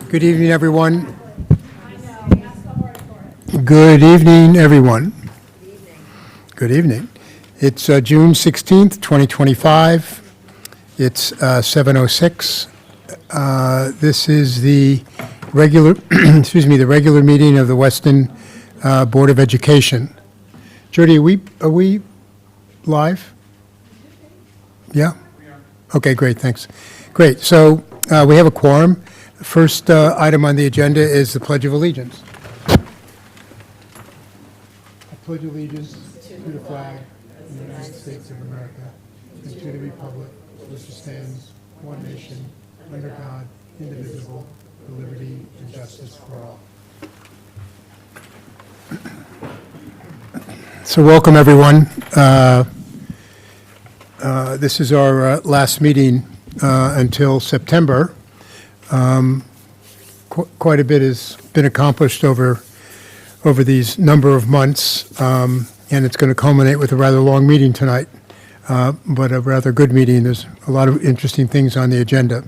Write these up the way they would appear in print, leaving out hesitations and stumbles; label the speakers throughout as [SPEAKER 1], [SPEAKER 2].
[SPEAKER 1] Good evening, everyone. Good evening, everyone. Good evening. It's June 16th, 2025. It's 7:06. This is the regular, the regular meeting of the Weston Board of Education. Jody, are we live? Yeah? Okay, great, thanks. Great, so we have a quorum. The first item on the agenda is the Pledge of Allegiance. I pledge allegiance to the flag of the United States of America and to the republic which stands one nation, under God, indivisible, with liberty and justice for all. So welcome, everyone. This is our last meeting until September. Quite a bit has been accomplished over these number of months, and it's going to culminate with a rather long meeting tonight, but a rather good meeting. There's a lot of interesting things on the agenda.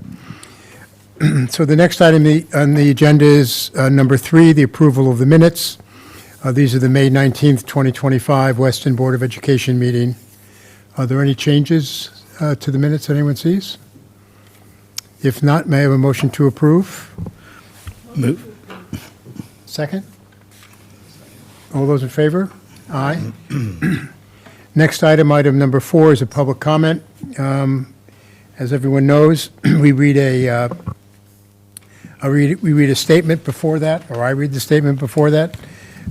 [SPEAKER 1] So the next item on the agenda is number 3, the approval of the minutes. These are the May 19th, 2025 Weston Board of Education meeting. Are there any changes to the minutes that anyone sees? If not, may I have a motion to approve?
[SPEAKER 2] Move.
[SPEAKER 1] Second? All those in favor? Aye. Next item, item number 4, is a public comment. As everyone knows, we read a statement before that, or I read the statement before that.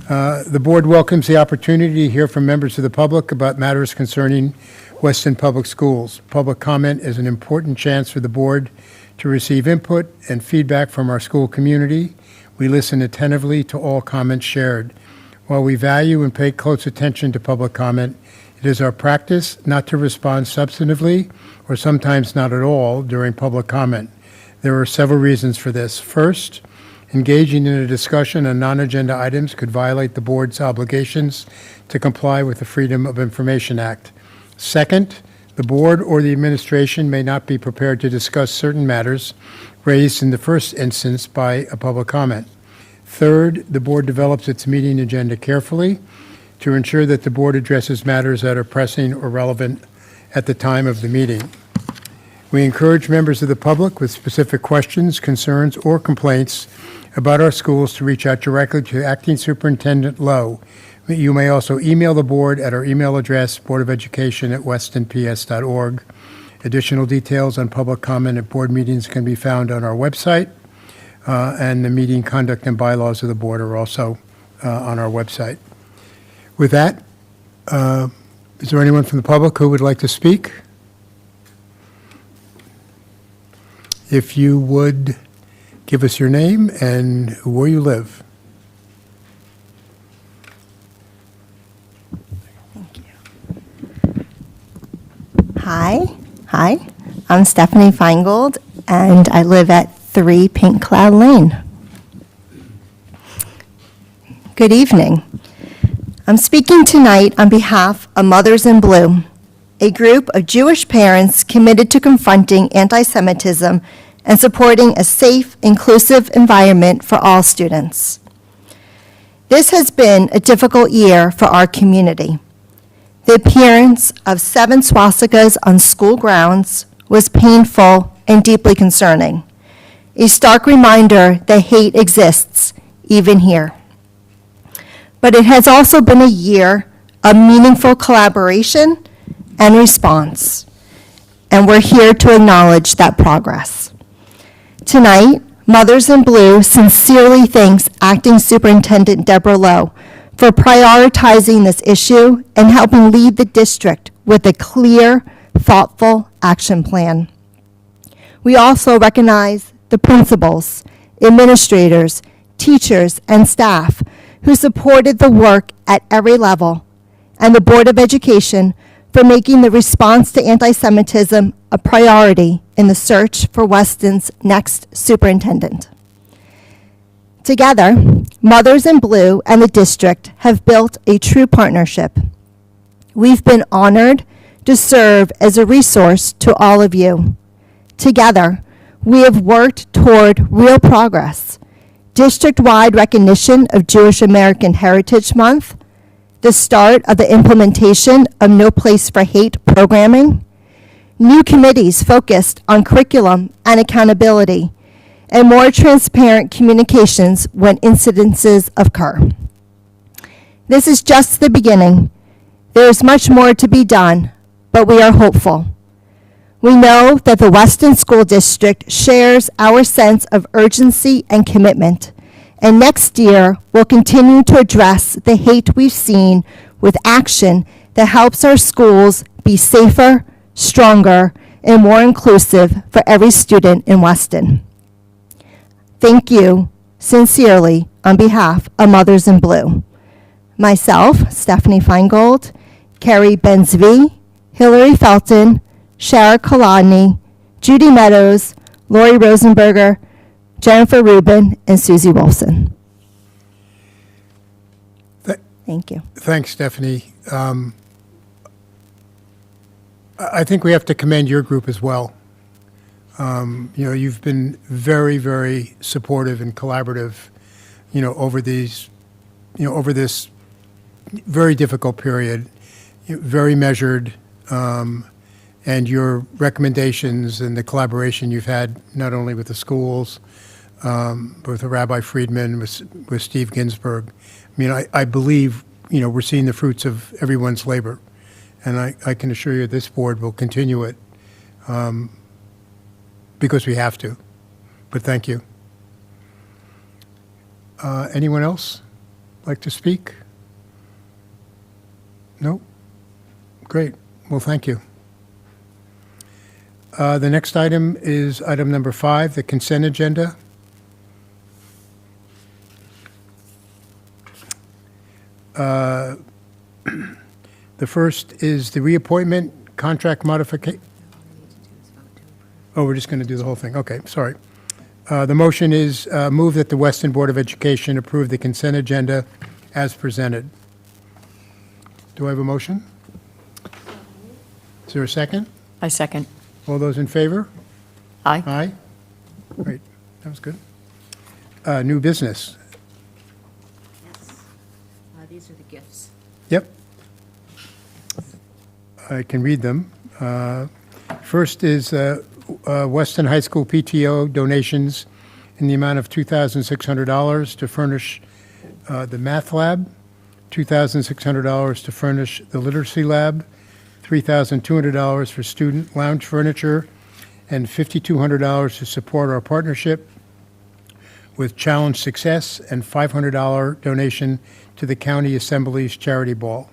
[SPEAKER 1] The board welcomes the opportunity to hear from members of the public about matters concerning Weston Public Schools. Public comment is an important chance for the board to receive input and feedback from our school community. We listen attentively to all comments shared. While we value and pay close attention to public comment, it is our practice not to respond substantively, or sometimes not at all, during public comment. There are several reasons for this. First, engaging in a discussion on non-agenda items could violate the board's obligations to comply with the Freedom of Information Act. Second, the board or the administration may not be prepared to discuss certain matters raised in the first instance by a public comment. Third, the board develops its meeting agenda carefully to ensure that the board addresses matters that are pressing or relevant at the time of the meeting. We encourage members of the public with specific questions, concerns, or complaints about our schools to reach out directly to Acting Superintendent Lowe. You may also email the board at our email address, boardofelucation@westonps.org. Additional details on public comment at board meetings can be found on our website, and the meeting conduct and bylaws of the board are also on our website. With that, is there anyone from the public who would like to speak? If you would give us your name and where you live.
[SPEAKER 3] Hi, I'm Stephanie Feingold, and I live at 3 Pink Cloud Lane. Good evening. I'm speaking tonight on behalf of Mothers in Blue, a group of Jewish parents committed to confronting anti-Semitism and supporting a safe, inclusive environment for all students. This has been a difficult year for our community. The appearance of 7 swastikas on school grounds was painful and deeply concerning, a stark reminder that hate exists, even here. But it has also been a year of meaningful collaboration and response, and we're here to acknowledge that progress. Tonight, Mothers in Blue sincerely thanks Acting Superintendent Deborah Lowe for prioritizing this issue and helping lead the district with a clear, thoughtful action plan. We also recognize the principals, administrators, teachers, and staff who supported the work at every level, and the Board of Education for making the response to anti-Semitism a priority in the search for Weston's next superintendent. Together, Mothers in Blue and the district have built a true partnership. We've been honored to serve as a resource to all of you. Together, we have worked toward real progress, district-wide recognition of Jewish American Heritage Month, the start of the implementation of No Place for Hate programming, new committees focused on curriculum and accountability, and more transparent communications when incidences occur. This is just the beginning. There is much more to be done, but we are hopeful. We know that the Weston School District shares our sense of urgency and commitment, and next year we'll continue to address the hate we've seen with action that helps our schools be safer, stronger, and more inclusive for every student in Weston. Thank you, sincerely, on behalf of Mothers in Blue. Myself, Stephanie Feingold, Carrie Benzvi, Hillary Felton, Shara Kolodny, Judy Meadows, Lori Rosenberger, Jennifer Rubin, and Susie Wilson. Thank you.
[SPEAKER 1] Thanks, Stephanie. I think we have to commend your group as well. You've been very, very supportive and collaborative, over this very difficult period, very measured, and your recommendations and the collaboration you've had not only with the schools, but with Rabbi Friedman, with Steve Ginsburg. I believe, we're seeing the fruits of everyone's labor. And I can assure you this board will continue it because we have to. But thank you. Anyone else like to speak? No? Great. Well, thank you. The next item is item number 5, the consent agenda. The first is the reappointment, contract modification. Oh, we're just going to do the whole thing. Okay, sorry. The motion is move that the Weston Board of Education approve the consent agenda as presented. Do I have a motion? Is there a second?
[SPEAKER 2] I second.
[SPEAKER 1] All those in favor?
[SPEAKER 2] Aye.
[SPEAKER 1] Aye. Great, that was good. New business.
[SPEAKER 2] Yes. These are the gifts.
[SPEAKER 1] Yep. I can read them. First is Weston High School PTO donations in the amount of $2,600 to furnish the math lab, $2,600 to furnish the literacy lab, $3,200 for student lounge furniture, and $5,200 to support our partnership with Challenge Success, and $500 donation to the County Assembly's Charity Ball.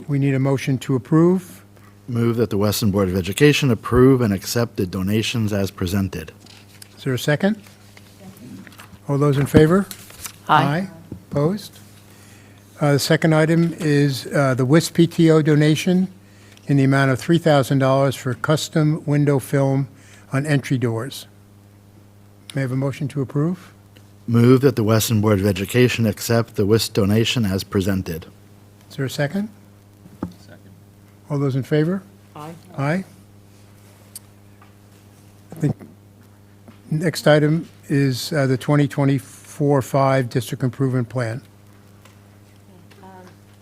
[SPEAKER 1] We need a motion to approve.
[SPEAKER 4] Move that the Weston Board of Education approve and accept the donations as presented.
[SPEAKER 1] Is there a second? All those in favor?
[SPEAKER 2] Aye.
[SPEAKER 1] Opposed? The second item is the WIS PTO donation in the amount of $3,000 for custom window film on entry doors. May I have a motion to approve?
[SPEAKER 4] Move that the Weston Board of Education accept the WIS donation as presented.
[SPEAKER 1] Is there a second? Second. All those in favor?
[SPEAKER 2] Aye.
[SPEAKER 1] Aye. I think next item is the 2024-5 District Improvement Plan.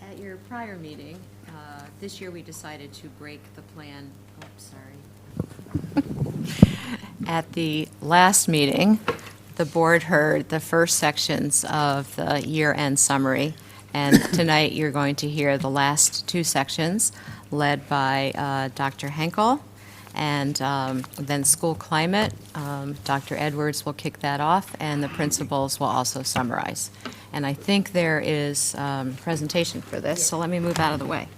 [SPEAKER 5] At your prior meeting, this year we decided to break the plan, At the last meeting, the board heard the first sections of the year-end summary, and tonight you're going to hear the last two sections led by Dr. Henkel, and then school climate. Dr. Edwards will kick that off, and the principals will also summarize. And I think there is presentation for this, so let me move out of the way.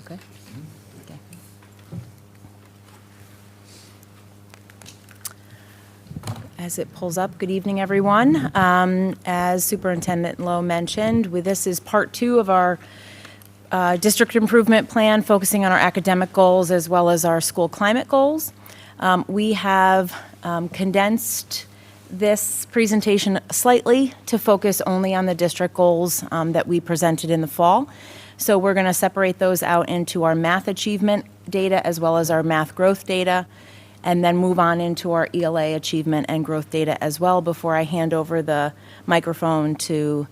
[SPEAKER 2] Okay.
[SPEAKER 6] As it pulls up, good evening, everyone. As Superintendent Lowe mentioned, this is part 2 of our district improvement plan, focusing on our academic goals as well as our school climate goals. We have condensed this presentation slightly to focus only on the district goals that we presented in the fall. So we're going to separate those out into our math achievement data as well as our math growth data, and then move on into our ELA achievement and growth data as well before I hand over the microphone to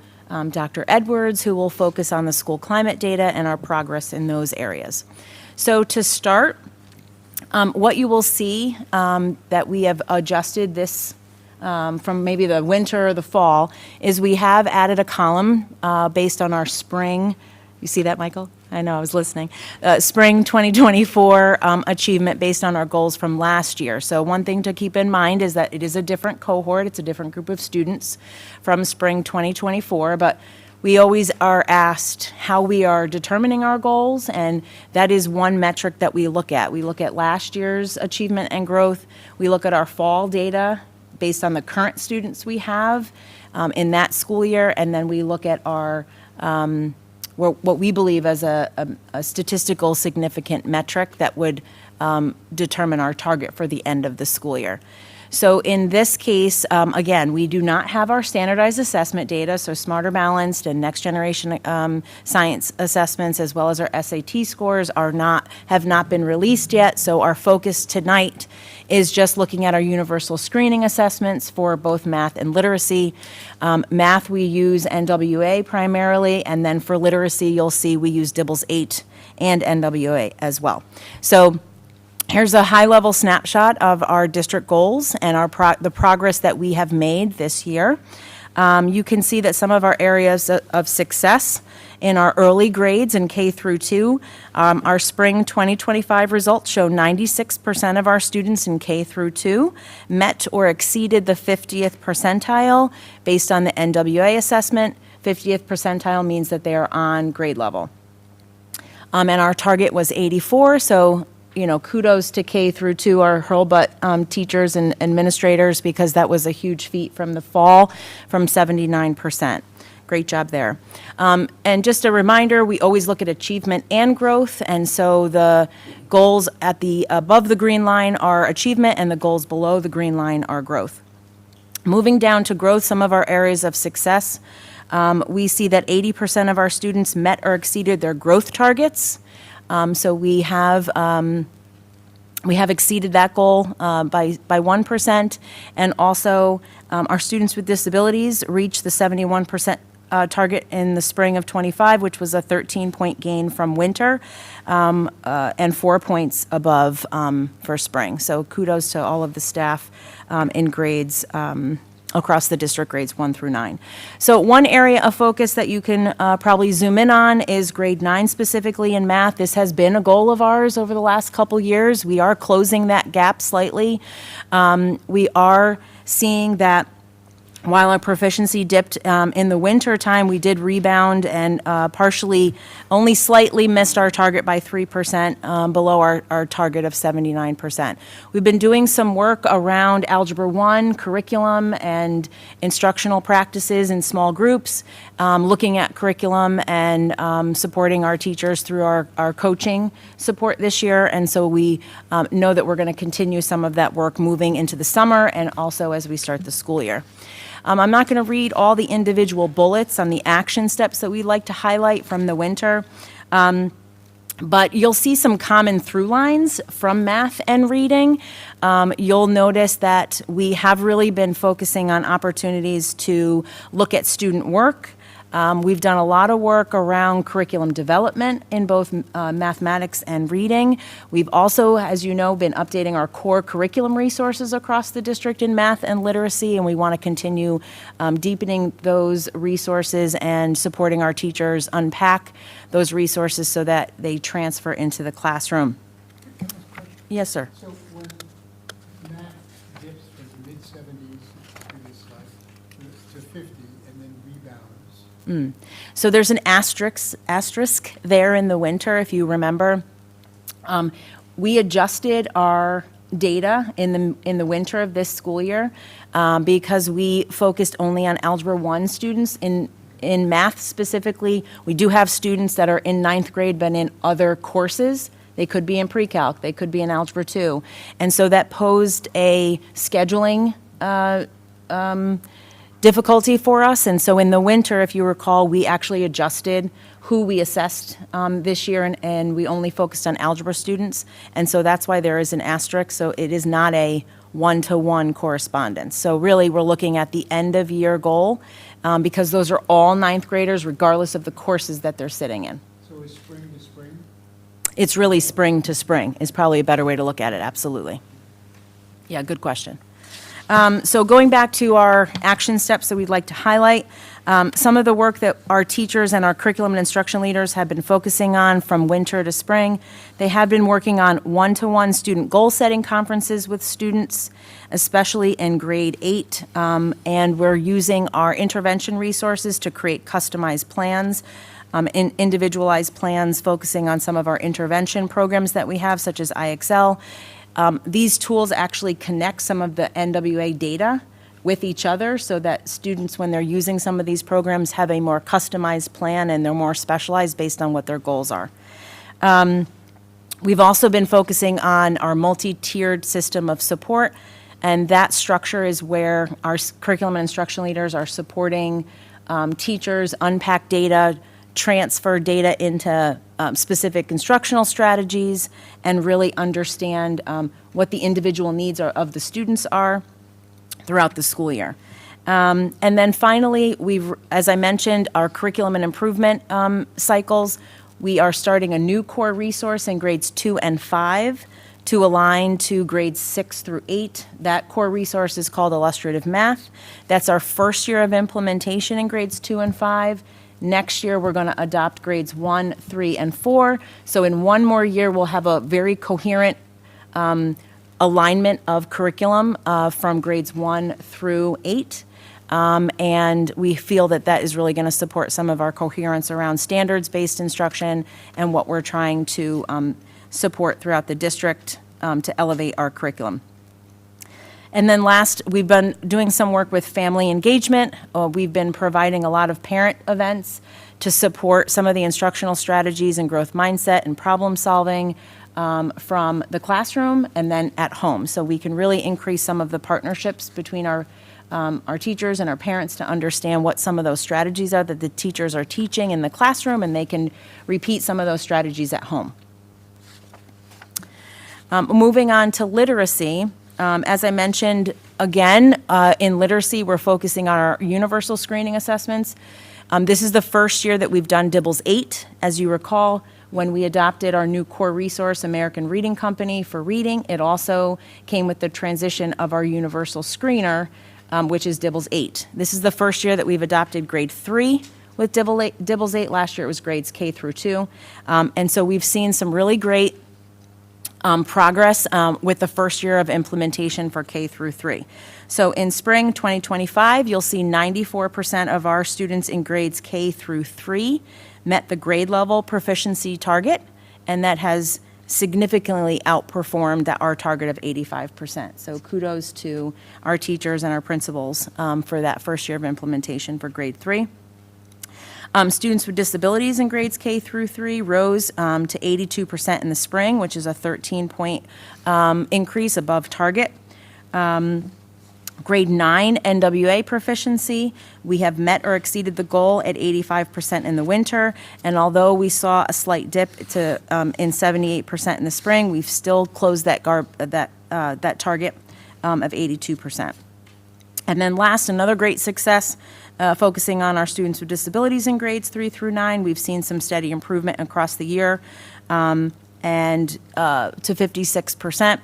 [SPEAKER 6] Dr. Edwards, who will focus on the school climate data and our progress in those areas. So to start, what you will see that we have adjusted this from maybe the winter or the fall is we have added a column based on our spring. You see that, Michael? I know, I was listening. Spring 2024 achievement based on our goals from last year. So one thing to keep in mind is that it is a different cohort. It's a different group of students from spring 2024, but we always are asked how we are determining our goals, and that is one metric that we look at. We look at last year's achievement and growth. We look at our fall data based on the current students we have in that school year, and then we look at our what we believe as a statistical significant metric that would determine our target for the end of the school year. So in this case, again, we do not have our standardized assessment data, so Smarter Balanced and Next Generation Science assessments, as well as our SAT scores, have not been released yet. So our focus tonight is just looking at our universal screening assessments for both math and literacy. Math, we use NWA primarily, and then for literacy, you'll see we use DIBELS 8 and NWA as well. So here's a high-level snapshot of our district goals and the progress that we have made this year. You can see that some of our areas of success in our early grades in K through 2, our spring 2025 results show 96% of our students in K through 2 met or exceeded the 50th percentile based on the NWA assessment. 50th percentile means that they are on grade level. And our target was 84, so kudos to K through 2, our Hurlbut teachers and administrators, because that was a huge feat from the fall, from 79%. Great job there. And just a reminder, we always look at achievement and growth, and so the goals above the green line are achievement, and the goals below the green line are growth. Moving down to growth, some of our areas of success, we see that 80% of our students met or exceeded their growth targets. So we have exceeded that goal by 1%, and also our students with disabilities reached the 71% target in the spring of 25, which was a 13-point gain from winter, and 4 points above for spring. So kudos to all of the staff in grades across the district, grades 1 through 9. So one area of focus that you can probably zoom in on is grade 9 specifically in math. This has been a goal of ours over the last couple years. We are closing that gap slightly. We are seeing that while our proficiency dipped in the winter time, we did rebound and partially, only slightly missed our target by 3% below our target of 79%. We've been doing some work around Algebra 1 curriculum and instructional practices in small groups, looking at curriculum and supporting our teachers through our coaching support this year. And so we know that we're going to continue some of that work moving into the summer and also as we start the school year. I'm not going to read all the individual bullets on the action steps that we'd like to highlight from the winter, but you'll see some common through lines from math and reading. You'll notice that we have really been focusing on opportunities to look at student work. We've done a lot of work around curriculum development in both mathematics and reading. We've also, as you know, been updating our core curriculum resources across the district in math and literacy, and we want to continue deepening those resources and supporting our teachers unpack those resources so that they transfer into the classroom. Yes, sir.
[SPEAKER 1] So when math dips from the mid-70s previous slide to 50 and then rebounds.
[SPEAKER 6] So there's an asterisk there in the winter, if you remember. We adjusted our data in the winter of this school year because we focused only on Algebra 1 students. In math specifically, we do have students that are in ninth grade but in other courses. They could be in pre-calc, they could be in Algebra 2. And so that posed a scheduling difficulty for us. And so in the winter, if you recall, we actually adjusted who we assessed this year, and we only focused on algebra students. And so that's why there is an asterisk. So it is not a one-to-one correspondence. So really, we're looking at the end-of-year goal because those are all ninth graders, regardless of the courses that they're sitting in.
[SPEAKER 1] So is spring to spring?
[SPEAKER 6] It's really spring to spring is probably a better way to look at it, absolutely. Yeah, good question. So going back to our action steps that we'd like to highlight, some of the work that our teachers and our curriculum and instruction leaders have been focusing on from winter to spring. They have been working on one-to-one student goal-setting conferences with students, especially in grade 8, and we're using our intervention resources to create customized plans, individualized plans focusing on some of our intervention programs that we have, such as IXL. These tools actually connect some of the NWA data with each other so that students, when they're using some of these programs, have a more customized plan and they're more specialized based on what their goals are. We've also been focusing on our multi-tiered system of support, and that structure is where our curriculum and instruction leaders are supporting teachers, unpack data, transfer data into specific instructional strategies, and really understand what the individual needs of the students are throughout the school year. And then finally, as I mentioned, our curriculum and improvement cycles, we are starting a new core resource in grades 2 and 5 to align to grades 6 through 8. That core resource is called Illustrative Math. That's our first year of implementation in grades 2 and 5. Next year, we're going to adopt grades 1, 3, and 4. So in one more year, we'll have a very coherent alignment of curriculum from grades 1 through 8. And we feel that that is really going to support some of our coherence around standards-based instruction and what we're trying to support throughout the district to elevate our curriculum. And then last, we've been doing some work with family engagement. We've been providing a lot of parent events to support some of the instructional strategies and growth mindset and problem solving from the classroom and then at home. So we can really increase some of the partnerships between our teachers and our parents to understand what some of those strategies are that the teachers are teaching in the classroom, and they can repeat some of those strategies at home. Moving on to literacy. As I mentioned, again, in literacy, we're focusing on our universal screening assessments. This is the first year that we've done DIBELS 8. As you recall, when we adopted our new core resource, American Reading Company, for reading, it also came with the transition of our universal screener, which is DIBELS 8. This is the first year that we've adopted grade 3 with DIBELS 8. Last year it was grades K through 2. And so we've seen some really great progress with the first year of implementation for K through 3. So in spring 2025, you'll see 94% of our students in grades K through 3 met the grade level proficiency target, and that has significantly outperformed our target of 85%. So kudos to our teachers and our principals for that first year of implementation for grade 3. Students with disabilities in grades K through 3 rose to 82% in the spring, which is a 13-point increase above target. Grade 9 NWA proficiency, we have met or exceeded the goal at 85% in the winter, and although we saw a slight dip to in 78% in the spring, we've still closed that target of 82%. And then last, another great success, focusing on our students with disabilities in grades 3 through 9. We've seen some steady improvement across the year and to 56%,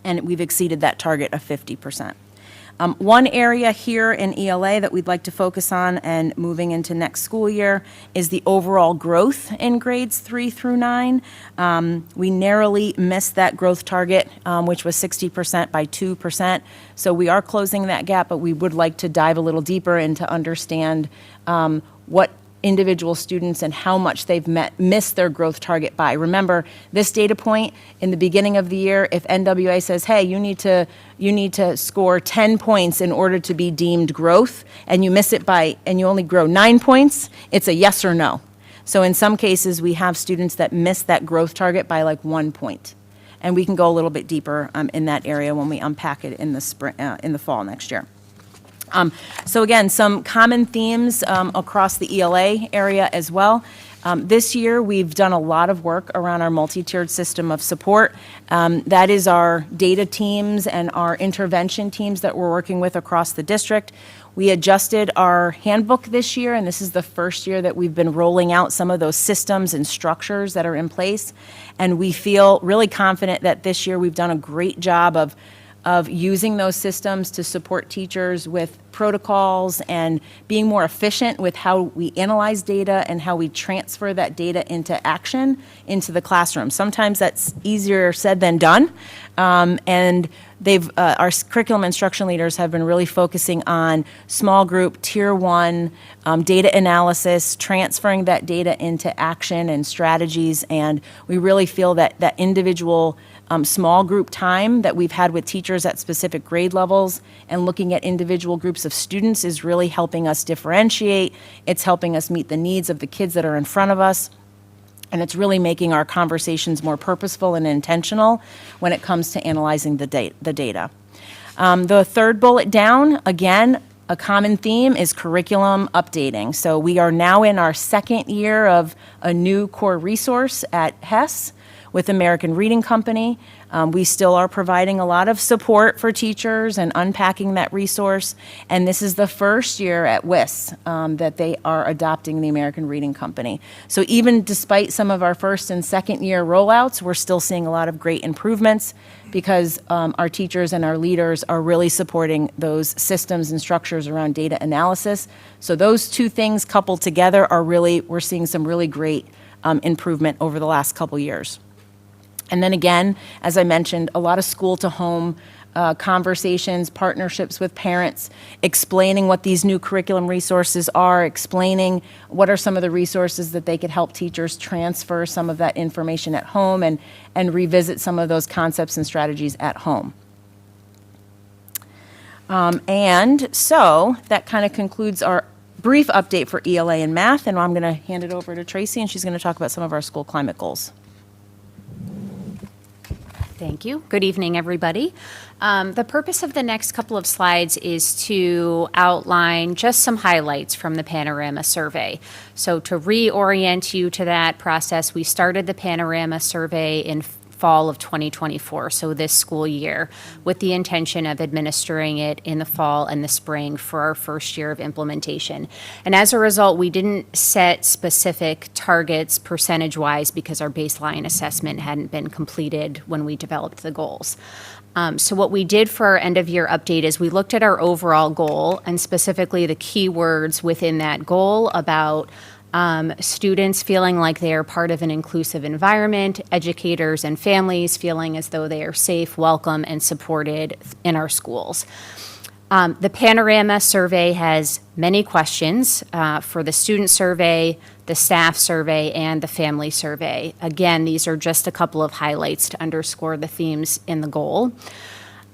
[SPEAKER 6] and we've exceeded that target of 50%. One area here in ELA that we'd like to focus on and moving into next school year is the overall growth in grades 3 through 9. We narrowly missed that growth target, which was 60% by 2%. So we are closing that gap, but we would like to dive a little deeper and to understand what individual students and how much they've missed their growth target by. Remember, this data point in the beginning of the year, if NWA says, hey, you need to score 10 points in order to be deemed growth, and you miss it and you only grow 9 points, it's a yes or no. So in some cases, we have students that miss that growth target by like 1 point. And we can go a little bit deeper in that area when we unpack it in the spring, in the fall next year. So again, some common themes across the ELA area as well. This year, we've done a lot of work around our multi-tiered system of support. That is our data teams and our intervention teams that we're working with across the district. We adjusted our handbook this year, and this is the first year that we've been rolling out some of those systems and structures that are in place. And we feel really confident that this year we've done a great job of using those systems to support teachers with protocols and being more efficient with how we analyze data and how we transfer that data into action into the classroom. Sometimes that's easier said than done. And our curriculum instruction leaders have been really focusing on small group, tier 1, data analysis, transferring that data into action and strategies. And we really feel that that individual small group time that we've had with teachers at specific grade levels and looking at individual groups of students is really helping us differentiate. It's helping us meet the needs of the kids that are in front of us. And it's really making our conversations more purposeful and intentional when it comes to analyzing the data. The third bullet down, again, a common theme is curriculum updating. So we are now in our second year of a new core resource at Hess with American Reading Company. We still are providing a lot of support for teachers and unpacking that resource. And this is the first year at WIS that they are adopting the American Reading Company. So even despite some of our first and second year rollouts, we're still seeing a lot of great improvements because our teachers and our leaders are really supporting those systems and structures around data analysis. So those two things coupled together are really, we're seeing some really great improvement over the last couple years. And then again, as I mentioned, a lot of school-to-home conversations, partnerships with parents, explaining what these new curriculum resources are, explaining what are some of the resources that they could help teachers transfer some of that information at home and revisit some of those concepts and strategies at home. And so that kind of concludes our brief update for ELA and math, and I'm going to hand it over to Tracy, and she's going to talk about some of our school climate goals.
[SPEAKER 7] Thank you. Good evening, everybody. The purpose of the next couple of slides is to outline just some highlights from the Panorama survey. So to reorient you to that process, we started the Panorama survey in fall of 2024, so this school year, with the intention of administering it in the fall and the spring for our first year of implementation. And as a result, we didn't set specific targets percentage-wise because our baseline assessment hadn't been completed when we developed the goals. So what we did for our end-of-year update is we looked at our overall goal and specifically the keywords within that goal about students feeling like they are part of an inclusive environment, educators and families feeling as though they are safe, welcome, and supported in our schools. The Panorama survey has many questions for the student survey, the staff survey, and the family survey. Again, these are just a couple of highlights to underscore the themes in the goal.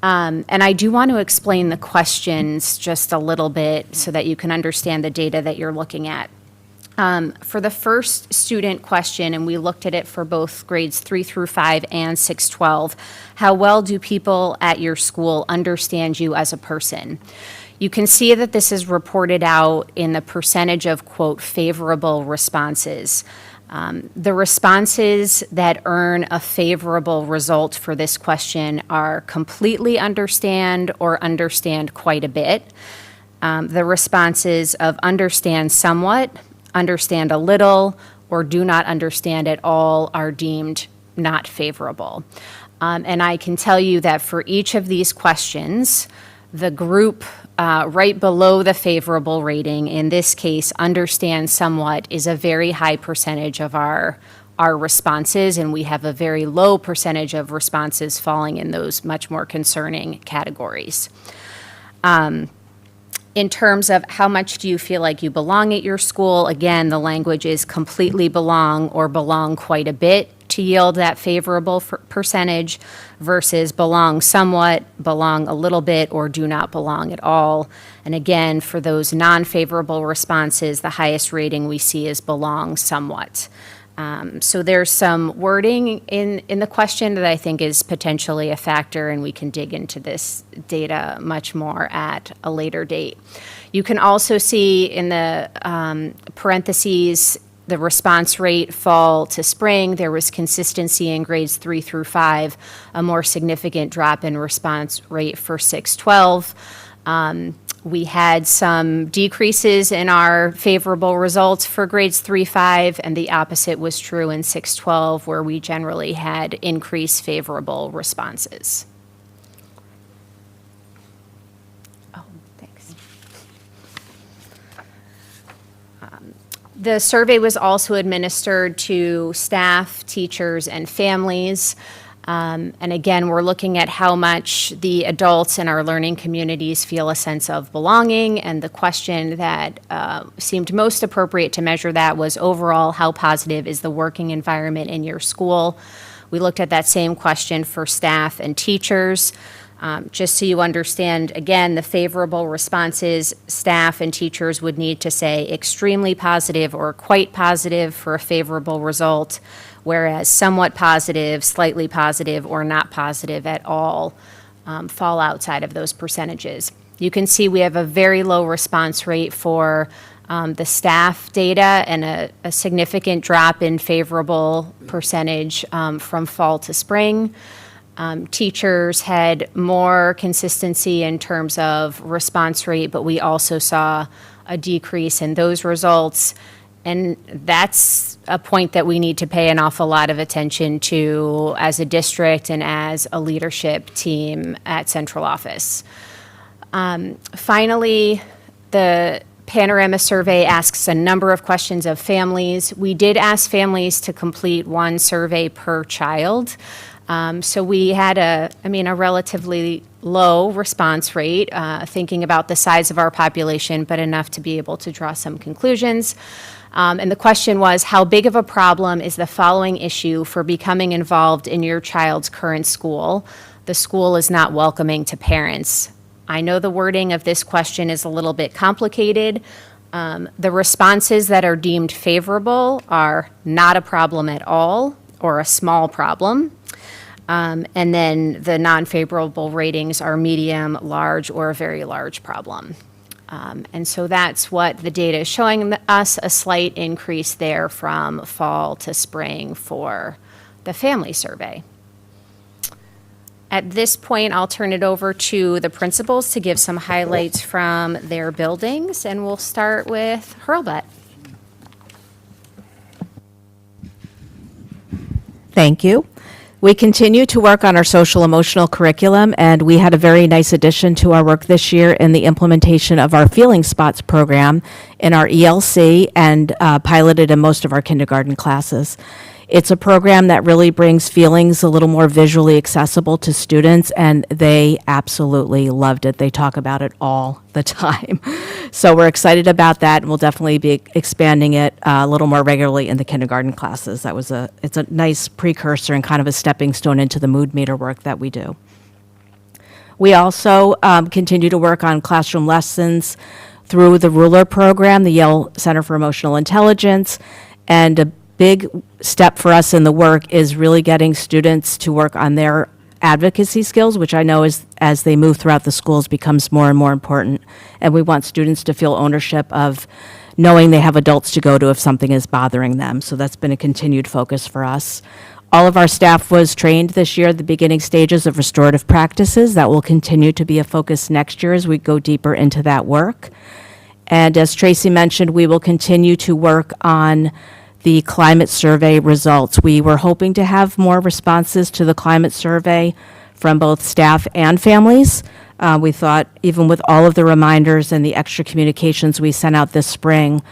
[SPEAKER 7] And I do want to explain the questions just a little bit so that you can understand the data that you're looking at. For the first student question, and we looked at it for both grades 3 through 5 and 6-12, how well do people at your school understand you as a person? You can see that this is reported out in the percentage of, quote, favorable responses. The responses that earn a favorable result for this question are completely understand or understand quite a bit. The responses of understand somewhat, understand a little, or do not understand at all are deemed not favorable. And I can tell you that for each of these questions, the group right below the favorable rating, in this case, understand somewhat, is a very high percentage of our responses, and we have a very low percentage of responses falling in those much more concerning categories. In terms of how much do you feel like you belong at your school, again, the language is completely belong or belong quite a bit to yield that favorable percentage versus belong somewhat, belong a little bit, or do not belong at all. And again, for those non-favorable responses, the highest rating we see is belong somewhat. So there's some wording in the question that I think is potentially a factor, and we can dig into this data much more at a later date. You can also see in the parentheses the response rate fall to spring. There was consistency in grades 3 through 5, a more significant drop in response rate for 6-12. We had some decreases in our favorable results for grades 3-5, and the opposite was true in 6-12, where we generally had increased favorable responses. Oh, thanks. The survey was also administered to staff, teachers, and families. And again, we're looking at how much the adults in our learning communities feel a sense of belonging, and the question that seemed most appropriate to measure that was overall, how positive is the working environment in your school? We looked at that same question for staff and teachers. Just so you understand, again, the favorable responses, staff and teachers would need to say extremely positive or quite positive for a favorable result, whereas somewhat positive, slightly positive, or not positive at all fall outside of those percentages. You can see we have a very low response rate for the staff data and a significant drop in favorable percentage from fall to spring. Teachers had more consistency in terms of response rate, but we also saw a decrease in those results. And that's a point that we need to pay an awful lot of attention to as a district and as a leadership team at central office. Finally, the Panorama survey asks a number of questions of families. We did ask families to complete one survey per child. So we had a relatively low response rate, thinking about the size of our population, but enough to be able to draw some conclusions. And the question was, how big of a problem is the following issue for becoming involved in your child's current school? The school is not welcoming to parents. I know the wording of this question is a little bit complicated. The responses that are deemed favorable are not a problem at all or a small problem. And then the non-favorable ratings are medium, large, or a very large problem. And so that's what the data is showing us, a slight increase there from fall to spring for the family survey. At this point, I'll turn it over to the principals to give some highlights from their buildings, and we'll start with Hurlbut.
[SPEAKER 8] Thank you. We continue to work on our social emotional curriculum, and we had a very nice addition to our work this year in the implementation of our Feeling Spots program in our ELC and piloted in most of our kindergarten classes. It's a program that really brings feelings a little more visually accessible to students, and they absolutely loved it. They talk about it all the time. So we're excited about that, and we'll definitely be expanding it a little more regularly in the kindergarten classes. It's a nice precursor and kind of a stepping stone into the mood meter work that we do. We also continue to work on classroom lessons through the Ruler program, the Yale Center for Emotional Intelligence, and a big step for us in the work is really getting students to work on their advocacy skills, which I know is, as they move throughout the schools, becomes more and more important. And we want students to feel ownership of knowing they have adults to go to if something is bothering them. So that's been a continued focus for us. All of our staff was trained this year at the beginning stages of restorative practices. That will continue to be a focus next year as we go deeper into that work. And as Tracy mentioned, we will continue to work on the climate survey results. We were hoping to have more responses to the climate survey from both staff and families. We thought, even with all of the reminders and the extra communications we sent out this spring,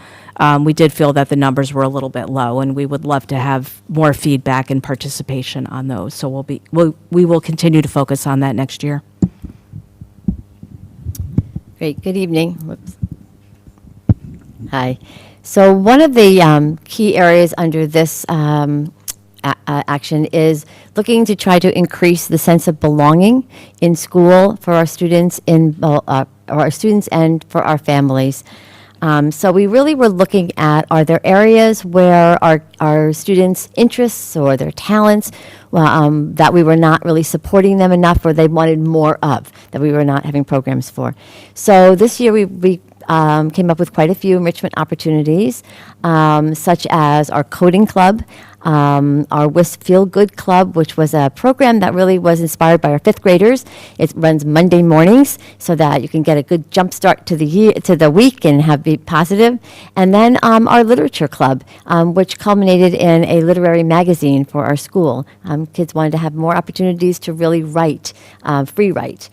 [SPEAKER 8] we did feel that the numbers were a little bit low, and we would love to have more feedback and participation on those. So we will continue to focus on that next year.
[SPEAKER 9] Great, good evening. Whoops. Hi. So one of the key areas under this action is looking to try to increase the sense of belonging in school for our students, and for our families. So we really were looking at, are there areas where our students' interests or their talents, that we were not really supporting them enough, or they wanted more of, that we were not having programs for. So this year we came up with quite a few enrichment opportunities, such as our coding club, our Feel Good Club, which was a program that really was inspired by our fifth graders. It runs Monday mornings so that you can get a good jump start to the week and be positive. And then our literature club, which culminated in a literary magazine for our school. Kids wanted to have more opportunities to really write, free write.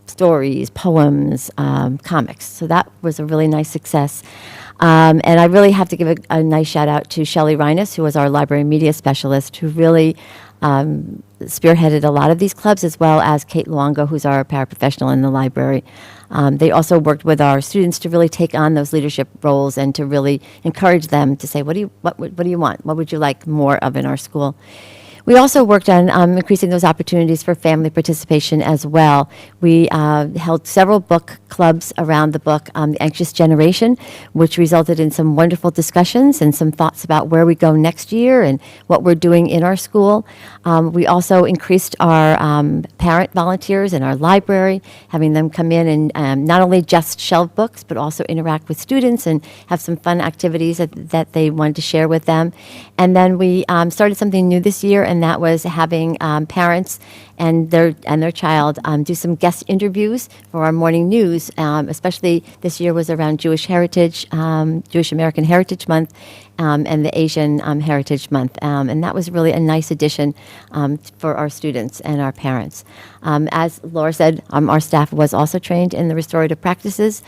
[SPEAKER 9] Stories, poems, comics. So that was a really nice success. And I really have to give a nice shout out to Shelley Reines, who was our library media specialist, who really spearheaded a lot of these clubs, as well as Kate Luongo, who's our paraprofessional in the library. They also worked with our students to really take on those leadership roles and to really encourage them to say, what do you want? What would you like more of in our school? We also worked on increasing those opportunities for family participation as well. We held several book clubs around the book, The Anxious Generation, which resulted in some wonderful discussions and some thoughts about where we go next year and what we're doing in our school. We also increased our parent volunteers in our library, having them come in and not only just shelve books, but also interact with students and have some fun activities that they wanted to share with them. And then we started something new this year, and that was having parents and their child do some guest interviews for our morning news. Especially this year was around Jewish Heritage, Jewish American Heritage Month, and the Asian Heritage Month, and that was really a nice addition for our students and our parents. As Laura said, our staff was also trained in the restorative practices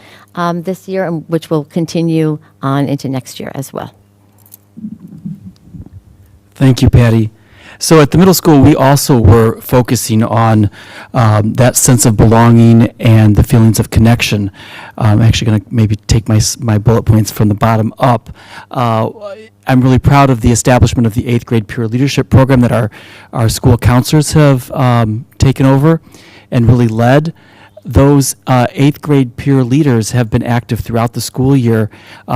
[SPEAKER 9] this year, which will continue on into next year as well.
[SPEAKER 10] Thank you, Patty. So at the middle school, we also were focusing on that sense of belonging and the feelings of connection. I'm actually going to maybe take my bullet points from the bottom up. I'm really proud of the establishment of the 8th grade peer leadership program that our school counselors have taken over and really led. Those 8th grade peer leaders have been active throughout the school year,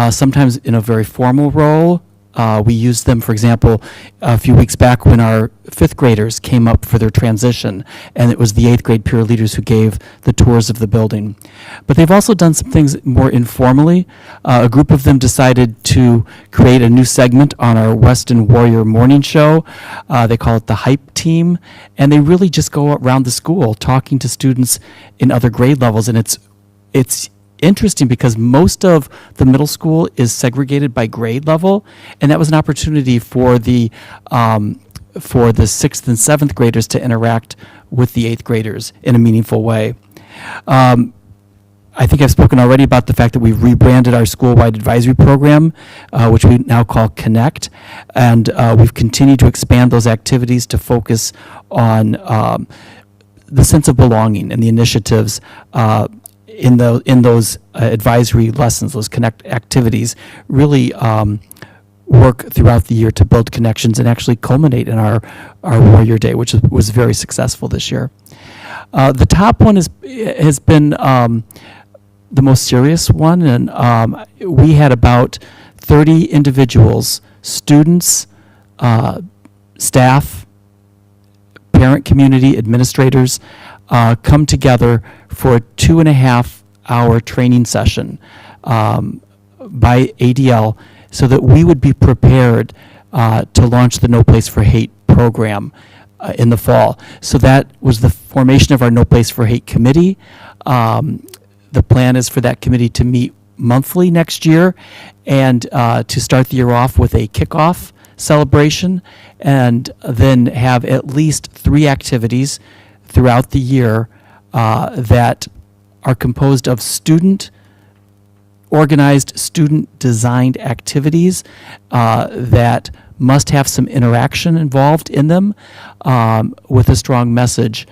[SPEAKER 10] sometimes in a very formal role. We used them, for example, a few weeks back when our 5th graders came up for their transition, and it was the 8th grade peer leaders who gave the tours of the building. But they've also done some things more informally. A group of them decided to create a new segment on our Weston Warrior morning show. They call it the Hype Team, and they really just go around the school talking to students in other grade levels, and it's interesting because most of the middle school is segregated by grade level, and that was an opportunity for the 6th and 7th graders to interact with the 8th graders in a meaningful way. I think I've spoken already about the fact that we've rebranded our school-wide advisory program, which we now call Connect, and we've continued to expand those activities to focus on the sense of belonging and the initiatives in those advisory lessons, those Connect activities, really work throughout the year to build connections and actually culminate in our Warrior Day, which was very successful this year. The top one has been the most serious one, and we had about 30 individuals, students, staff, parent community, administrators, come together for a 2.5-hour training session by ADL so that we would be prepared to launch the No Place for Hate program in the fall. So that was the formation of our No Place for Hate committee. The plan is for that committee to meet monthly next year and to start the year off with a kickoff celebration and then have at least 3 activities throughout the year that are composed of organized student-designed activities that must have some interaction involved in them with a strong message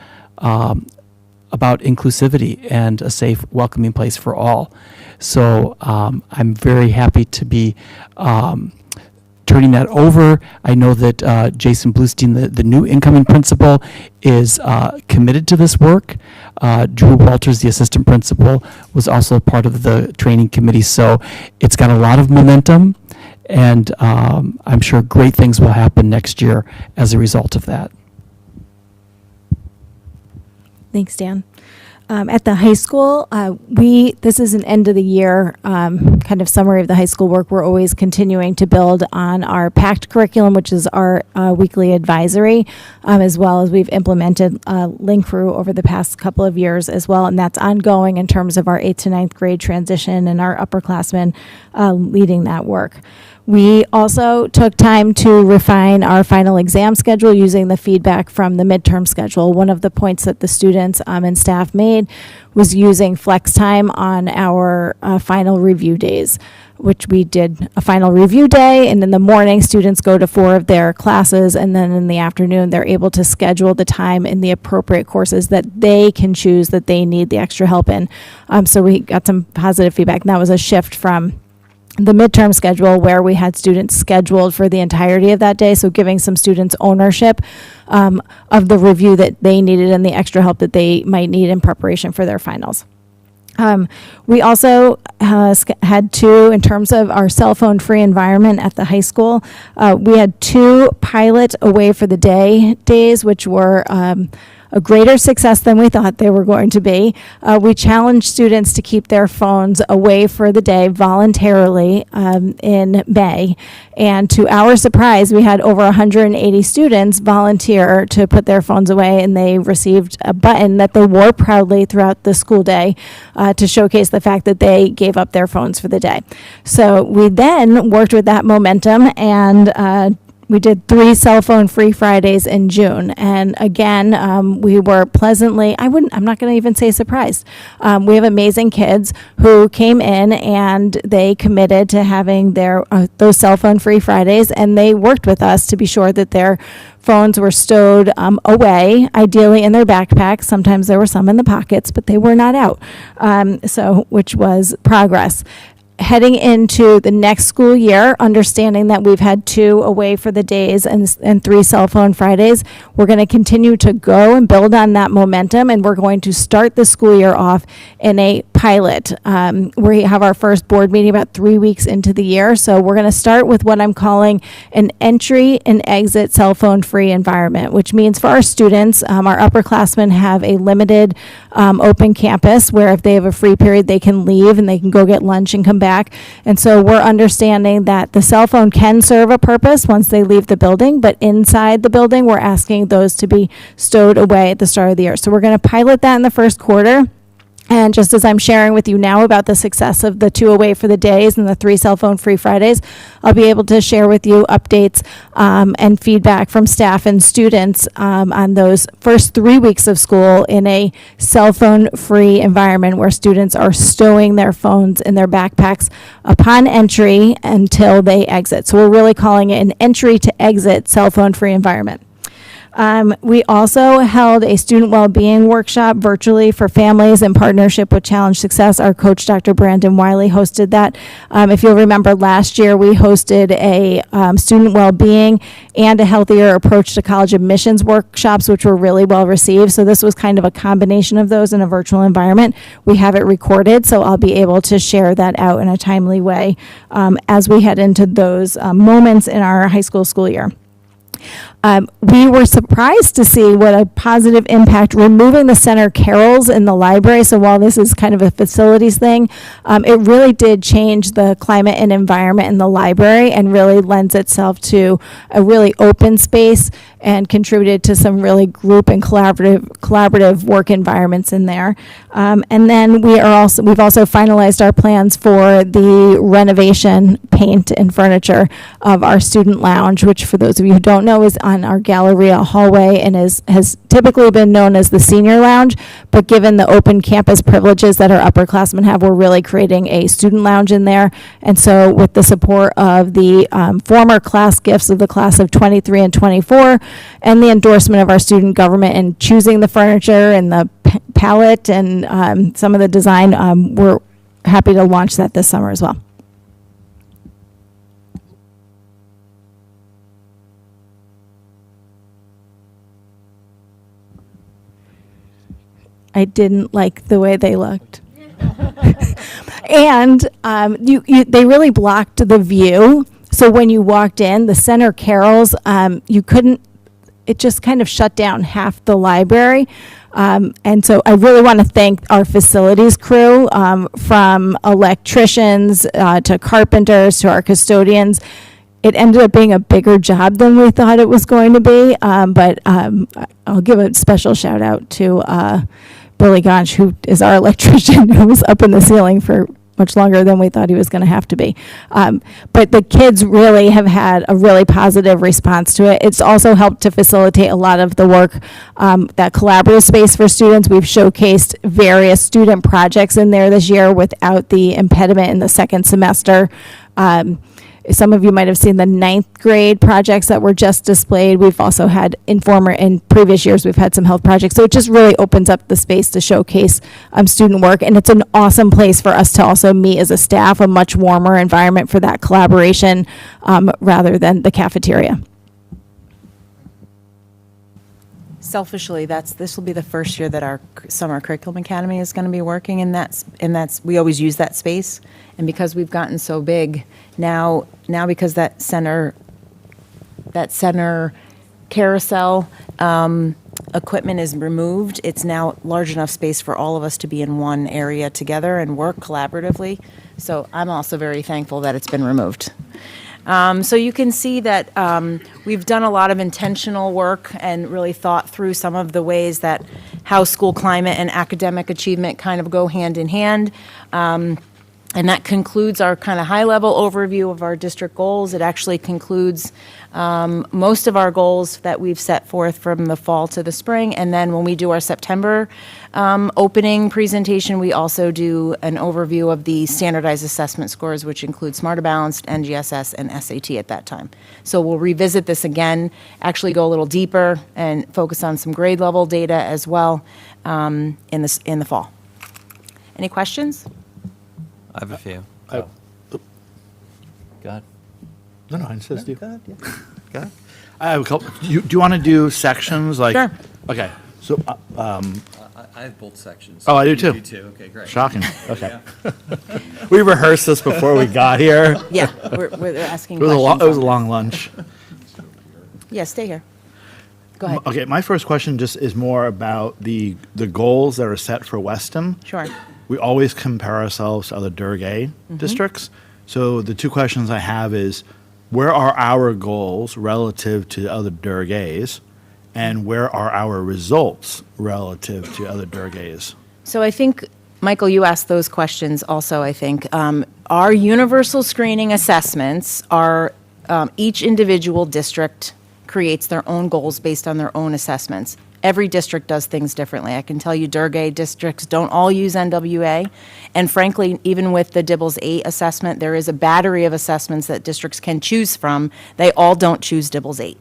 [SPEAKER 10] about inclusivity and a safe, welcoming place for all. So I'm very happy to be turning that over. I know that Jason Bluestein, the new incoming principal, is committed to this work. Drew Walters, the assistant principal, was also part of the training committee. So it's got a lot of momentum, and I'm sure great things will happen next year as a result of that.
[SPEAKER 8] Thanks, Dan. At the high school, this is an end of the year kind of summary of the high school work. We're always continuing to build on our PACT curriculum, which is our weekly advisory, as well as we've implemented Link Crew over the past couple of years as well, and that's ongoing in terms of our 8th to 9th grade transition and our upperclassmen leading that work. We also took time to refine our final exam schedule using the feedback from the midterm schedule. One of the points that the students and staff made was using flex time on our final review days, which we did a final review day, and in the morning, students go to 4 of their classes, and then in the afternoon, they're able to schedule the time in the appropriate courses that they can choose that they need the extra help in. So we got some positive feedback, and that was a shift from the midterm schedule where we had students scheduled for the entirety of that day, so giving some students ownership of the review that they needed and the extra help that they might need in preparation for their finals. We also had 2, in terms of our cell phone free environment at the high school, we had 2 pilot away for the day days, which were a greater success than we thought they were going to be. We challenged students to keep their phones away for the day voluntarily in May. And to our surprise, we had over 180 students volunteer to put their phones away, and they received a button that they wore proudly throughout the school day to showcase the fact that they gave up their phones for the day. So we then worked with that momentum and we did 3 cell phone free Fridays in June. And again, we were pleasantly, I'm not going to even say surprised. We have amazing kids who came in and they committed to having their those cell phone free Fridays, and they worked with us to be sure that their phones were stowed away, ideally in their backpacks. Sometimes there were some in the pockets, but they were not out. Which was progress. Heading into the next school year, understanding that we've had 2 away for the days and 3 cell phone Fridays, we're going to continue to go and build on that momentum, and we're going to start the school year off in a pilot. We have our first board meeting about 3 weeks into the year, so we're going to start with what I'm calling an entry and exit cell phone free environment, which means for our students, our upperclassmen have a limited open campus where if they have a free period, they can leave and they can go get lunch and come back. And so we're understanding that the cell phone can serve a purpose once they leave the building, but inside the building, we're asking those to be stowed away at the start of the year. So we're going to pilot that in the first quarter. And just as I'm sharing with you now about the success of the 2 away for the days and the 3 cell phone free Fridays, I'll be able to share with you updates and feedback from staff and students on those first 3 weeks of school in a cell phone free environment where students are stowing their phones in their backpacks upon entry until they exit. So we're really calling it an entry to exit cell phone free environment. We also held a student well-being workshop virtually for families in partnership with Challenge Success. Our coach, Dr. Brandon Wiley, hosted that. If you'll remember, last year we hosted a student well-being and a healthier approach to college admissions workshops, which were really well received. So this was kind of a combination of those in a virtual environment. We have it recorded, so I'll be able to share that out in a timely way as we head into those moments in our high school year. We were surprised to see what a positive impact removing the center carols in the library. So while this is kind of a facilities thing, it really did change the climate and environment in the library and really lends itself to a really open space and contributed to some really group and collaborative work environments in there. And then we've also finalized our plans for the renovation, paint, and furniture of our student lounge, which for those of you who don't know is on our Galleria hallway and has typically been known as the senior lounge, but given the open campus privileges that our upperclassmen have, we're really creating a student lounge in there. And so with the support of the former class gifts of the class of 23 and 24 and the endorsement of our student government in choosing the furniture and the palette and some of the design, we're happy to launch that this summer as well. I didn't like the way they looked. And they really blocked the view. So when you walked in, the center carrels, you couldn't, it just kind of shut down half the library. And so I really want to thank our facilities crew, from electricians to carpenters to our custodians. It ended up being a bigger job than we thought it was going to be. But I'll give a special shout out to Billy Gonch, who is our electrician, who was up in the ceiling for much longer than we thought he was going to have to be. But the kids really have had a really positive response to it. It's also helped to facilitate a lot of the work, that collaborative space for students. We've showcased various student projects in there this year without the impediment in the second semester. Some of you might have seen the 9th grade projects that were just displayed. We've also had in previous years, we've had some health projects. So it just really opens up the space to showcase student work. And it's an awesome place for us to also meet as a staff, a much warmer environment for that collaboration, rather than the cafeteria.
[SPEAKER 6] Selfishly, this will be the first year that our Summer Curriculum Academy is going to be working in that, we always use that space. And because we've gotten so big, now because that center carousel equipment is removed, it's now large enough space for all of us to be in one area together and work collaboratively. So I'm also very thankful that it's been removed. So you can see that we've done a lot of intentional work and really thought through some of the ways that how school climate and academic achievement kind of go hand in hand. And that concludes our kind of high-level overview of our district goals. It actually concludes most of our goals that we've set forth from the fall to the spring. And then when we do our September opening presentation, we also do an overview of the standardized assessment scores, which include Smarter Balanced, NGSS, and SAT at that time. So we'll revisit this again, actually go a little deeper and focus on some grade level data as well in the fall. Any questions?
[SPEAKER 11] I have a few.
[SPEAKER 4] Oh.
[SPEAKER 11] Go ahead.
[SPEAKER 4] No, I insist you. Go ahead, yeah. Go ahead. I have a couple. Do you want to do sections like?
[SPEAKER 6] Sure.
[SPEAKER 4] Okay. So,
[SPEAKER 11] I have both sections.
[SPEAKER 4] Oh, I do too.
[SPEAKER 11] You do too. Okay, great.
[SPEAKER 4] shocking. Okay. We rehearsed this before we got here.
[SPEAKER 6] Yeah, we're asking
[SPEAKER 4] It was
[SPEAKER 6] questions.
[SPEAKER 4] it was a long lunch.
[SPEAKER 6] Yeah, stay here. Go ahead.
[SPEAKER 4] Okay, my first question just is more about the goals that are set for Weston.
[SPEAKER 6] Sure.
[SPEAKER 4] We always compare ourselves to other Durg A districts. So the two questions I have is, where are our goals relative to other Durg A's? And where are our results relative to other Durg A's?
[SPEAKER 6] So I think, Michael, you asked those questions also, I think. Our universal screening assessments are, each individual district creates their own goals based on their own assessments. Every district does things differently. I can tell you Durg A districts don't all use NWA. And frankly, even with the DIBELS 8 assessment, there is a battery of assessments that districts can choose from. They all don't choose DIBELS 8.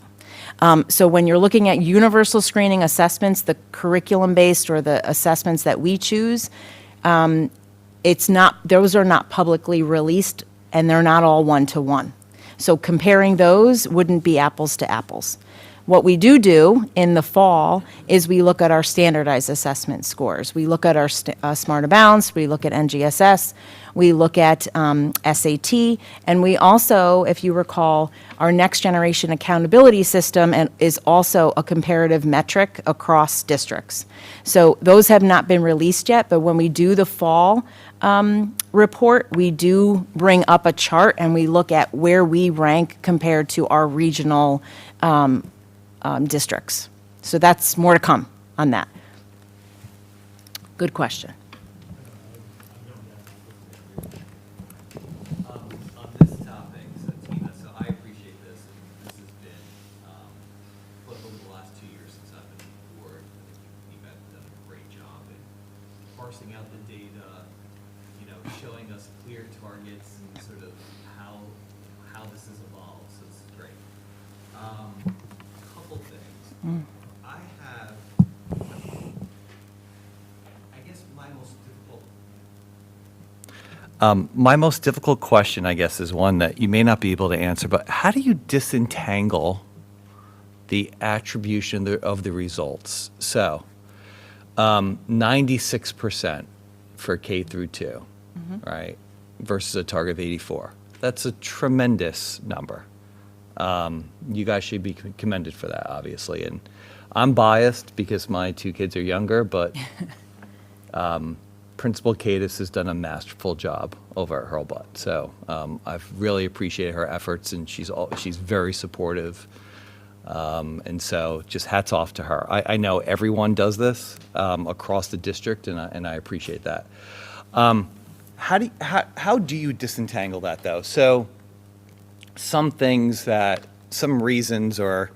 [SPEAKER 6] So when you're looking at universal screening assessments, the curriculum-based or the assessments that we choose, those are not publicly released, and they're not all one-to-one. So comparing those wouldn't be apples to apples. What we do in the fall is we look at our standardized assessment scores. We look at our Smarter Balanced, we look at NGSS, we look at SAT, and we also, if you recall, our next generation accountability system is also a comparative metric across districts. So those have not been released yet, but when we do the fall report, we do bring up a chart and we look at where we rank compared to our regional districts. So that's more to come on that. Good question.
[SPEAKER 11] On this topic, so Tina, so I appreciate this, and this has been, over the last 2 years since I've been on board, I think you guys have done a great job in parsing out the data, showing us clear targets and sort of how this has evolved, so this is great. Couple things. I have My most difficult question, I guess, is one that you may not be able to answer, but how do you disentangle the attribution of the results? So, 96% for K through 2, right, versus a target of 84. That's a tremendous number. You guys should be commended for that, obviously. And I'm biased because my 2 kids are younger, but Principal Cadis has done a masterful job over at Hurlbut. So I've really appreciated her efforts, and she's very supportive. And so just hats off to her. I know everyone does this across the district, and I appreciate that. How do you disentangle that, though? So some reasons or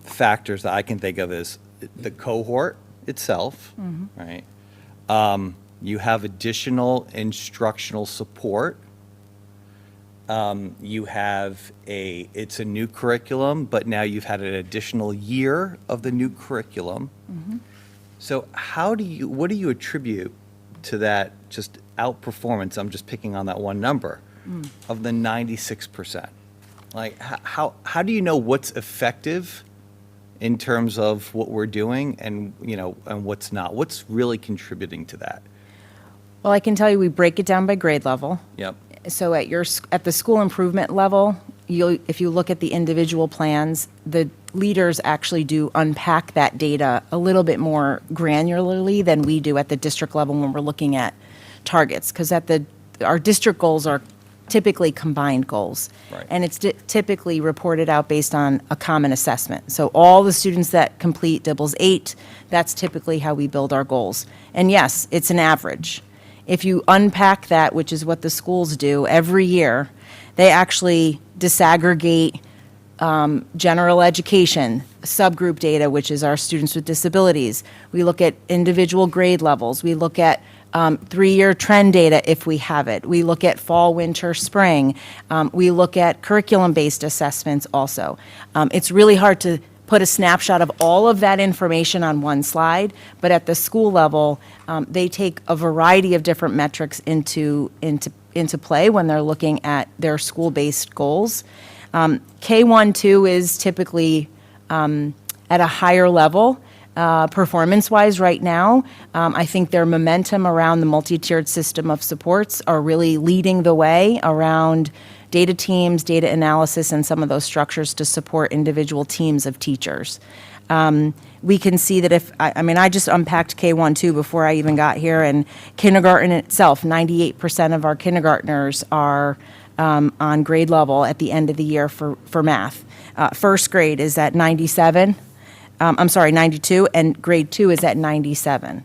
[SPEAKER 11] factors that I can think of is the cohort itself, right? You have additional instructional support. It's a new curriculum, but now you've had an additional year of the new curriculum. So what do you attribute to that just outperformance? I'm just picking on that one number of the 96%. Like, how do you know what's effective in terms of what we're doing and what's not? What's really contributing to that?
[SPEAKER 6] Well, I can tell you we break it down by grade level.
[SPEAKER 11] Yep.
[SPEAKER 6] So at the school improvement level, if you look at the individual plans, the leaders actually do unpack that data a little bit more granularly than we do at the district level when we're looking at targets, because our district goals are typically combined goals.
[SPEAKER 11] Right.
[SPEAKER 6] And it's typically reported out based on a common assessment. So all the students that complete DIBELS 8, that's typically how we build our goals. And yes, it's an average. If you unpack that, which is what the schools do every year, they actually disaggregate general education, subgroup data, which is our students with disabilities. We look at individual grade levels. We look at 3-year trend data if we have it. We look at fall, winter, spring. We look at curriculum-based assessments also. It's really hard to put a snapshot of all of that information on one slide, but at the school level, they take a variety of different metrics into play when they're looking at their school-based goals. K-1-2 is typically at a higher level performance-wise right now. I think their momentum around the multi-tiered system of supports are really leading the way around data teams, data analysis, and some of those structures to support individual teams of teachers. We can see that I just unpacked K-1-2 before I even got here, and kindergarten itself, 98% of our kindergartners are on grade level at the end of the year for math. First grade is at 92, and grade 2 is at 97.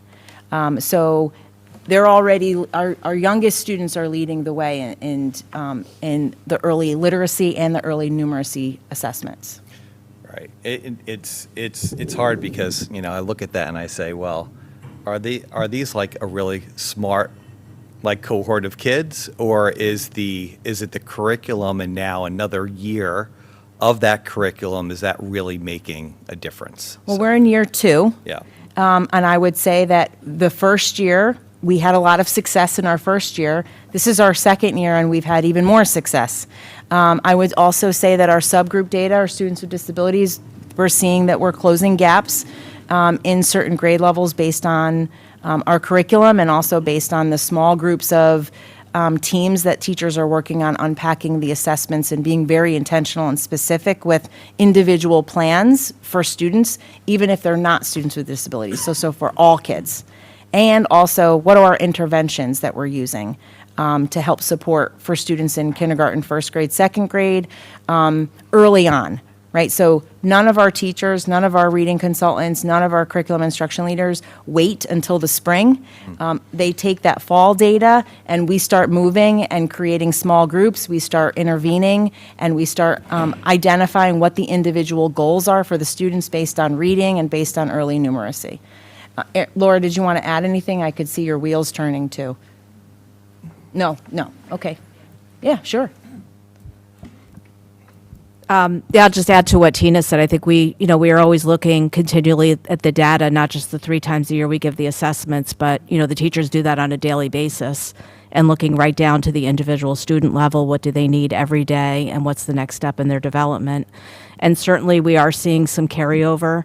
[SPEAKER 6] So they're already, our youngest students are leading the way in the early literacy and the early numeracy assessments.
[SPEAKER 11] Right. It's hard because, I look at that and I say, well, are these like a really smart cohort of kids, or is it the curriculum and now another year of that curriculum, is that really making a difference?
[SPEAKER 6] Well, we're in year 2.
[SPEAKER 11] Yeah.
[SPEAKER 6] And I would say that the first year, we had a lot of success in our first year. This is our second year, and we've had even more success. I would also say that our subgroup data, our students with disabilities, we're seeing that we're closing gaps in certain grade levels based on our curriculum and also based on the small groups of teams that teachers are working on unpacking the assessments and being very intentional and specific with individual plans for students, even if they're not students with disabilities, so for all kids. And also, what are our interventions that we're using to help support for students in kindergarten, first grade, second grade, early on, right? So none of our teachers, none of our reading consultants, none of our curriculum instruction leaders wait until the spring. They take that fall data and we start moving and creating small groups. We start intervening and we start identifying what the individual goals are for the students based on reading and based on early numeracy. Laura, did you want to add anything? I could see your wheels turning too. No, okay. Yeah, sure.
[SPEAKER 8] Yeah, I'll just add to what Tina said. I think we are always looking continually at the data, not just the 3 times a year we give the assessments, but, the teachers do that on a daily basis. and looking right down to the individual student level. What do they need every day, and what's the next step in their development? And certainly, we are seeing some carryover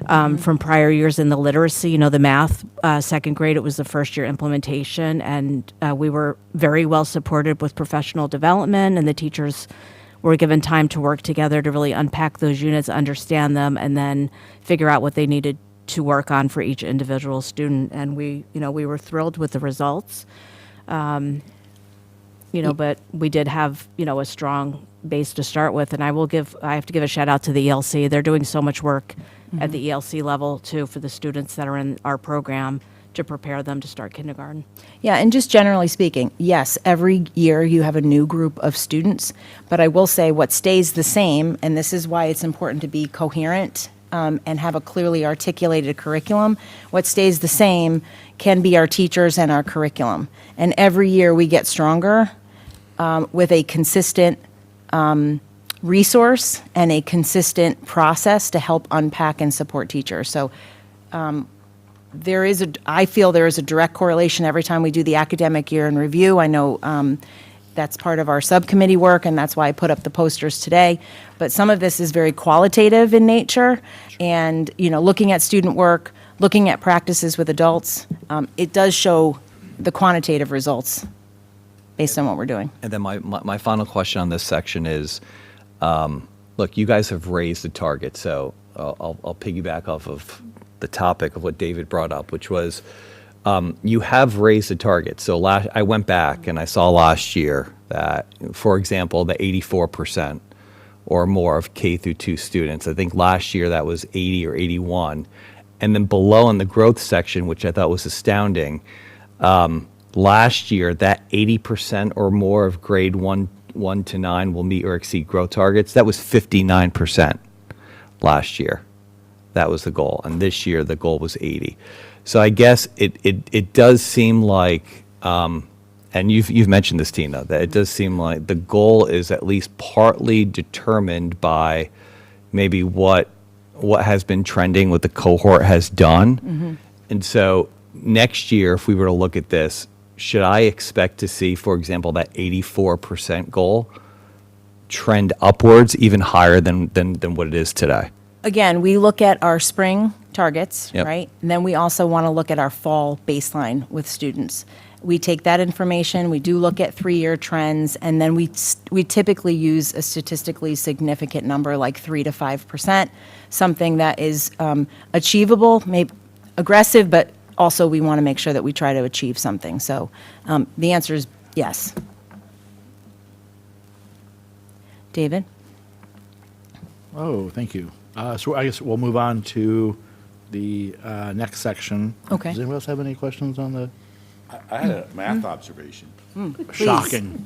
[SPEAKER 8] from prior years in the literacy. You know, the math, second grade, it was the first year implementation, and we were very well supported with professional development, and the teachers were given time to work together to really unpack those units, understand them, and then figure out what they needed to work on for each individual student. And we were thrilled with the results. But we did have, a strong base to start with. And I have to give a shout out to the ELC. They're doing so much work at the ELC level too for the students that are in our program to prepare them to start kindergarten.
[SPEAKER 6] Yeah, and just generally speaking, yes, every year you have a new group of students, but I will say what stays the same, and this is why it's important to be coherent and have a clearly articulated curriculum. What stays the same can be our teachers and our curriculum. And every year we get stronger with a consistent resource and a consistent process to help unpack and support teachers. So I feel there is a direct correlation every time we do the academic year in review. I know that's part of our subcommittee work, and that's why I put up the posters today. But some of this is very qualitative in nature, and looking at student work, looking at practices with adults, it does show the quantitative results based on what we're doing.
[SPEAKER 11] And then my final question on this section is, look, you guys have raised the target, so I'll piggyback off of the topic of what David brought up, which was you have raised the target. So I went back and I saw last year that, for example, the 84% or more of K through 2 students, I think last year that was 80 or 81. And then below in the growth section, which I thought was astounding, last year that 80% or more of grade 1 to 9 will meet or exceed growth targets. That was 59% last year. That was the goal. And this year, the goal was 80. So I guess it does seem like, and you've mentioned this, Tina, that it does seem like the goal is at least partly determined by maybe what has been trending, what the cohort has done. Mm-hmm. And so next year, if we were to look at this, should I expect to see, for example, that 84% goal trend upwards even higher than what it is today?
[SPEAKER 6] Again, we look at our spring targets,
[SPEAKER 11] Yep.
[SPEAKER 6] right? And then we also want to look at our fall baseline with students. We take that information, we do look at 3-year trends, and then we typically use a statistically significant number like 3 to 5%, something that is achievable, maybe aggressive, but also we want to make sure that we try to achieve something. So the answer is yes. David?
[SPEAKER 4] Oh, thank you. So I guess we'll move on to the next section.
[SPEAKER 6] Okay.
[SPEAKER 4] Does anyone else have any questions on the?
[SPEAKER 12] I had a math observation.
[SPEAKER 4] Shocking.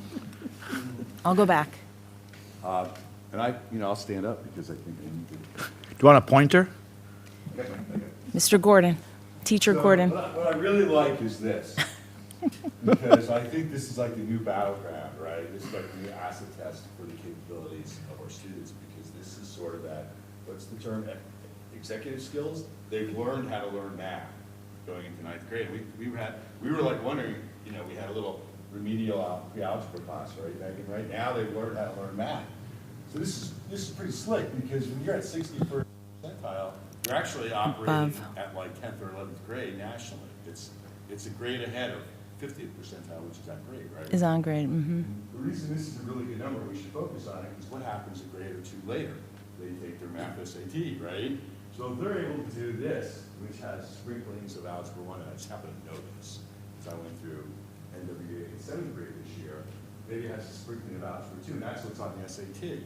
[SPEAKER 6] I'll go back.
[SPEAKER 12] And I'll stand up because I think I need to.
[SPEAKER 4] Do you want a pointer?
[SPEAKER 6] Mr. Gordon, Teacher Gordon.
[SPEAKER 12] What I really like is this, because I think this is like the new battleground, right? This is like the new acid test for the capabilities of our students, because this is sort of that, what's the term, executive skills? They've learned how to learn math going into 9th grade. We were like wondering, we had a little remedial pre-algebra class, right, Megan? Right now they've learned how to learn math. So this is pretty slick, because when you're at 61st percentile, you're actually operating at like 10th or 11th grade nationally. It's a grade ahead of 50th percentile, which is on grade, right?
[SPEAKER 6] Is on grade, mm-hmm.
[SPEAKER 12] The reason this is a really good number, we should focus on it, is what happens a grade or two later. They take their math SAT, right? So if they're able to do this, which has sprinklings of Algebra 1, and I just happen to know this, because I went through NWA in 7th grade this year, maybe it has a sprinkling of Algebra 2, and that's what's on the SAT.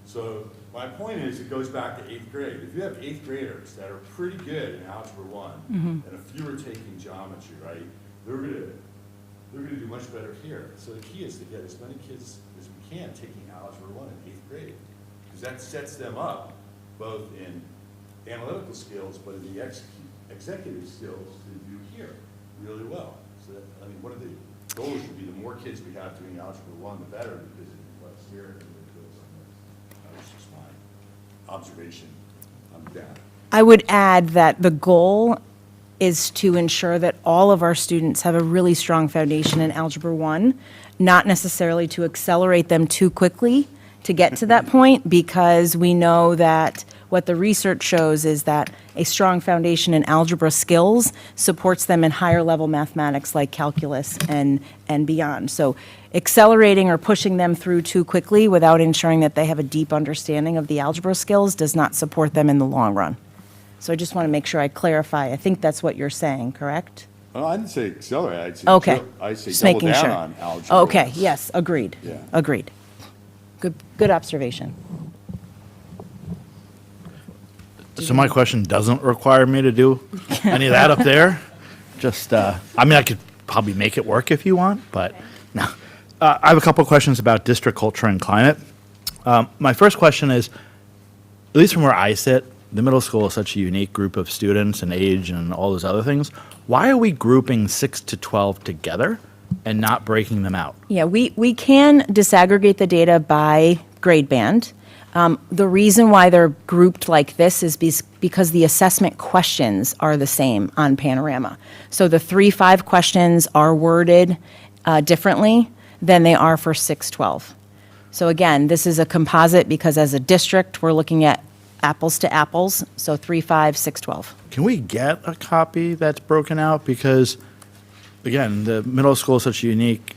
[SPEAKER 12] So my point is, it goes back to 8th grade. If you have 8th graders that are pretty good in Algebra 1, and a few are taking geometry, right, they're gonna do much better here. So the key is to get as many kids as we can taking Algebra 1 in 8th grade, because that sets them up both in analytical skills, but in the executive skills to do here really well. So that, one of the goals would be the more kids we have doing Algebra 1, the better, because it reflects here and it goes on this. That was just my observation. I'm down.
[SPEAKER 6] I would add that the goal is to ensure that all of our students have a really strong foundation in Algebra 1, not necessarily to accelerate them too quickly to get to that point, because we know that what the research shows is that a strong foundation in algebra skills supports them in higher level mathematics like calculus and beyond. So accelerating or pushing them through too quickly without ensuring that they have a deep understanding of the algebra skills does not support them in the long run. So I just want to make sure I clarify. I think that's what you're saying, correct?
[SPEAKER 12] Well, I didn't say accelerate, I'd say,
[SPEAKER 6] Okay.
[SPEAKER 12] I'd say
[SPEAKER 6] Just
[SPEAKER 12] double
[SPEAKER 6] making
[SPEAKER 12] down
[SPEAKER 6] sure.
[SPEAKER 12] on algebra.
[SPEAKER 6] Okay, yes, agreed.
[SPEAKER 12] Yeah.
[SPEAKER 6] Agreed. Good observation.
[SPEAKER 4] So my question doesn't require me to do any of that up there. Just, I mean, I could probably make it work if you want, but no. I have a couple of questions about district culture and climate. My first question is, at least from where I sit, the middle school is such a unique group of students and age and all those other things. Why are we grouping 6 to 12 together and not breaking them out?
[SPEAKER 6] Yeah, we can disaggregate the data by grade band. The reason why they're grouped like this is because the assessment questions are the same on Panorama. So the 3-5 questions are worded differently than they are for 6-12. So again, this is a composite because as a district, we're looking at apples to apples, so 3-5, 6-12.
[SPEAKER 4] Can we get a copy that's broken out? Because, again, the middle school is such a unique,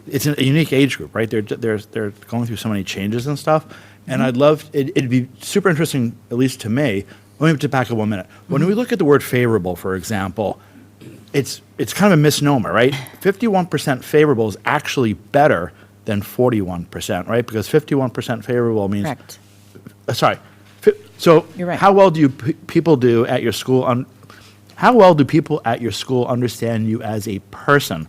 [SPEAKER 4] it's a unique age group, right? They're going through so many changes and stuff. And I'd love, it'd be super interesting, at least to me. Let me just back up 1 minute. When we look at the word favorable, for example, it's kind of a misnomer, right? 51% favorable is actually better than 41%, right? Because 51% favorable means.
[SPEAKER 6] Correct.
[SPEAKER 4] Sorry. So
[SPEAKER 6] You're right.
[SPEAKER 4] how well do people do at your school? How well do people at your school understand you as a person?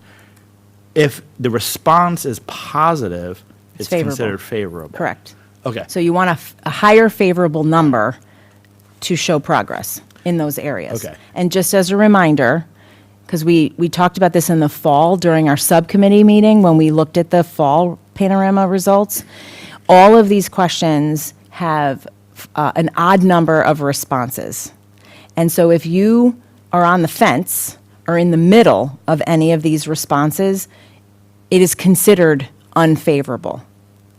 [SPEAKER 4] If the response is positive, it's
[SPEAKER 6] favorable.
[SPEAKER 4] considered favorable.
[SPEAKER 6] Correct.
[SPEAKER 4] Okay.
[SPEAKER 6] So you want a higher favorable number to show progress in those areas.
[SPEAKER 4] Okay.
[SPEAKER 6] And just as a reminder, because we talked about this in the fall during our subcommittee meeting when we looked at the fall Panorama results, all of these questions have an odd number of responses. And so if you are on the fence or in the middle of any of these responses, it is considered unfavorable.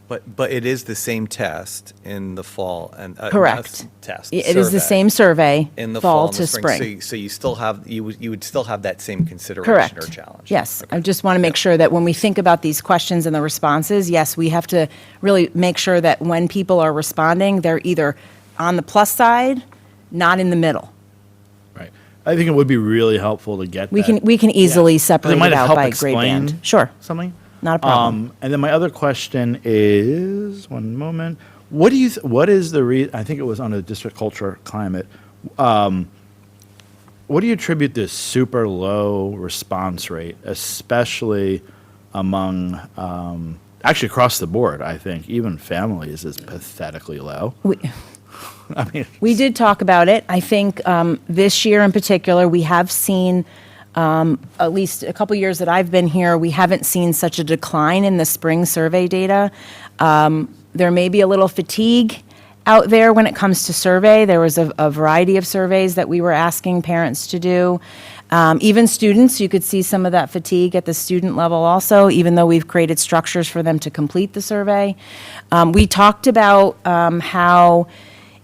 [SPEAKER 13] But it is the same test in the fall and
[SPEAKER 6] Correct.
[SPEAKER 13] Test.
[SPEAKER 6] It is the
[SPEAKER 13] survey
[SPEAKER 6] same survey,
[SPEAKER 13] in the
[SPEAKER 6] fall
[SPEAKER 13] and
[SPEAKER 6] to
[SPEAKER 13] the
[SPEAKER 6] spring.
[SPEAKER 13] So you still have you would still have that same consideration
[SPEAKER 6] Correct.
[SPEAKER 13] or challenge.
[SPEAKER 6] Yes,
[SPEAKER 13] Okay.
[SPEAKER 6] I just want to make sure that when we think about these questions and the responses, yes, we have to really make sure that when people are responding, they're either on the plus side, not in the middle.
[SPEAKER 4] Right. I think it would be really helpful to get
[SPEAKER 6] We
[SPEAKER 4] that.
[SPEAKER 6] can easily
[SPEAKER 4] Yeah.
[SPEAKER 6] separate
[SPEAKER 4] It might
[SPEAKER 6] it out
[SPEAKER 4] help
[SPEAKER 6] by grade
[SPEAKER 4] explain
[SPEAKER 6] band. Sure,
[SPEAKER 4] something.
[SPEAKER 6] not a problem.
[SPEAKER 4] And then my other question is, one moment, what is the I think it was on the district culture climate. What do you attribute this super low response rate, especially among, actually across the board, I think, even families is pathetically low. I mean,
[SPEAKER 6] We did talk about it. I think this year in particular, we have seen, at least a couple years that I've been here, we haven't seen such a decline in the spring survey data. There may be a little fatigue out there when it comes to survey. There was a variety of surveys that we were asking parents to do. Even students, you could see some of that fatigue at the student level also, even though we've created structures for them to complete the survey. We talked about how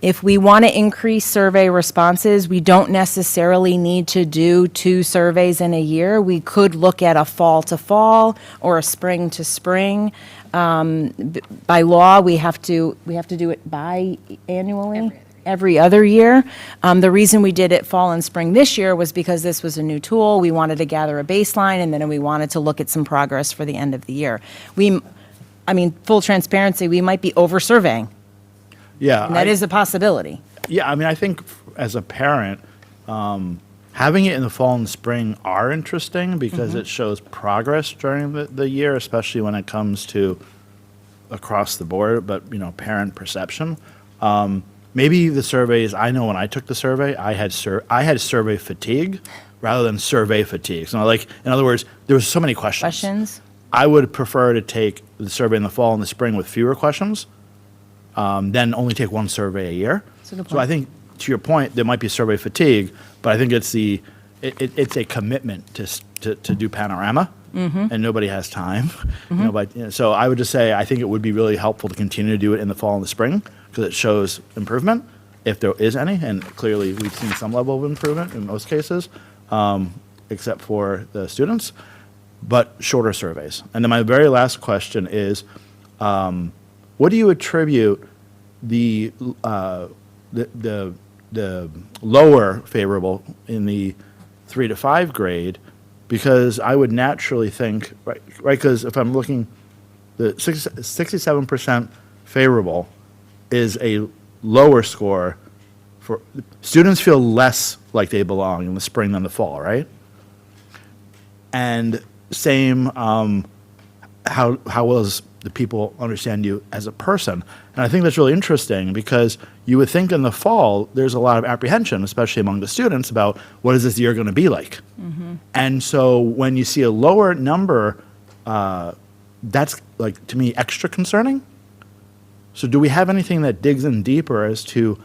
[SPEAKER 6] if we want to increase survey responses, we don't necessarily need to do 2 surveys in a year. We could look at a fall to fall or a spring to spring. By law, we have to do it biannually. Every other year. The reason we did it fall and spring this year was because this was a new tool. We wanted to gather a baseline, and then we wanted to look at some progress for the end of the year. Full transparency, we might be over-surveying.
[SPEAKER 4] yeah.
[SPEAKER 6] And that is a possibility.
[SPEAKER 4] Yeah, I mean, I think as a parent, having it in the fall and spring are interesting because it shows progress during the year, especially when it comes to across the board, but, parent perception. Maybe the surveys, I know when I took the survey, I had survey fatigue rather than survey fatigue. So in other words, there was so many questions.
[SPEAKER 6] Questions?
[SPEAKER 4] I would prefer to take the survey in the fall and the spring with fewer questions, than only take one survey a year.
[SPEAKER 6] That's a good
[SPEAKER 4] So I
[SPEAKER 6] point.
[SPEAKER 4] think, to your point, there might be survey fatigue, but I think it's the it's a commitment to do Panorama, and nobody has time. Nobody, so I would just say, I think it would be really helpful to continue to do it in the fall and the spring, because it shows improvement, if there is any, and clearly we've seen some level of improvement in most cases, except for the students, but shorter surveys. And then my very last question is, what do you attribute the lower favorable in the 3 to 5 grade? Because I would naturally think, right, because if I'm looking, the 67% favorable is a lower score for, students feel less like they belong in the spring than the fall, right? And same, how well does the people understand you as a person? And I think that's really interesting, because you would think in the fall there's a lot of apprehension, especially among the students, about what is this year going to be like. And so when you see a lower number, that's, like, to me, extra concerning. So do we have anything that digs in deeper as to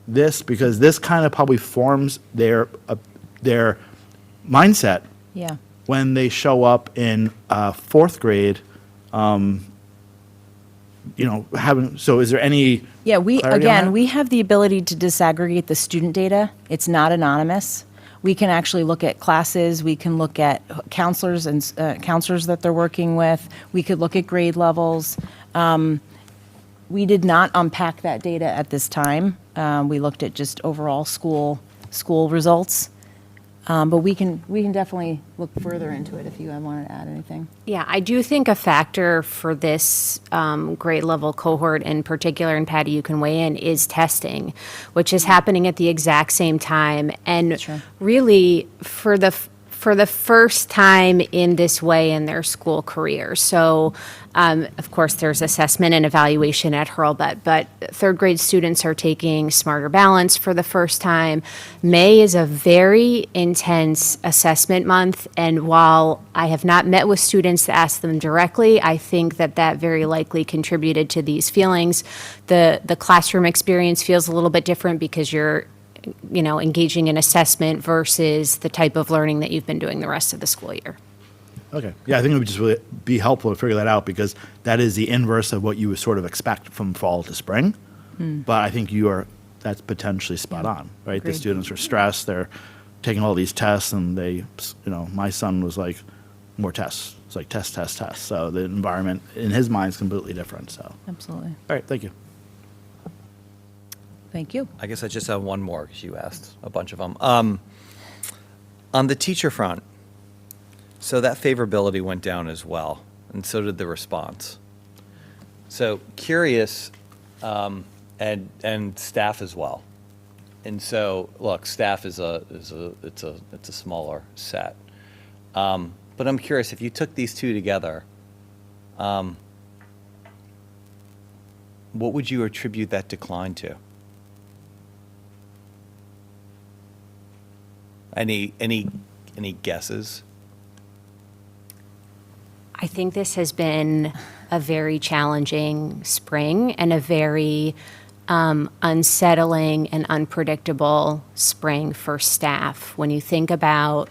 [SPEAKER 4] this? Because this kind of probably forms their mindset
[SPEAKER 6] Yeah.
[SPEAKER 4] when they show up in 4th grade. So is there any
[SPEAKER 6] Yeah,
[SPEAKER 4] clarity on that?
[SPEAKER 6] we have the ability to disaggregate the student data. It's not anonymous. We can actually look at classes, we can look at counselors and counselors that they're working with, we could look at grade levels. We did not unpack that data at this time. We looked at just overall school results. But we can definitely look further into it if you want to add anything.
[SPEAKER 7] Yeah, I do think a factor for this grade level cohort in particular, and Patty, you can weigh in, is testing, which is happening at the exact same time. And
[SPEAKER 6] Sure.
[SPEAKER 7] really, for the first time in this way in their school career. So, of course, there's assessment and evaluation at Hurlbut, but 3rd grade students are taking Smarter Balance for the first time. May is a very intense assessment month, and while I have not met with students to ask them directly, I think that very likely contributed to these feelings. The classroom experience feels a little bit different because you're engaging in assessment versus the type of learning that you've been doing the rest of the school year.
[SPEAKER 4] Okay. Yeah, I think it would just really be helpful to figure that out, because that is the inverse of what you would sort of expect from fall to spring. But I think that's potentially spot on, right? The
[SPEAKER 6] Agreed.
[SPEAKER 4] students are stressed, they're taking all these tests, and my son was like, more tests. It's like test. So the environment in his mind is completely different, so.
[SPEAKER 6] Absolutely.
[SPEAKER 4] All right, thank you.
[SPEAKER 6] Thank you.
[SPEAKER 13] I guess I just have one more, because you asked a bunch of them. On the teacher front, so that favorability went down as well, and so did the response. So curious, and staff as well. And so, look, staff is a smaller set. But I'm curious, if you took these two together, what would you attribute that decline to? Any guesses?
[SPEAKER 7] I think this has been a very challenging spring and a very unsettling and unpredictable spring for staff. When you think about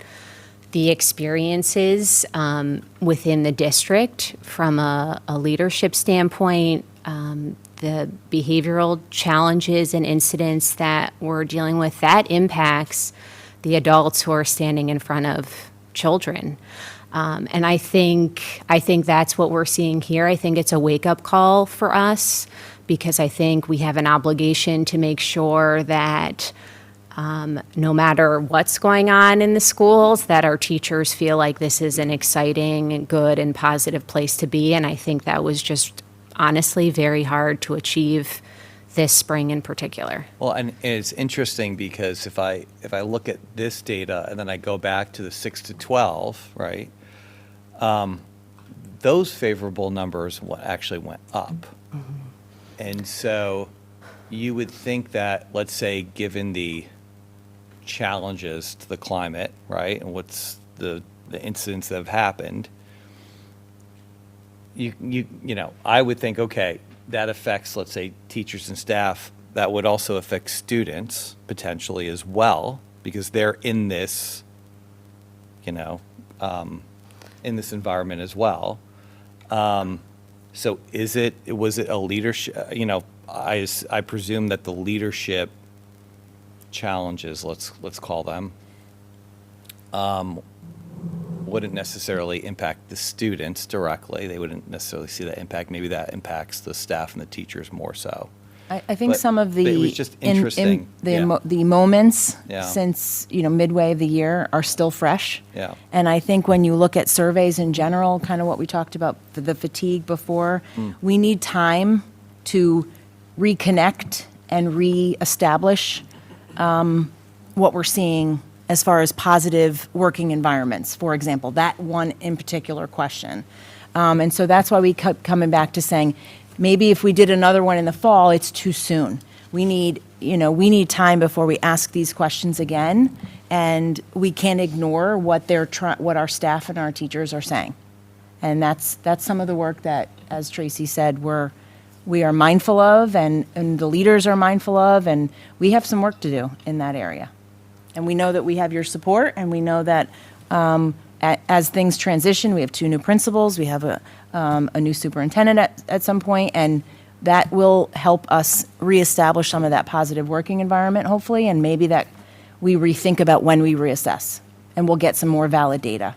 [SPEAKER 7] the experiences within the district from a leadership standpoint, the behavioral challenges and incidents that we're dealing with, that impacts the adults who are standing in front of children. And I think that's what we're seeing here. I think it's a wake-up call for us, because I think we have an obligation to make sure that no matter what's going on in the schools, that our teachers feel like this is an exciting and good and positive place to be. And I think that was just honestly very hard to achieve this spring in particular.
[SPEAKER 13] Well, and it's interesting, because if I look at this data and then I go back to the 6 to 12, right, those favorable numbers actually went up. And so you would think that, let's say, given the challenges to the climate, right, and what's the incidents that have happened, I would think, okay, that affects, let's say, teachers and staff. That would also affect students potentially as well, because they're in this in this environment as well. So was it a leadership, I presume that the leadership challenges, let's call them, wouldn't necessarily impact the students directly. They wouldn't necessarily see that impact. Maybe that impacts the staff and the teachers more so.
[SPEAKER 6] I think
[SPEAKER 13] But-
[SPEAKER 6] some of
[SPEAKER 13] but
[SPEAKER 6] the.
[SPEAKER 13] it was just interesting, yeah.
[SPEAKER 6] The moments
[SPEAKER 13] Yeah.
[SPEAKER 6] since, midway of the year are still fresh.
[SPEAKER 13] Yeah.
[SPEAKER 6] And I think when you look at surveys in general, kind of what we talked about, the fatigue before, we need time to reconnect and reestablish what we're seeing as far as positive working environments, for example, that one in particular question. And so that's why we kept coming back to saying, maybe if we did another one in the fall, it's too soon. We need time before we ask these questions again, and we can't ignore what what our staff and our teachers are saying. And that's some of the work that, as Tracy said, we are mindful of, and the leaders are mindful of, and we have some work to do in that area. And we know that we have your support, and we know that as things transition, we have 2 new principals, we have a new superintendent at some point, and that will help us reestablish some of that positive working environment, hopefully, and maybe that we rethink about when we reassess, and we'll get some more valid data.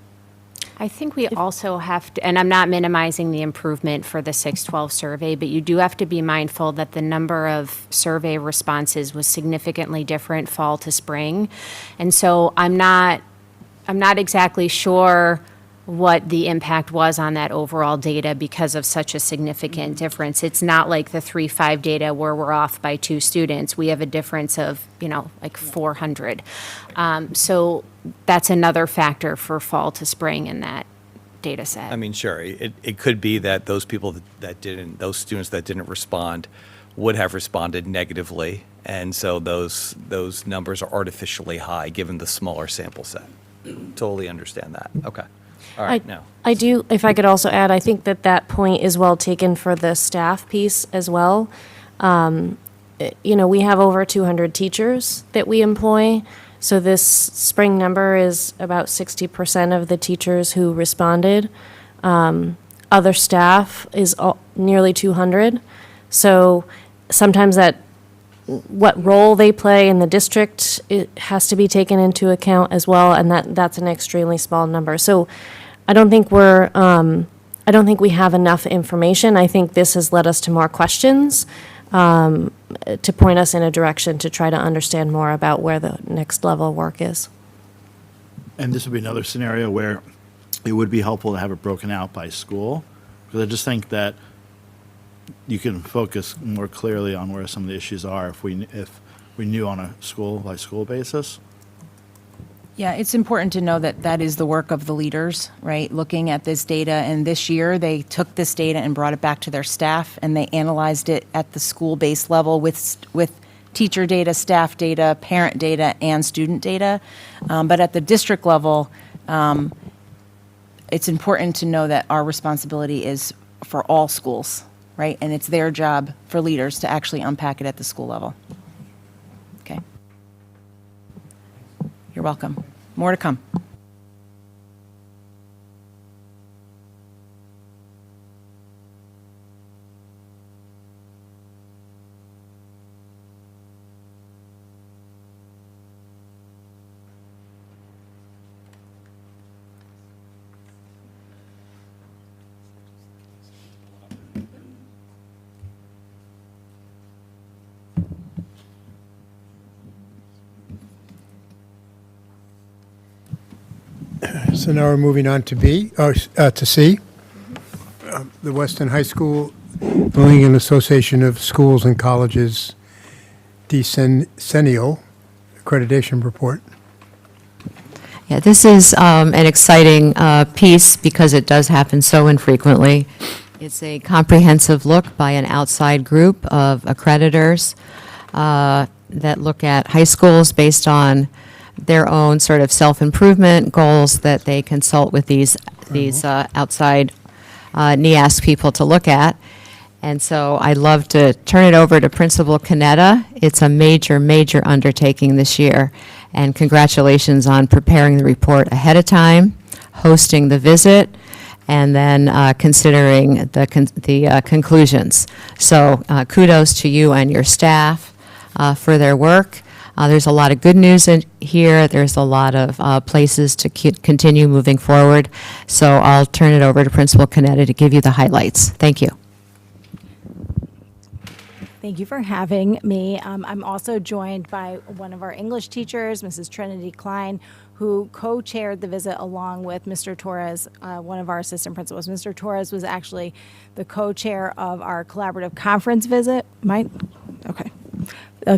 [SPEAKER 7] I think we also have to, and I'm not minimizing the improvement for the 612 survey, but you do have to be mindful that the number of survey responses was significantly different fall to spring. And so I'm not exactly sure what the impact was on that overall data because of such a significant difference. It's not like the 3-5 data where we're off by 2 students. We have a difference of, like 400. So that's another factor for fall to spring in that data set.
[SPEAKER 13] I mean, sure, it could be that those people those students that didn't respond would have responded negatively, and so those numbers are artificially high given the smaller sample set. Totally understand that. Okay. All right, now.
[SPEAKER 14] I do, if I could also add, I think that point is well taken for the staff piece as well. We have over 200 teachers that we employ, so this spring number is about 60% of the teachers who responded. Other staff is nearly 200, so sometimes what role they play in the district, it has to be taken into account as well, and that's an extremely small number. So I don't think we have enough information. I think this has led us to more questions, to point us in a direction to try to understand more about where the next level of work is.
[SPEAKER 4] And this would be another scenario where it would be helpful to have it broken out by school, because I just think that you can focus more clearly on where some of the issues are if we knew on a school-by-school basis.
[SPEAKER 6] Yeah, it's important to know that that is the work of the leaders, right? Looking at this data, and this year they took this data and brought it back to their staff, and they analyzed it at the school-based level with teacher data, staff data, parent data, and student data. But at the district level, it's important to know that our responsibility is for all schools, right? And it's their job for leaders to actually unpack it at the school level. Okay. You're welcome. More to come.
[SPEAKER 1] So now we're moving on to C. The Weston High School Bullying Association of Schools and Colleges Decennial Accreditation Report.
[SPEAKER 2] Yeah, this is an exciting piece because it does happen so infrequently. It's a comprehensive look by an outside group of accreditors that look at high schools based on their own sort of self-improvement goals that they consult with these outside NEASC people to look at. And so I'd love to turn it over to Principal Canetta. It's a major, major undertaking this year. And congratulations on preparing the report ahead of time, hosting the visit, and then considering the conclusions. So kudos to you and your staff for their work. There's a lot of good news in here. There's a lot of places to continue moving forward. So I'll turn it over to Principal Canetta to give you the highlights. Thank you.
[SPEAKER 8] Thank you for having me. I'm also joined by one of our English teachers, Mrs. Trinity Klein, who co-chaired the visit along with Mr. Torres, one of our assistant principals. Mr. Torres was actually the co-chair of our collaborative conference visit.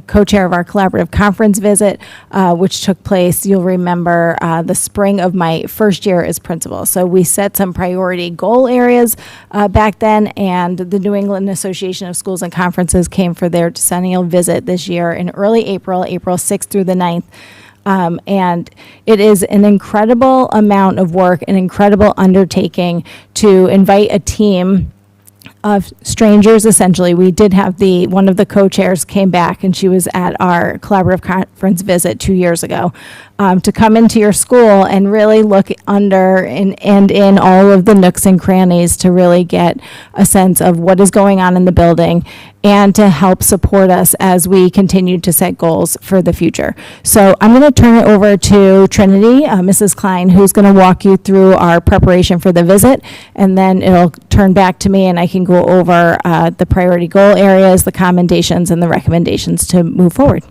[SPEAKER 8] Co-chair of our collaborative conference visit, which took place, you'll remember, the spring of my first year as principal. So we set some priority goal areas back then, and the New England Association of Schools and Conferences came for their decennial visit this year in early April 6th through the 9th. And it is an incredible amount of work, an incredible undertaking to invite a team of strangers, essentially. We did have one of the co-chairs came back, and she was at our collaborative conference visit 2 years ago, to come into your school and really look under and in all of the nooks and crannies to really get a sense of what is going on in the building and to help support us as we continue to set goals for the future. So I'm going to turn it over to Trinity, Mrs. Klein, who's going to walk you through our preparation for the visit, and then it'll turn back to me and I can go over the priority goal areas, the commendations, and the recommendations to move forward.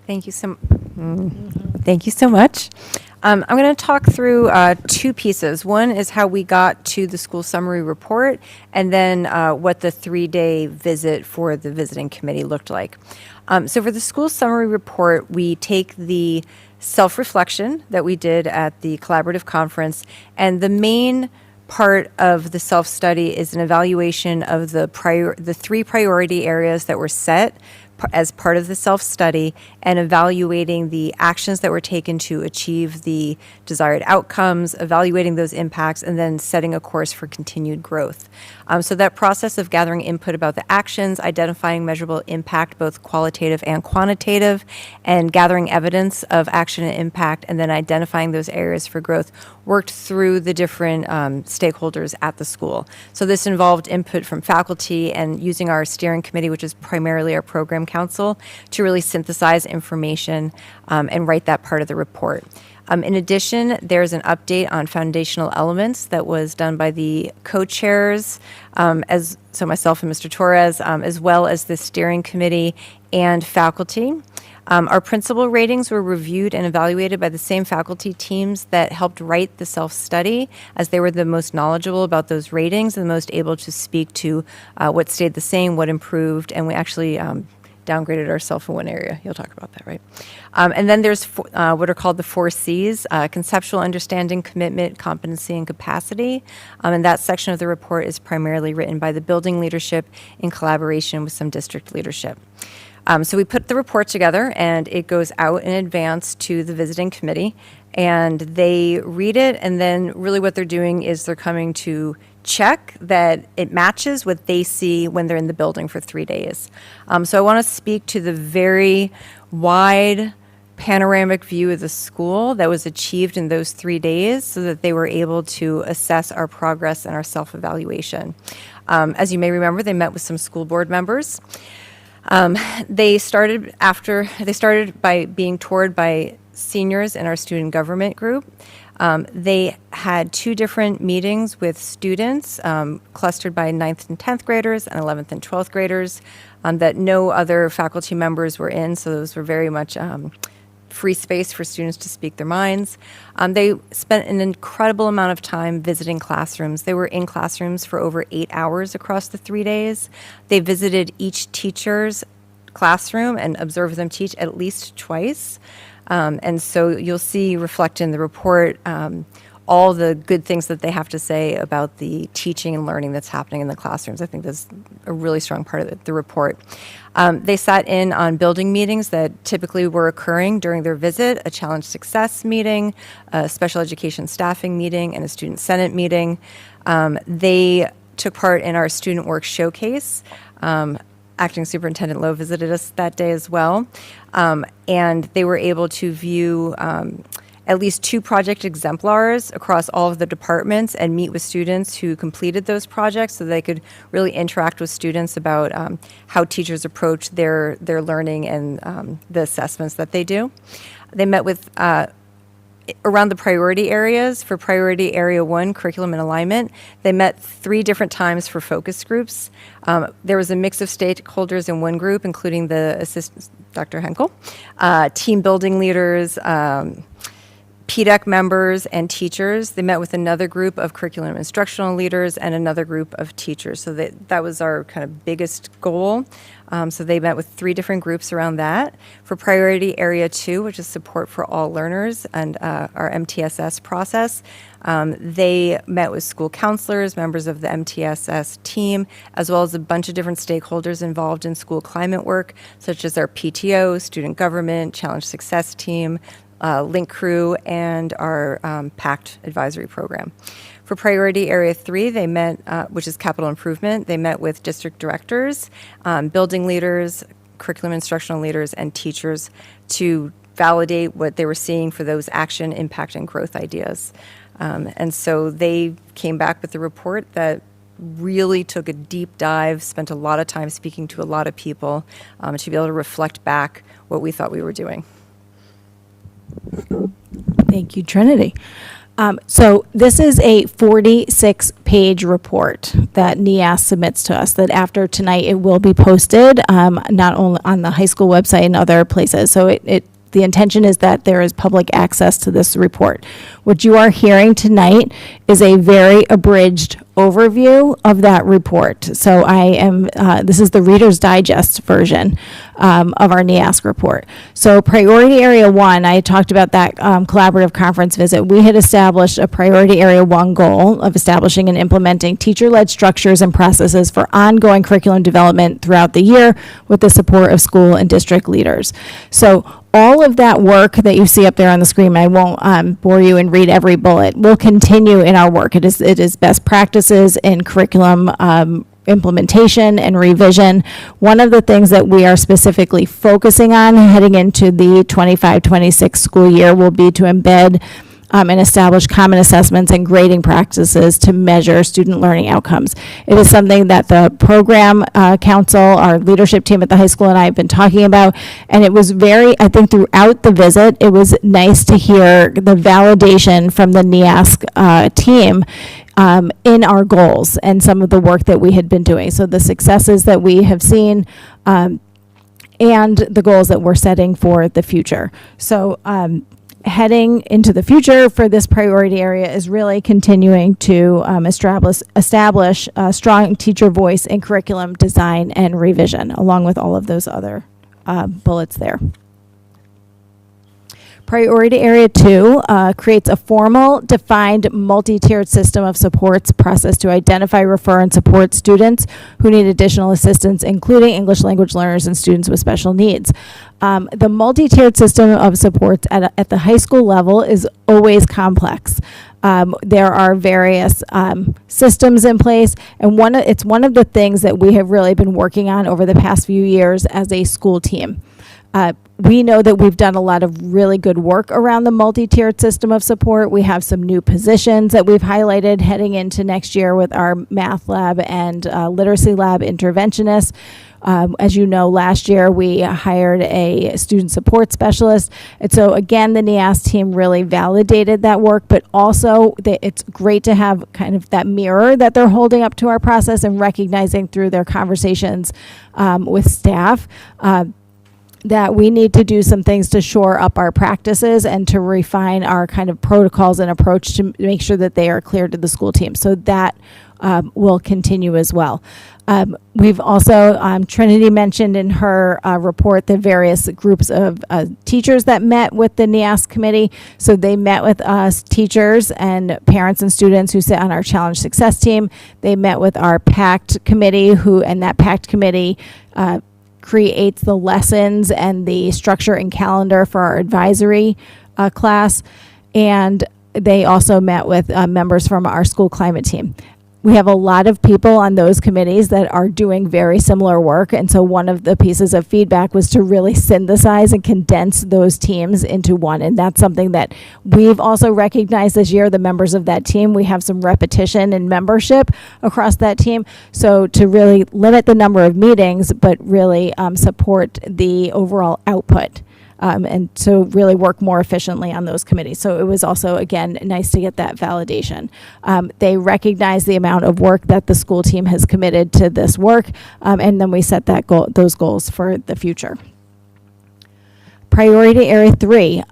[SPEAKER 15] Thank you so much. I'm going to talk through two pieces. One is how we got to the school summary report, and then what the 3-day visit for the visiting committee looked like. So for the school summary report, we take the self-reflection that we did at the collaborative conference, and the main part of the self-study is an evaluation of the 3 priority areas that were set as part of the self-study, and evaluating the actions that were taken to achieve the desired outcomes, evaluating those impacts, and then setting a course for continued growth. So that process of gathering input about the actions, identifying measurable impact, both qualitative and quantitative, and gathering evidence of action and impact, and then identifying those areas for growth, worked through the different stakeholders at the school. So this involved input from faculty and using our steering committee, which is primarily our program council, to really synthesize information and write that part of the report. In addition, there's an update on foundational elements that was done by the co-chairs, so myself and Mr. Torres, as well as the steering committee and faculty. Our principal ratings were reviewed and evaluated by the same faculty teams that helped write the self-study, as they were the most knowledgeable about those ratings and the most able to speak to what stayed the same, what improved, and we actually downgraded ourselves in one area. You'll talk about that, right? And then there's what are called the 4 C's, conceptual understanding, commitment, competency, and capacity. And that section of the report is primarily written by the building leadership in collaboration with some district leadership. So we put the report together, and it goes out in advance to the visiting committee, and they read it, and then really what they're doing is they're coming to check that it matches what they see when they're in the building for 3 days. So I want to speak to the very wide panoramic view of the school that was achieved in those 3 days, so that they were able to assess our progress and our self-evaluation. As you may remember, they met with some school board members. They started by being toured by seniors in our student government group. They had 2 different meetings with students clustered by 9th and 10th graders and 11th and 12th graders that no other faculty members were in, so those were very much free space for students to speak their minds. They spent an incredible amount of time visiting classrooms. They were in classrooms for over 8 hours across the 3 days. They visited each teacher's classroom and observed them teach at least twice. And so you'll see reflected in the report all the good things that they have to say about the teaching and learning that's happening in the classrooms. I think that's a really strong part of the report. They sat in on building meetings that typically were occurring during their visit, a challenge success meeting, a special education staffing meeting, and a student senate meeting. They took part in our Student Work Showcase. Acting Superintendent Lowe visited us that day as well. And they were able to view at least 2 project exemplars across all of the departments and meet with students who completed those projects so they could really interact with students about how teachers approach their learning and the assessments that they do. They met with around the priority areas. For priority area 1, curriculum and alignment, they met 3 different times for focus groups. There was a mix of stakeholders in one group, including the assistant, Dr. Henkel, team building leaders, PDEC members, and teachers. They met with another group of curriculum and instructional leaders and another group of teachers. So that was our kind of biggest goal. So they met with 3 different groups around that. For priority area 2, which is support for all learners and our MTSS process, they met with school counselors, members of the MTSS team, as well as a bunch of different stakeholders involved in school climate work, such as our PTO, student government, challenge success team, Link Crew, and our PACT advisory program. For priority area 3, they met, which is capital improvement, they met with district directors, building leaders, curriculum instructional leaders, and teachers to validate what they were seeing for those action, impact, and growth ideas. And so they came back with a report that really took a deep dive, spent a lot of time speaking to a lot of people to be able to reflect back what we thought we were doing.
[SPEAKER 8] Thank you, Trinity. So this is a 46-page report that NEAS submits to us, that after tonight it will be posted, not only on the high school website and other places. So the intention is that there is public access to this report. What you are hearing tonight is a very abridged overview of that report. So this is the Reader's Digest version of our NEASC report. So priority area 1, I talked about that collaborative conference visit. We had established a priority area 1 goal of establishing and implementing teacher-led structures and processes for ongoing curriculum development throughout the year with the support of school and district leaders. So all of that work that you see up there on the screen, I won't bore you and read every bullet, will continue in our work. It is best practices in curriculum implementation and revision. One of the things that we are specifically focusing on heading into the 25-26 school year will be to embed and establish common assessments and grading practices to measure student learning outcomes. It is something that the program council, our leadership team at the high school, and I have been talking about, and it was I think throughout the visit, it was nice to hear the validation from the NEASC team in our goals and some of the work that we had been doing. So the successes that we have seen and the goals that we're setting for the future. So heading into the future for this priority area is really continuing to establish a strong teacher voice in curriculum design and revision, along with all of those other bullets there. Priority Area 2 creates a formal, defined, multi-tiered system of supports process to identify, refer, and support students who need additional assistance, including English language learners and students with special needs. The multi-tiered system of supports at the high school level is always complex. There are various systems in place, and it's one of the things that we have really been working on over the past few years as a school team. We know that we've done a lot of really good work around the multi-tiered system of support. We have some new positions that we've highlighted heading into next year with our math lab and literacy lab interventionists. As you know, last year we hired a student support specialist. And so again, the NEAS team really validated that work, but also it's great to have kind of that mirror that they're holding up to our process and recognizing through their conversations with staff that we need to do some things to shore up our practices and to refine our kind of protocols and approach to make sure that they are clear to the school team. So that will continue as well. We've also, Trinity mentioned in her report the various groups of teachers that met with the NEAS committee. So they met with us, teachers and parents and students who sit on our Challenge Success team. They met with our PACT committee, and that PACT committee creates the lessons and the structure and calendar for our advisory class. And they also met with members from our school climate team. we have a lot of people on those committees that are doing very similar work. And so one of the pieces of feedback was to really synthesize and condense those teams into one. And that's something that we've also recognized this year, the members of that team. We have some repetition in membership across that team. So to really limit the number of meetings, but really support the overall output. And so really work more efficiently on those committees. So it was also, again, nice to get that validation. They recognize the amount of work that the school team has committed to this work, and then we set those goals for the future. Priority area 3.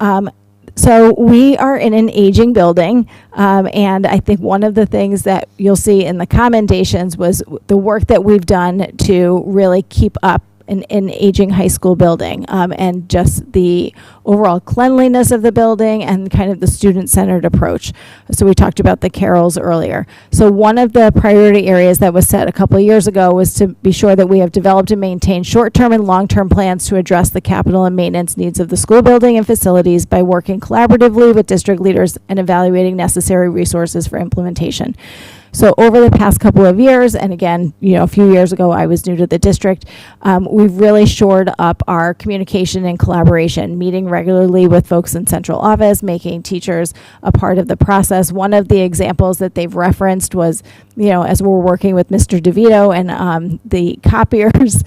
[SPEAKER 8] So we are in an aging building, and I think one of the things that you'll see in the commendations was the work that we've done to really keep up an aging high school building, and just the overall cleanliness of the building and kind of the student-centered approach. So we talked about the carols earlier. So one of the priority areas that was set a couple of years ago was to be sure that we have developed and maintained short-term and long-term plans to address the capital and maintenance needs of the school building and facilities by working collaboratively with district leaders and evaluating necessary resources for implementation. So over the past couple of years, and again, a few years ago, I was new to the district, we've really shored up our communication and collaboration, meeting regularly with folks in central office, making teachers a part of the process. One of the examples that they've referenced was, as we're working with Mr. DeVito and the copiers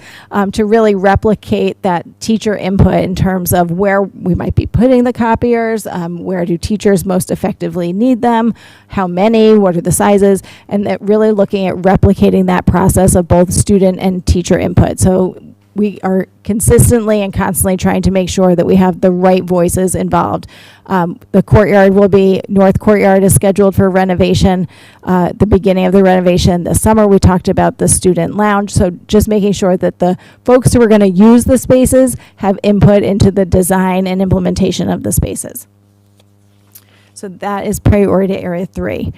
[SPEAKER 8] to really replicate that teacher input in terms of where we might be putting the copiers, where do teachers most effectively need them, how many, what are the sizes, and that really looking at replicating that process of both student and teacher input. So we are consistently and constantly trying to make sure that we have the right voices involved. The courtyard North Courtyard is scheduled for renovation, the beginning of the renovation this summer. We talked about the student lounge. So just making sure that the folks who are going to use the spaces have input into the design and implementation of the spaces. So that is priority area 3.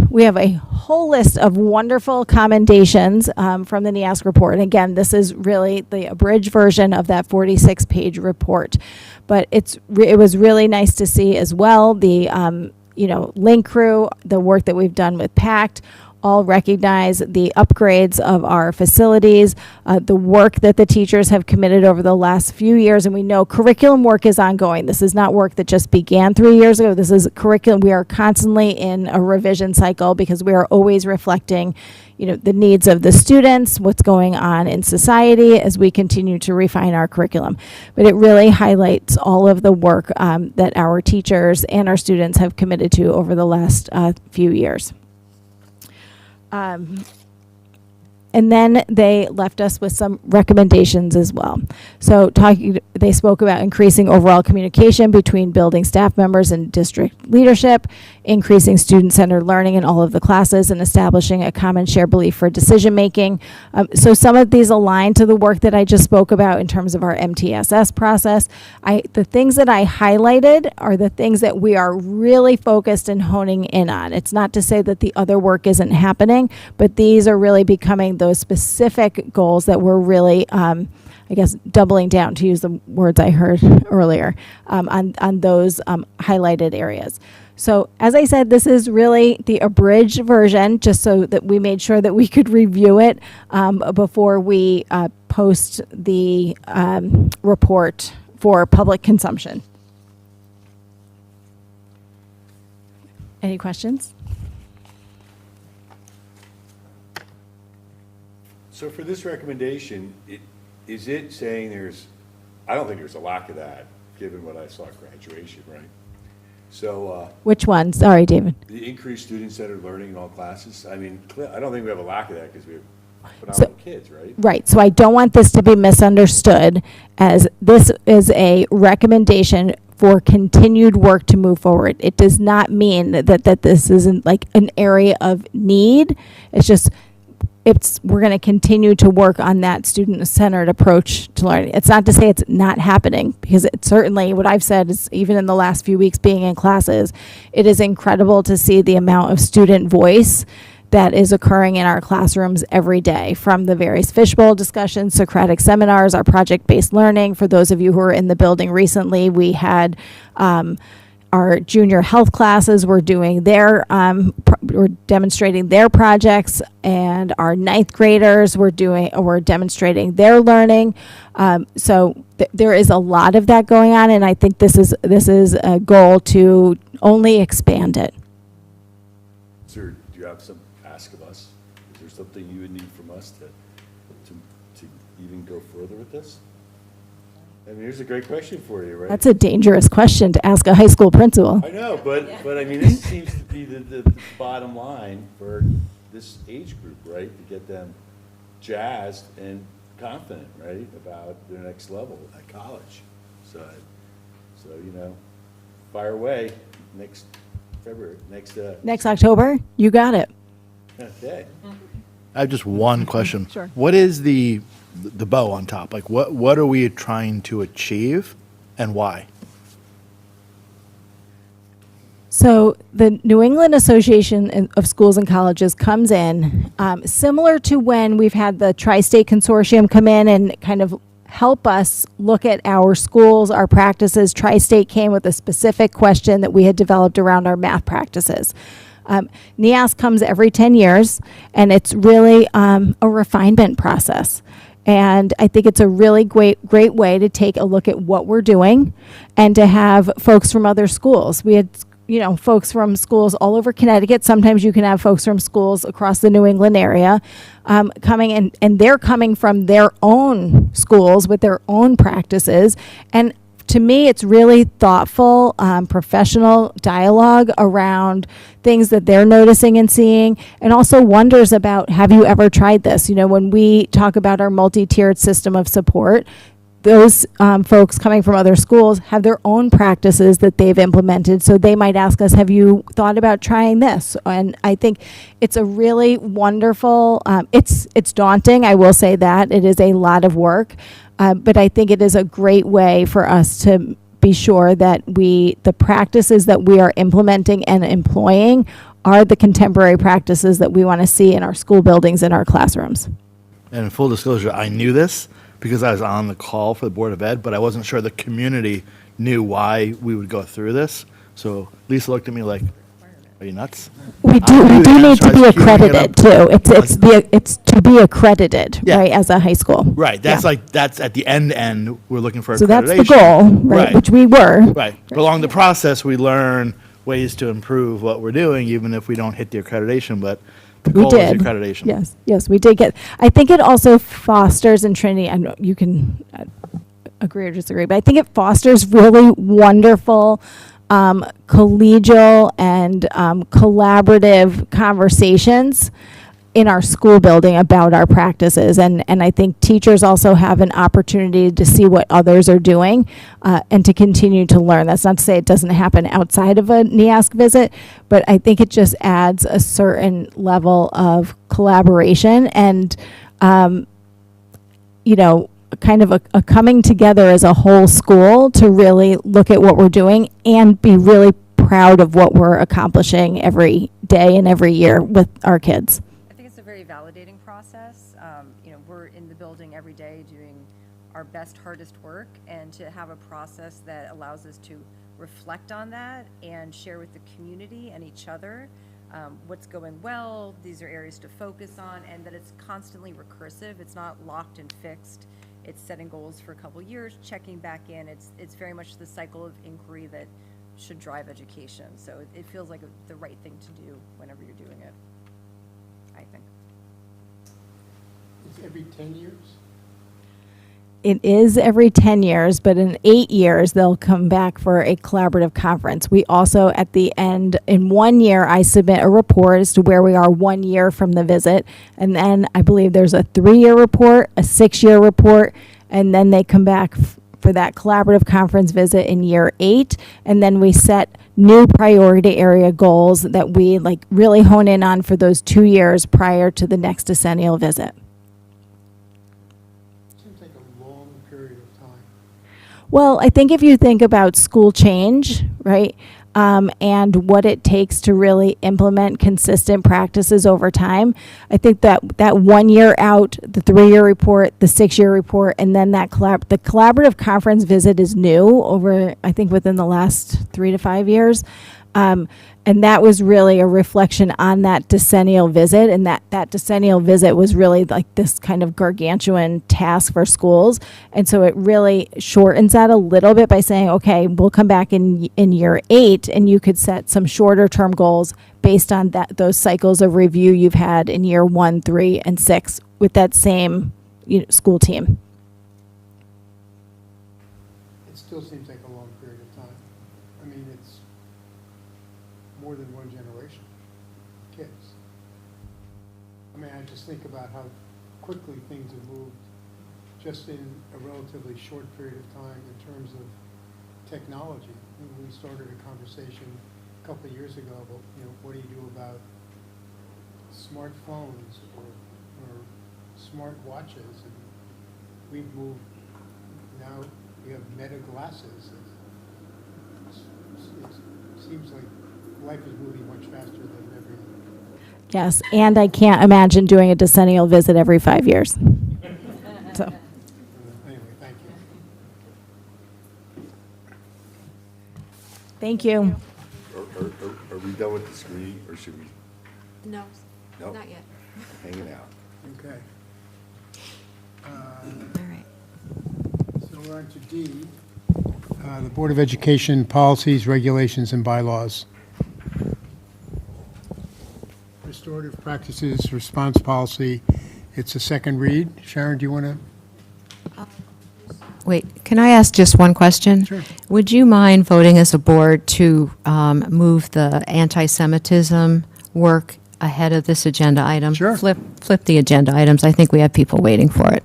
[SPEAKER 8] We have a whole list of wonderful commendations from the NEASC report. And again, this is really the abridged version of that 46-page report. But it was really nice to see as well the Link Crew, the work that we've done with PACT, all recognize the upgrades of our facilities, the work that the teachers have committed over the last few years. And we know curriculum work is ongoing. This is not work that just began 3 years ago. This is curriculum. We are constantly in a revision cycle because we are always reflecting, the needs of the students, what's going on in society as we continue to refine our curriculum. But it really highlights all of the work that our teachers and our students have committed to over the last few years. And then they left us with some recommendations as well. So they spoke about increasing overall communication between building staff members and district leadership, increasing student-centered learning in all of the classes, and establishing a common shared belief for decision-making. So some of these align to the work that I just spoke about in terms of our MTSS process. The things that I highlighted are the things that we are really focused and honing in on. It's not to say that the other work isn't happening, but these are really becoming those specific goals that we're really, doubling down, to use the words I heard earlier, on those highlighted areas. So as I said, this is really the abridged version, just so that we made sure that we could review it before we post the report for public consumption. Any questions?
[SPEAKER 12] So for this recommendation, is it saying I don't think there's a lack of that, given what I saw at graduation, right? So.
[SPEAKER 8] Which one? Sorry, David.
[SPEAKER 12] The increased student-centered learning in all classes. I mean, I don't think we have a lack of that because we have phenomenal kids, right?
[SPEAKER 8] Right. So I don't want this to be misunderstood as this is a recommendation for continued work to move forward. It does not mean that this isn't like an area of need. It's just we're going to continue to work on that student-centered approach to learning. It's not to say it's not happening, because it's certainly, what I've said is, even in the last few weeks being in classes, it is incredible to see the amount of student voice that is occurring in our classrooms every day, from the various fishbowl discussions, Socratic seminars, our project-based learning. For those of you who are in the building recently, we had our junior health classes were doing their, were demonstrating their projects, and our ninth graders were demonstrating their learning. So there is a lot of that going on, and I think this is a goal to only expand it.
[SPEAKER 12] Sir, do you have some ask of us? Is there something you would need from us to even go further with this? I mean, here's a great question for you, right?
[SPEAKER 8] That's a dangerous question to ask a high school principal.
[SPEAKER 12] I know, but I mean, this seems to be the bottom line for this age group, right? To get them jazzed and confident, right, about their next level at college. So fire away next February,
[SPEAKER 8] Next October, you got it.
[SPEAKER 12] okay.
[SPEAKER 4] I have just one question.
[SPEAKER 8] Sure.
[SPEAKER 4] What is the bow on top? Like, what are we trying to achieve and why?
[SPEAKER 8] So the New England Association of Schools and Colleges comes in, similar to when we've had the Tri-State Consortium come in and kind of help us look at our schools, our practices. Tri-State came with a specific question that we had developed around our math practices. NEAS comes every 10 years, and it's really a refinement process. And I think it's a really great way to take a look at what we're doing and to have folks from other schools. We had folks from schools all over Connecticut. Sometimes you can have folks from schools across the New England area coming in, and they're coming from their own schools with their own practices. And to me, it's really thoughtful, professional dialogue around things that they're noticing and seeing, and also wonders about, have you ever tried this? When we talk about our multi-tiered system of support, those folks coming from other schools have their own practices that they've implemented. So they might ask us, have you thought about trying this? And I think it's a really wonderful, it's daunting, I will say that. It is a lot of work. But I think it is a great way for us to be sure that the practices that we are implementing and employing are the contemporary practices that we want to see in our school buildings and our classrooms.
[SPEAKER 4] And in full disclosure, I knew this because I was on the call for the Board of Ed, but I wasn't sure the community knew why we would go through this. So Lisa looked at me like, are you nuts?
[SPEAKER 8] We do need to be accredited too. It's to be accredited,
[SPEAKER 4] Yeah.
[SPEAKER 8] right, as a high school.
[SPEAKER 4] Right, that's
[SPEAKER 8] Yeah.
[SPEAKER 4] that's at the end, we're looking for accreditation.
[SPEAKER 8] So that's the goal, right, which we were.
[SPEAKER 4] Right, but along the process, we learn ways to improve what we're doing, even if we don't hit the accreditation, but the
[SPEAKER 8] We
[SPEAKER 4] goal is
[SPEAKER 8] did.
[SPEAKER 4] accreditation.
[SPEAKER 8] Yes, we did get, I think it also fosters, and Trinity, I know you can agree or disagree, but I think it fosters really wonderful collegial and collaborative conversations in our school building about our practices. And I think teachers also have an opportunity to see what others are doing and to continue to learn. That's not to say it doesn't happen outside of a NEASC visit, but I think it just adds a certain level of collaboration and, kind of a coming together as a whole school to really look at what we're doing and be really proud of what we're accomplishing every day and every year with our kids.
[SPEAKER 15] I think it's a very validating process. We're in the building every day doing our best, hardest work, and to have a process that allows us to reflect on that and share with the community and each other what's going well, these are areas to focus on, and that it's constantly recursive. It's not locked and fixed. It's setting goals for a couple years, checking back in. It's very much the cycle of inquiry that should drive education. So it feels like the right thing to do whenever you're doing it, I think.
[SPEAKER 1] It's every 10 years?
[SPEAKER 8] It is every 10 years, but in 8 years, they'll come back for a collaborative conference. We also, at the end, in 1 year, I submit a report as to where we are 1 year from the visit. And then I believe there's a 3-year report, a 6-year report, and then they come back for that collaborative conference visit in year 8. And then we set new priority area goals that we really hone in on for those 2 years prior to the next decennial visit.
[SPEAKER 1] Period of time.
[SPEAKER 8] Well, I think if you think about school change, right, and what it takes to really implement consistent practices over time. I think that 1 year out, the 3-year report, the 6-year report, and then the collaborative conference visit is new over, I think, within the last 3 to 5 years. And that was really a reflection on that decennial visit. And that decennial visit was really like this kind of gargantuan task for schools. And so it really shortens that a little bit by saying, okay, we'll come back in year 8 and you could set some shorter term goals based on those cycles of review you've had in year 1, 3, and 6 with that same school team.
[SPEAKER 1] It still seems like a long period of time. I mean, it's more than one generation of kids. I mean, I just think about how quickly things have moved just in a relatively short period of time in terms of technology. We started a conversation a couple of years ago about, what do you do about smartphones or smart watches? And we've moved, now we have Meta glasses. It seems like life is moving much faster than ever.
[SPEAKER 8] Yes, and I can't imagine doing a decennial visit every 5 years. So.
[SPEAKER 1] Anyway, thank you.
[SPEAKER 8] Thank you.
[SPEAKER 12] Are we done with the screening, or should we?
[SPEAKER 5] No,
[SPEAKER 12] No?
[SPEAKER 5] not yet.
[SPEAKER 12] Hanging out.
[SPEAKER 1] Okay.
[SPEAKER 5] All right.
[SPEAKER 1] So we're on to D, the Board of Education policies, regulations, and bylaws. Restorative practices response policy. It's a second read. Sharon, do you want to?
[SPEAKER 2] Wait, can I ask just one question?
[SPEAKER 1] Sure.
[SPEAKER 2] Would you mind voting as a board to move the anti-Semitism work ahead of this agenda item?
[SPEAKER 1] Sure.
[SPEAKER 2] Flip the agenda items. I think we have people waiting for it.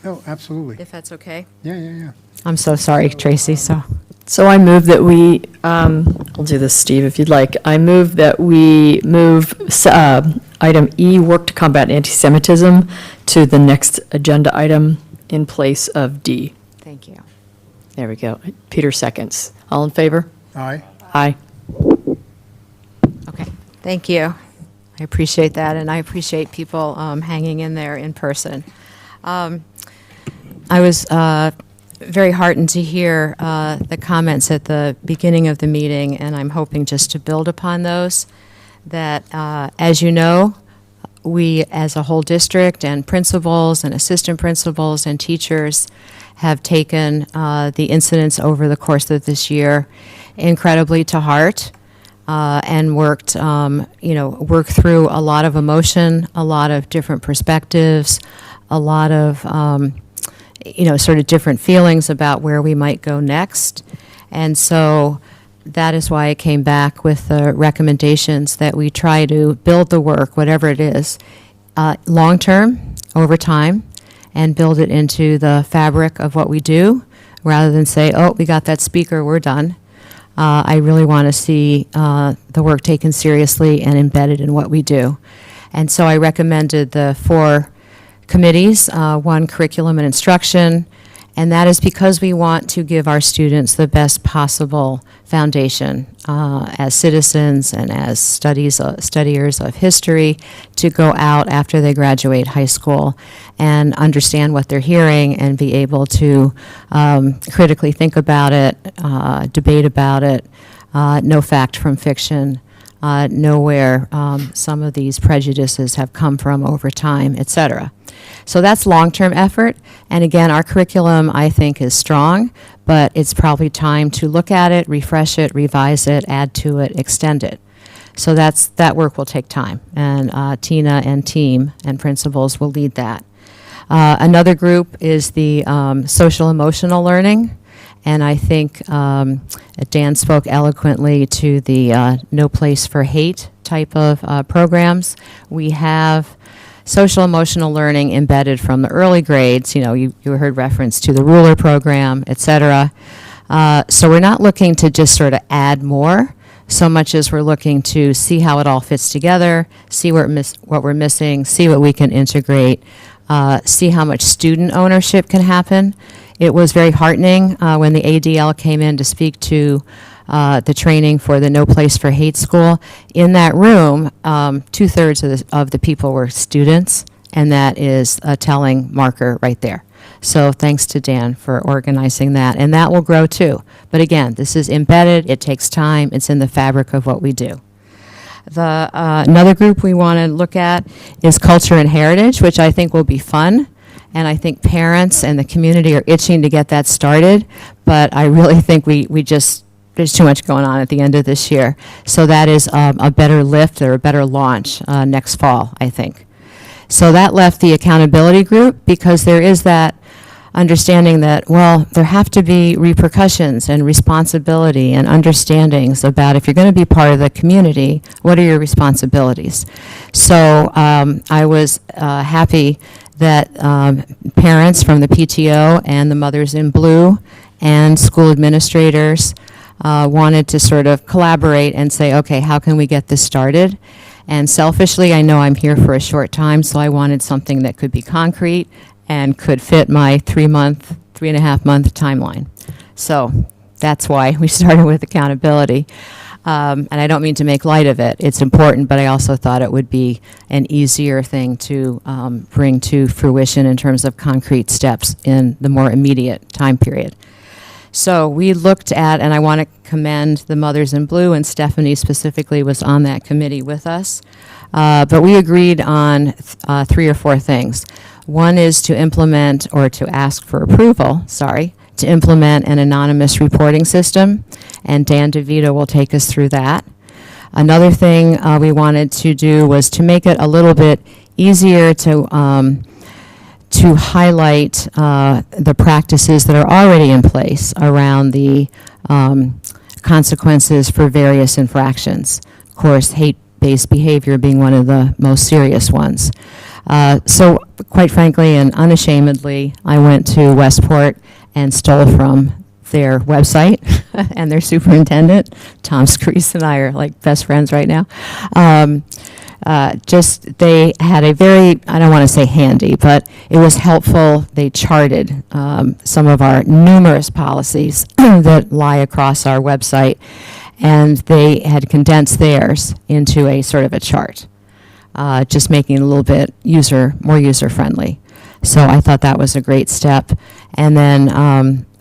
[SPEAKER 1] Oh, absolutely.
[SPEAKER 2] If that's okay.
[SPEAKER 1] Yeah.
[SPEAKER 2] I'm so sorry, Tracy, so.
[SPEAKER 16] So I move that we, I'll do this, Steve, if you'd like. I move that we move item E, work to combat anti-Semitism, to the next agenda item in place of D.
[SPEAKER 2] Thank you.
[SPEAKER 16] There we go. Peter seconds. All in favor?
[SPEAKER 1] Aye.
[SPEAKER 16] Aye.
[SPEAKER 2] Okay, thank you. I appreciate that, and I appreciate people hanging in there in person. I was very heartened to hear the comments at the beginning of the meeting, and I'm hoping just to build upon those, that as you know, we as a whole district and principals and assistant principals and teachers have taken the incidents over the course of this year incredibly to heart and worked through a lot of emotion, a lot of different perspectives, a lot of sort of different feelings about where we might go next. And so that is why I came back with the recommendations that we try to build the work, whatever it is, long-term, over time, and build it into the fabric of what we do, rather than say, oh, we got that speaker, we're done. I really want to see the work taken seriously and embedded in what we do. And so I recommended the 4 committees, 1 curriculum and instruction, and that is because we want to give our students the best possible foundation as citizens and as studiers of history to go out after they graduate high school and understand what they're hearing and be able to critically think about it, debate about it, know fact from fiction, know where some of these prejudices have come from over time, et cetera. So that's long-term effort. And again, our curriculum, I think, is strong, but it's probably time to look at it, refresh it, revise it, add to it, extend it. So that work will take time. And Tina and team and principals will lead that. Another group is the social emotional learning. And I think Dan spoke eloquently to the No Place for Hate type of programs. We have social emotional learning embedded from the early grades. You heard reference to the ruler program, et cetera. So we're not looking to just sort of add more so much as we're looking to see how it all fits together, see what we're missing, see what we can integrate, see how much student ownership can happen. It was very heartening when the ADL came in to speak to the training for the No Place for Hate School. In that room, 2/3 of the people were students, and that is a telling marker right there. So thanks to Dan for organizing that, and that will grow too. But again, this is embedded, it takes time, it's in the fabric of what we do. Another group we want to look at is culture and heritage, which I think will be fun. And I think parents and the community are itching to get that started. But I really think there's too much going on at the end of this year. So that is a better lift or a better launch next fall, I think. So that left the accountability group, because there is that understanding that, well, there have to be repercussions and responsibility and understandings about, if you're going to be part of the community, what are your responsibilities? So I was happy that parents from the PTO and the Mothers in Blue and school administrators wanted to sort of collaborate and say, okay, how can we get this started? And selfishly, I know I'm here for a short time, so I wanted something that could be concrete and could fit my 3.5-month timeline. So that's why we started with accountability. And I don't mean to make light of it. It's important, but I also thought it would be an easier thing to bring to fruition in terms of concrete steps in the more immediate time period. So we looked at, and I want to commend the Mothers in Blue, and Stephanie specifically was on that committee with us. But we agreed on 3 or 4 things. One is to implement, or to ask for approval, to implement an anonymous reporting system, and Dan DeVito will take us through that. Another thing we wanted to do was to make it a little bit easier to highlight the practices that are already in place around the consequences for various infractions. Of course, hate-based behavior being one of the most serious ones. So quite frankly and unashamedly, I went to Westport and stole from their website and their superintendent. Tom Screese and I are like best friends right now. They had a very, I don't want to say handy, but it was helpful. They charted some of our numerous policies that lie across our website, and they had condensed theirs into a sort of a chart, just making it a little bit more user-friendly. So I thought that was a great step. And then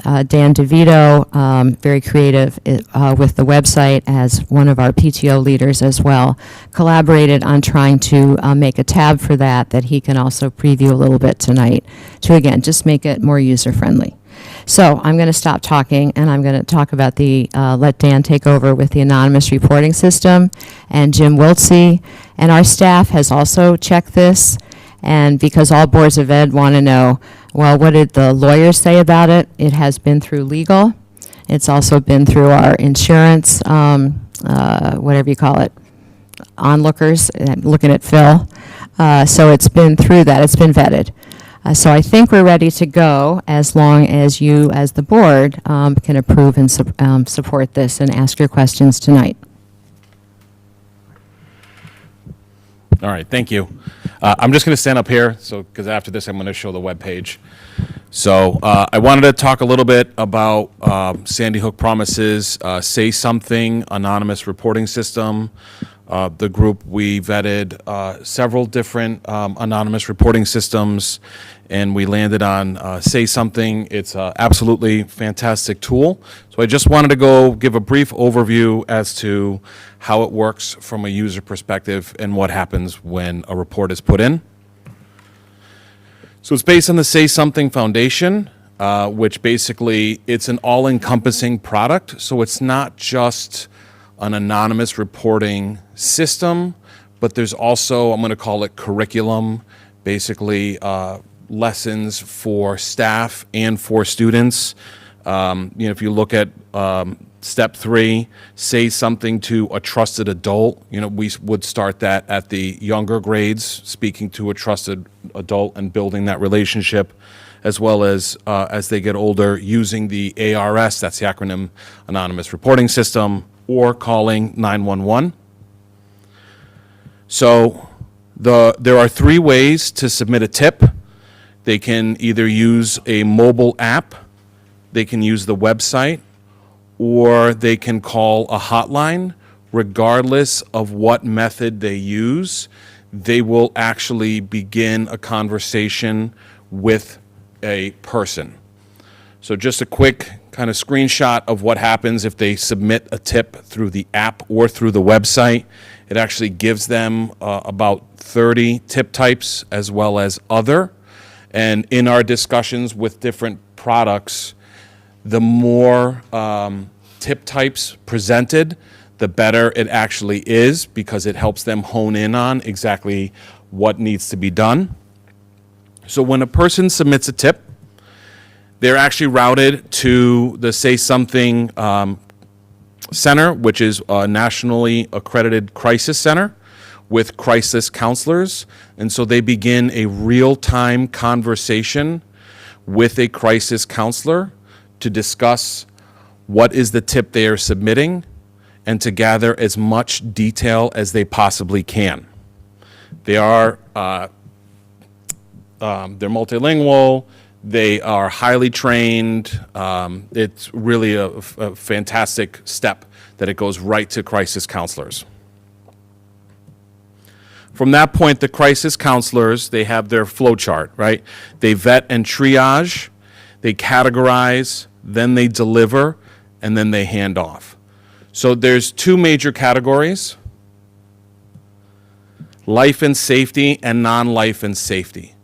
[SPEAKER 2] Dan DeVito, very creative with the website as one of our PTO leaders as well, collaborated on trying to make a tab for that he can also preview a little bit tonight to, again, just make it more user-friendly. So I'm going to stop talking, and I'm going to talk about let Dan take over with the anonymous reporting system, and Jim Wiltsey. And our staff has also checked this. And because all boards of ed want to know, well, what did the lawyers say about it? It has been through legal. It's also been through our insurance, whatever you call it, onlookers, looking at Phil. So it's been through that. It's been vetted. So I think we're ready to go, as long as you, as the board, can approve and support this and ask your questions tonight.
[SPEAKER 17] All right, thank you. I'm just going to stand up here, because after this I'm going to show the webpage. So I wanted to talk a little bit about Sandy Hook Promises, Say Something, anonymous reporting system. The group, we vetted several different anonymous reporting systems, and we landed on Say Something. It's an absolutely fantastic tool. So I just wanted to give a brief overview as to how it works from a user perspective and what happens when a report is put in. So it's based on the Say Something Foundation, which basically it's an all-encompassing product. So it's not just an anonymous reporting system, but there's also, I'm going to call it curriculum, basically lessons for staff and for students. If you look at step 3, say something to a trusted adult. We would start that at the younger grades, speaking to a trusted adult and building that relationship, as well as they get older, using the ARS, that's the acronym Anonymous Reporting System, or calling 911. So there are 3 ways to submit a tip. They can either use a mobile app, they can use the website, or they can call a hotline. Regardless of what method they use, they will actually begin a conversation with a person. So just a quick kind of screenshot of what happens if they submit a tip through the app or through the website. It actually gives them about 30 tip types as well as other. And in our discussions with different products, the more tip types presented, the better it actually is, because it helps them hone in on exactly what needs to be done. So when a person submits a tip, they're actually routed to the Say Something Center, which is a nationally accredited crisis center with crisis counselors. And so they begin a real-time conversation with a crisis counselor to discuss what is the tip they are submitting and to gather as much detail as they possibly can. They are they're multilingual. They are highly trained. It's really a fantastic step that it goes right to crisis counselors. From that point, the crisis counselors, they have their flow chart, right? They vet and triage, they categorize, then they deliver, and then they hand off. So there's two major categories: life and safety and non-life and safety.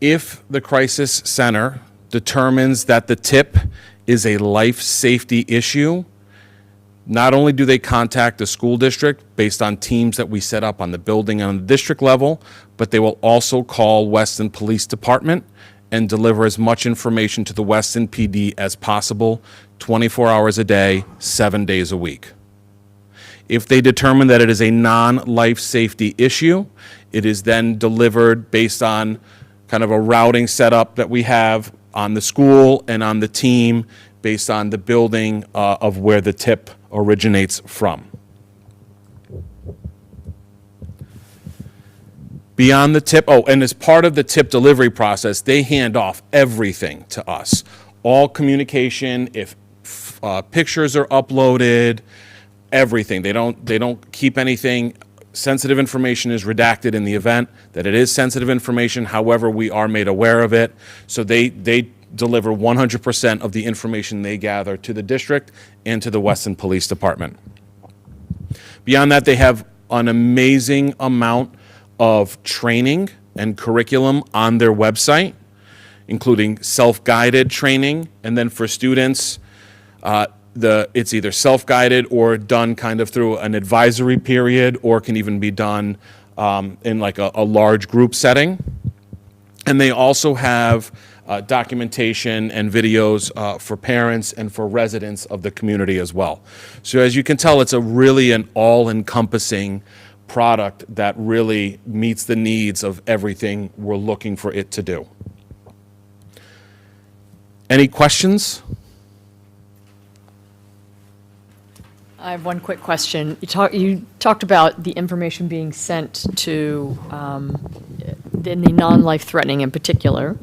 [SPEAKER 17] If the crisis center determines that the tip is a life safety issue, not only do they contact the school district based on teams that we set up on the building and on the district level, but they will also call Weston Police Department and deliver as much information to the Weston PD as possible, 24 hours a day, 7 days a week. If they determine that it is a non-life safety issue, it is then delivered based on kind of a routing setup that we have on the school and on the team based on the building of where the tip originates from. Beyond the tip, and as part of the tip delivery process, they hand off everything to us. All communication, if pictures are uploaded, everything. They don't keep anything. Sensitive information is redacted in the event that it is sensitive information. However, we are made aware of it. So they deliver 100% of the information they gather to the district and to the Weston Police Department. Beyond that, they have an amazing amount of training and curriculum on their website, including self-guided training. And then for students, it's either self-guided or done kind of through an advisory period, or can even be done in like a large group setting. And they also have documentation and videos for parents and for residents of the community as well. So as you can tell, it's really an all-encompassing product that really meets the needs of everything we're looking for it to do. Any questions?
[SPEAKER 16] I have one quick question. You talked about the information being sent to, in the non-life threatening in particular.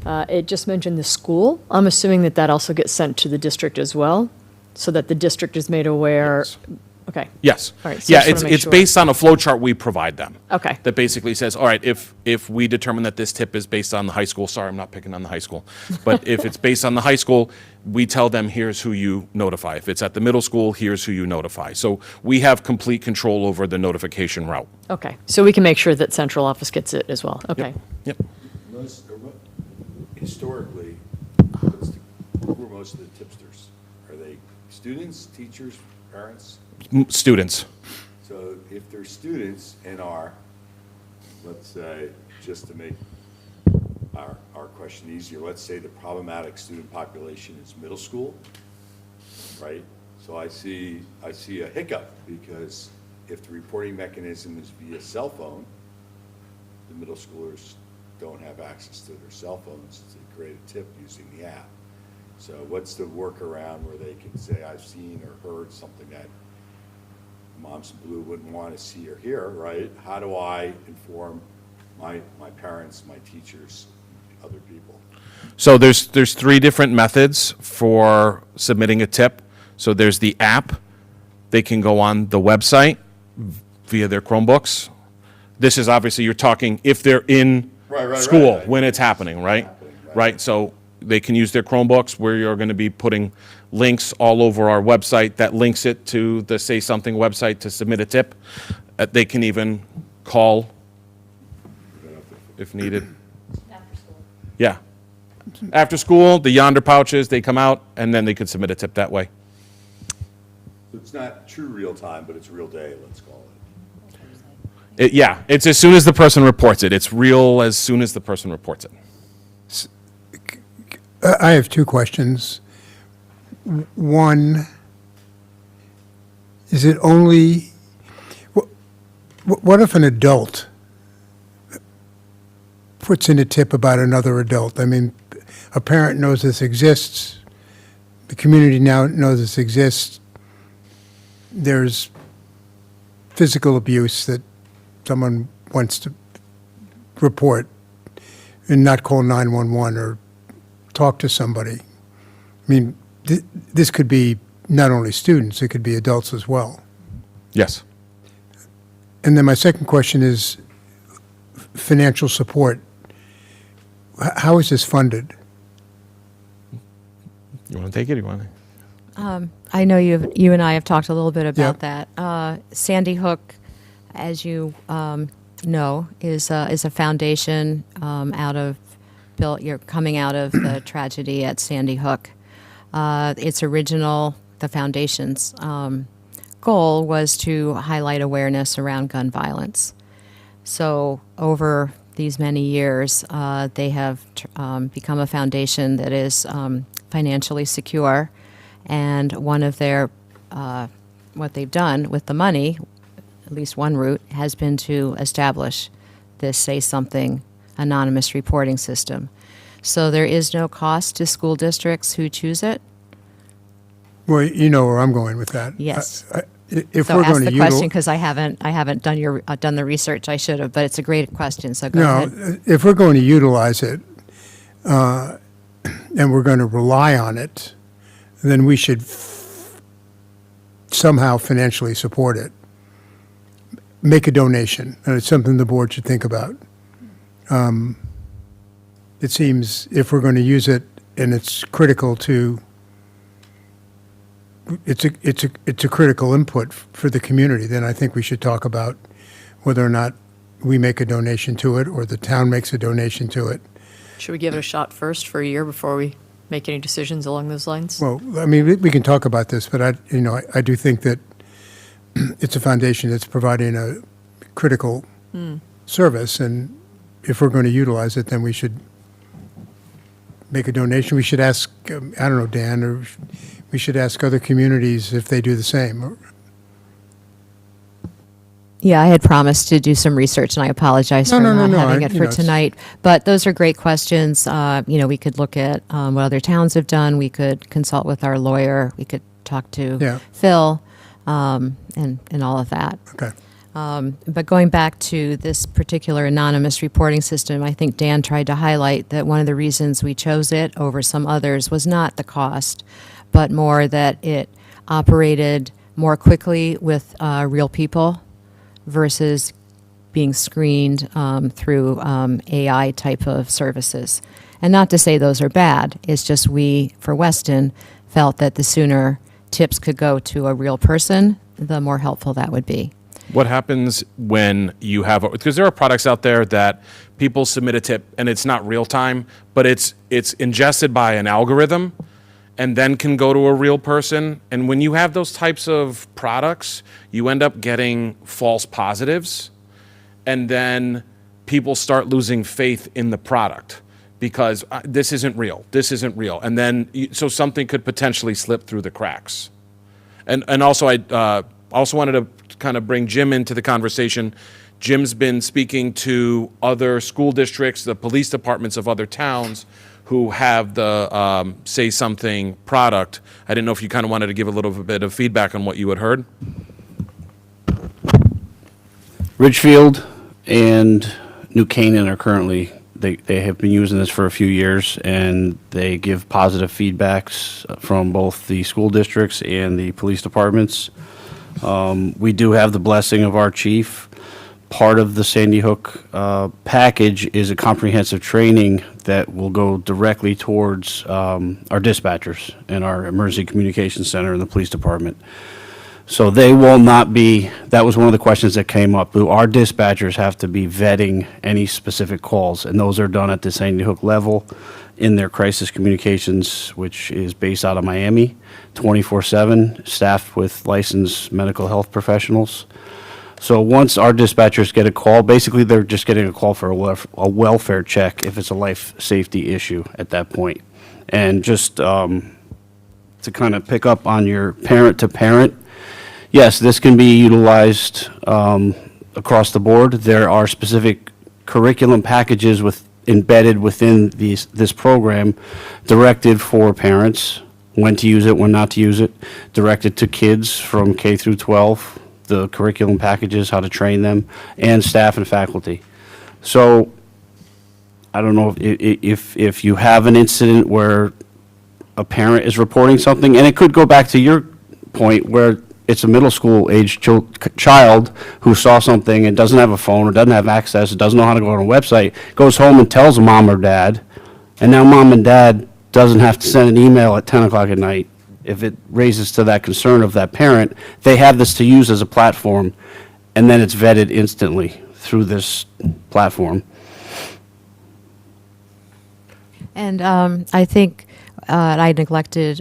[SPEAKER 16] It just mentioned the school. I'm assuming that that also gets sent to the district as well, so that the district is made aware.
[SPEAKER 17] Yes.
[SPEAKER 16] Okay.
[SPEAKER 17] Yes.
[SPEAKER 16] All right, so I
[SPEAKER 17] Yeah,
[SPEAKER 16] just wanna make
[SPEAKER 17] it's
[SPEAKER 16] sure.
[SPEAKER 17] based on a flow chart we provide them.
[SPEAKER 16] Okay.
[SPEAKER 17] That basically says, all right, if we determine that this tip is based on the high school, sorry, I'm not picking on the high school, but if it's based on the high school, we tell them, here's who you notify. If it's at the middle school, here's who you notify. So we have complete control over the notification route.
[SPEAKER 16] Okay. So we can make sure that central office gets it as well. Okay.
[SPEAKER 17] Yep.
[SPEAKER 12] Historically, who are most of the tipsters? Are they students, teachers, parents?
[SPEAKER 17] Students.
[SPEAKER 12] So if they're students and are, let's say, just to make our question easier, let's say the problematic student population is middle school, right? So I see a hiccup, because if the reporting mechanism is via cell phone, the middle schoolers don't have access to their cell phones to create a tip using the app. So what's the workaround where they can say, I've seen or heard something that Moms in Blue wouldn't want to see or hear, right? How do I inform my parents, my teachers, other people?
[SPEAKER 17] So there's three different methods for submitting a tip. So there's the app. They can go on the website via their Chromebooks. This is obviously, you're talking if they're in school when it's happening, right? Right. So they can use their Chromebooks where you're going to be putting links all over our website that links it to the Say Something website to submit a tip. They can even call if needed. After school. Yeah. After school, the Yonder pouches, they come out, and then they could submit a tip that way.
[SPEAKER 12] It's not true real time, but it's real day, let's call it.
[SPEAKER 17] Yeah, it's as soon as the person reports it. It's real as soon as the person reports it.
[SPEAKER 1] I have two questions. One, is it only, what if an adult puts in a tip about another adult? I mean, a parent knows this exists, the community now knows this exists, there's physical abuse that someone wants to report and not call 911 or talk to somebody. I mean, this could be not only students, it could be adults as well.
[SPEAKER 17] Yes.
[SPEAKER 1] And then my second question is financial support. How is this funded?
[SPEAKER 17] You want to take it? You want to?
[SPEAKER 2] I know you and I have talked a little bit about that. Sandy Hook, as you know, is a foundation coming out of the tragedy at Sandy Hook. The foundation's goal was to highlight awareness around gun violence. So over these many years, they have become a foundation that is financially secure, and one of their what they've done with the money, at least one route, has been to establish this Say Something anonymous reporting system. So there is no cost to school districts who choose it.
[SPEAKER 1] Well, you know where I'm going with that.
[SPEAKER 2] Yes.
[SPEAKER 1] If
[SPEAKER 2] So
[SPEAKER 1] we're
[SPEAKER 2] ask
[SPEAKER 1] going
[SPEAKER 2] the
[SPEAKER 1] to
[SPEAKER 2] question, because I haven't done the research. I should have, but it's a great question, so go ahead.
[SPEAKER 1] if we're going to utilize it and we're going to rely on it, then we should somehow financially support it. Make a donation, and it's something the board should think about. It seems if we're going to use it and it's critical to, it's a critical input for the community, then I think we should talk about whether or not we make a donation to it or the town makes a donation to it.
[SPEAKER 16] Should we give it a shot first for a year before we make any decisions along those lines?
[SPEAKER 1] Well, I mean, we can talk about this, but I do think that it's a foundation that's providing a critical service, and if we're going to utilize it, then we should make a donation. We should ask, I don't know, Dan, or we should ask other communities if they do the same.
[SPEAKER 2] Yeah, I had promised to do some research, and I apologize for not having it for tonight. But those are great questions. We could look at what other towns have done. We could consult with our lawyer. We could talk to Phil and all of that.
[SPEAKER 1] Okay.
[SPEAKER 2] But going back to this particular anonymous reporting system, I think Dan tried to highlight that one of the reasons we chose it over some others was not the cost, but more that it operated more quickly with real people versus being screened through AI type of services. And not to say those are bad, it's just we, for Weston, felt that the sooner tips could go to a real person, the more helpful that would be.
[SPEAKER 17] What happens when you have, because there are products out there that people submit a tip and it's not real time, but it's ingested by an algorithm and then can go to a real person. And when you have those types of products, you end up getting false positives, and then people start losing faith in the product because this isn't real, and then so something could potentially slip through the cracks. And also I also wanted to kind of bring Jim into the conversation. Jim's been speaking to other school districts, the police departments of other towns who have the Say Something product. I didn't know if you kind of wanted to give a little bit of feedback on what you had heard.
[SPEAKER 18] Ridgefield and New Canaan are currently they have been using this for a few years, and they give positive feedbacks from both the school districts and the police departments. We do have the blessing of our chief. Part of the Sandy Hook package is a comprehensive training that will go directly towards our dispatchers and our emergency communications center and the police department. So they will not be, that was one of the questions that came up. Do our dispatchers have to be vetting any specific calls? And those are done at the Sandy Hook level in their crisis communications, which is based out of Miami, 24/7, staffed with licensed mental health professionals. So once our dispatchers get a call, basically they're just getting a call for a welfare check if it's a life safety issue at that point. And just to kind of pick up on your parent to parent, yes, this can be utilized across the board. There are specific curriculum packages embedded within this program directed for parents, when to use it, when not to use it, directed to kids from K through 12, the curriculum packages, how to train them, and staff and faculty. So I don't know if you have an incident where a parent is reporting something, and it could go back to your point where it's a middle school age child who saw something and doesn't have a phone or doesn't have access, doesn't know how to go on a website, goes home and tells mom or dad, and now mom and dad doesn't have to send an email at 10 o'clock at night. If it raises to that concern of that parent, they have this to use as a platform, and then it's vetted instantly through this platform.
[SPEAKER 2] And I think I neglected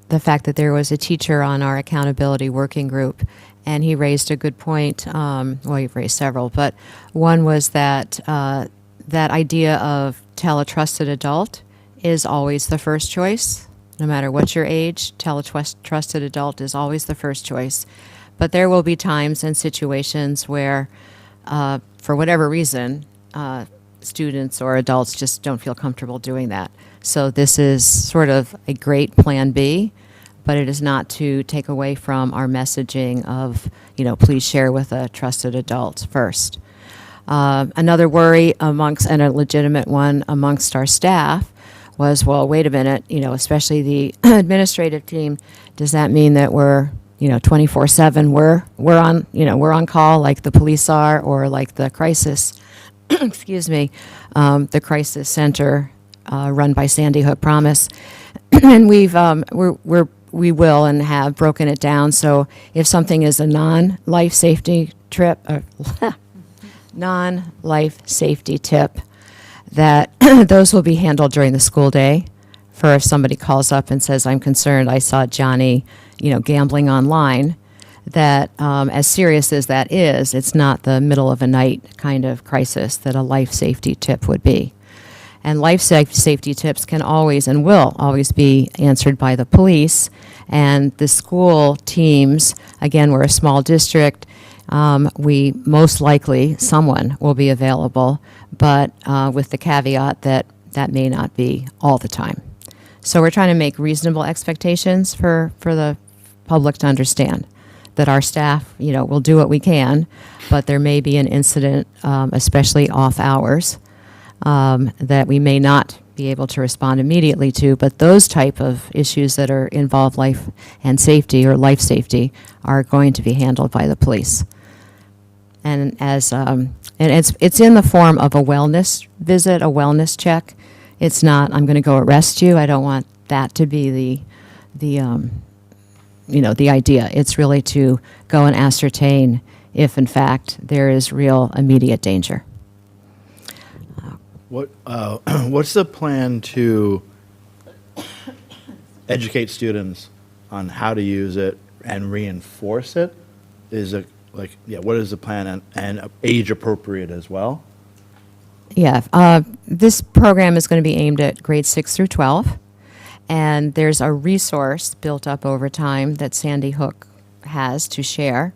[SPEAKER 2] the fact that there was a teacher on our accountability working group, and he raised a good point. Well, he raised several, but one was that that idea of tell a trusted adult is always the first choice. No matter what your age, tell a trusted adult is always the first choice. But there will be times and situations where, for whatever reason, students or adults just don't feel comfortable doing that. So this is sort of a great plan B, but it is not to take away from our messaging of, please share with a trusted adult first. Another worry amongst, and a legitimate one amongst our staff, was, well, wait a minute, especially the administrative team, does that mean that we're, 24/7, we're on call like the police are, or like the crisis, excuse me, the crisis center run by Sandy Hook Promise, and we will and have broken it down. So if something is a non-life safety tip, that those will be handled during the school day. For if somebody calls up and says, I'm concerned, I saw Johnny, gambling online, that as serious as that is, it's not the middle of a night kind of crisis that a life safety tip would be. And life safety tips can always and will always be answered by the police. And the school teams, again, we're a small district, we most likely, someone will be available, but with the caveat that that may not be all the time. So we're trying to make reasonable expectations for the public to understand that our staff, will do what we can, but there may be an incident, especially off hours, that we may not be able to respond immediately to, but those type of issues that are involve life and safety or life safety are going to be handled by the police. And and it's in the form of a wellness visit, a wellness check. It's not, I'm going to go arrest you. I don't want that to be the idea. It's really to go and ascertain if, in fact, there is real immediate danger.
[SPEAKER 4] What's the plan to educate students on how to use it and reinforce it? Is it what is the plan, and age appropriate as well?
[SPEAKER 2] Yeah, this program is going to be aimed at grades 6 through 12, and there's a resource built up over time that Sandy Hook has to share.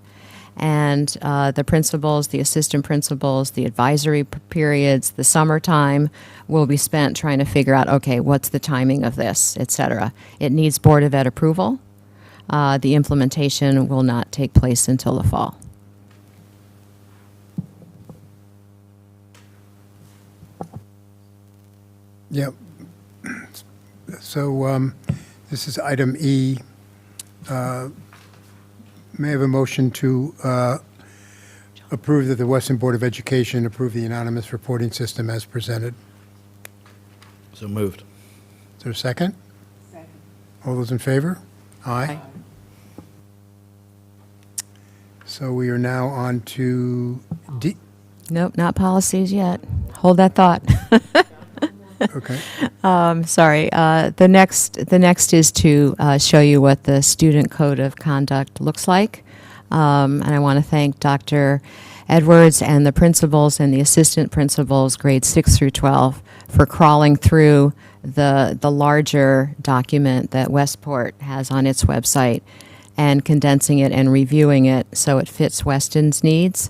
[SPEAKER 2] And the principals, the assistant principals, the advisory periods, the summertime will be spent trying to figure out, okay, what's the timing of this, et cetera. It needs Board of Ed approval. The implementation will not take place until the fall.
[SPEAKER 1] Yep. So this is item E. May I have a motion to approve that the Weston Board of Education approve the anonymous reporting system as presented?
[SPEAKER 4] So moved.
[SPEAKER 1] Is there a second? Second. All those in favor? Aye. So we are now on to D.
[SPEAKER 2] Nope, not policies yet. Hold that thought.
[SPEAKER 1] Okay.
[SPEAKER 2] Sorry. The next is to show you what the student code of conduct looks like. And I want to thank Dr. Edwards and the principals and the assistant principals, grades 6 through 12, for crawling through the larger document that Westport has on its website and condensing it and reviewing it so it fits Weston's needs.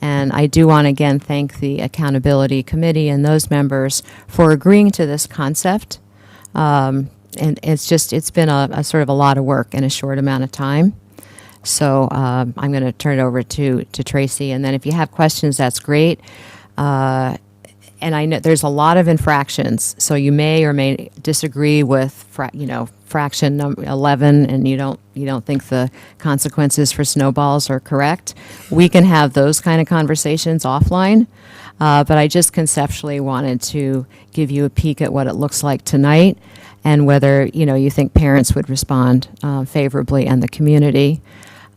[SPEAKER 2] And I do want to again thank the Accountability Committee and those members for agreeing to this concept. And it's been a sort of a lot of work in a short amount of time. So I'm going to turn it over to Tracy. And then if you have questions, that's great. And I know there's a lot of infractions, so you may or may disagree with fraction number 11, and you don't think the consequences for snowballs are correct. We can have those kind of conversations offline, but I just conceptually wanted to give you a peek at what it looks like tonight, and whether you think parents would respond favorably and the community.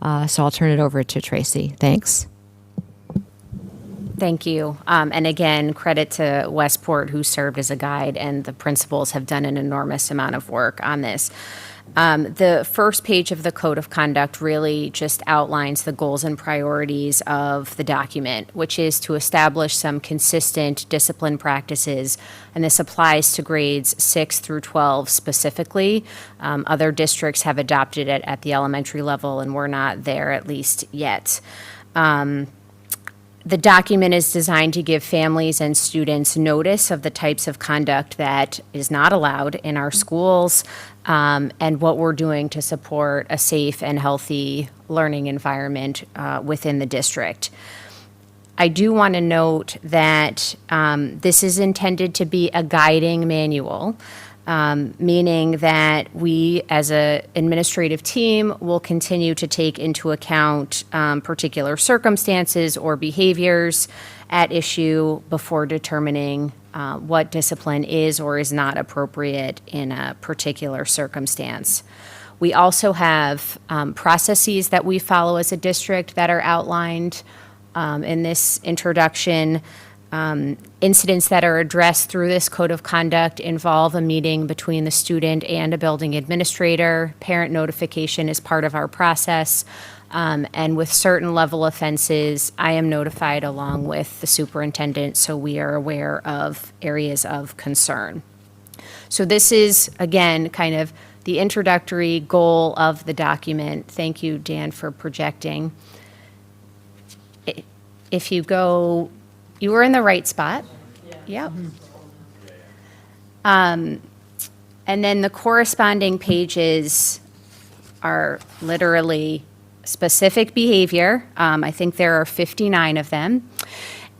[SPEAKER 2] So I'll turn it over to Tracy. Thanks.
[SPEAKER 7] Thank you. And again, credit to Westport, who served as a guide, and the principals have done an enormous amount of work on this. The first page of the Code of Conduct really just outlines the goals and priorities of the document, which is to establish some consistent discipline practices, and this applies to grades 6 through 12 specifically. Other districts have adopted it at the elementary level, and we're not there at least yet. The document is designed to give families and students notice of the types of conduct that is not allowed in our schools, and what we're doing to support a safe and healthy learning environment within the district. I do want to note that this is intended to be a guiding manual, meaning that we, as an administrative team, will continue to take into account particular circumstances or behaviors at issue before determining what discipline is or is not appropriate in a particular circumstance. We also have processes that we follow as a district that are outlined in this introduction. Incidents that are addressed through this code of conduct involve a meeting between the student and a building administrator. Parent notification is part of our process. And with certain level offenses, I am notified along with the superintendent, so we are aware of areas of concern. So this is, again, kind of the introductory goal of the document. Thank you, Dan, for projecting. If you go... You were in the right spot. Yep. And then the corresponding pages are literally specific behavior. I think there are 59 of them.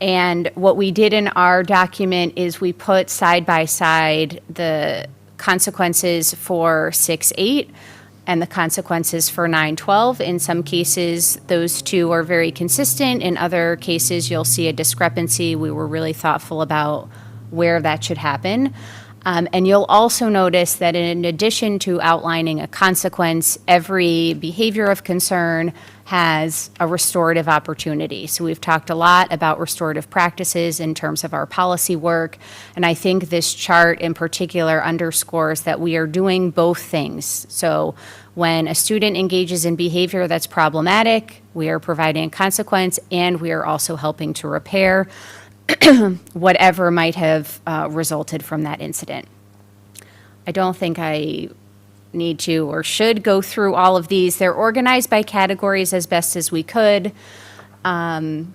[SPEAKER 7] And what we did in our document is we put side by side the consequences for 6-8 and the consequences for 9-12. In some cases, those two are very consistent. In other cases, you'll see a discrepancy. We were really thoughtful about where that should happen. And you'll also notice that in addition to outlining a consequence, every behavior of concern has a restorative opportunity. So we've talked a lot about restorative practices in terms of our policy work, and I think this chart in particular underscores that we are doing both things. So when a student engages in behavior that's problematic, we are providing a consequence, and we are also helping to repair whatever might have resulted from that incident. I don't think I need to or should go through all of these. They're organized by categories as best as we could. And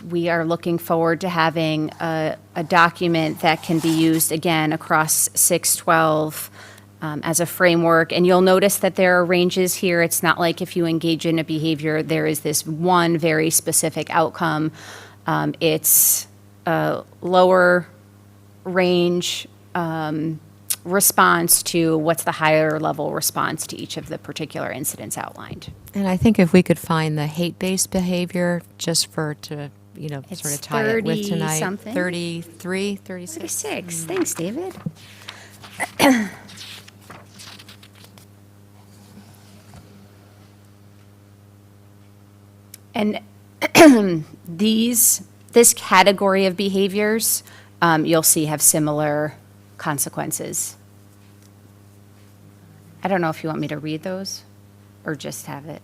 [SPEAKER 7] we are looking forward to having a document that can be used again across 6-12 as a framework. And you'll notice that there are ranges here. It's not like if you engage in a behavior, there is this one very specific outcome. It's a lower range response to what's the higher level response to each of the particular incidents outlined.
[SPEAKER 2] And I think if we could find the hate-based behavior, just to,
[SPEAKER 7] It's
[SPEAKER 2] sort of tie it with tonight.
[SPEAKER 7] 30-something.
[SPEAKER 2] 33, 36.
[SPEAKER 7] 36. Thanks, David. And this category of behaviors, you'll see have similar consequences. I don't know if you want me to read those or just have it.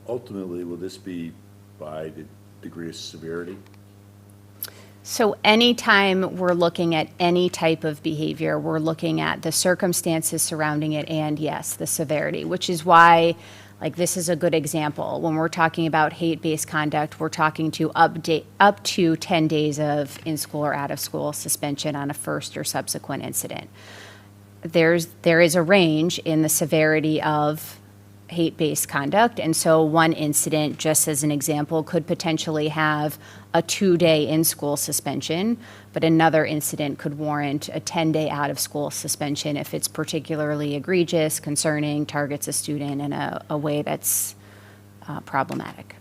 [SPEAKER 12] Ultimately, will this be by the degree of severity?
[SPEAKER 7] So anytime we're looking at any type of behavior, we're looking at the circumstances surrounding it and, yes, the severity, which is why, this is a good example. When we're talking about hate-based conduct, we're talking to up to 10 days of in-school or out-of-school suspension on a first or subsequent incident. There is a range in the severity of hate-based conduct, and so one incident, just as an example, could potentially have a 2-day in-school suspension, but another incident could warrant a 10-day out-of-school suspension if it's particularly egregious, concerning, targets a student in a way that's problematic.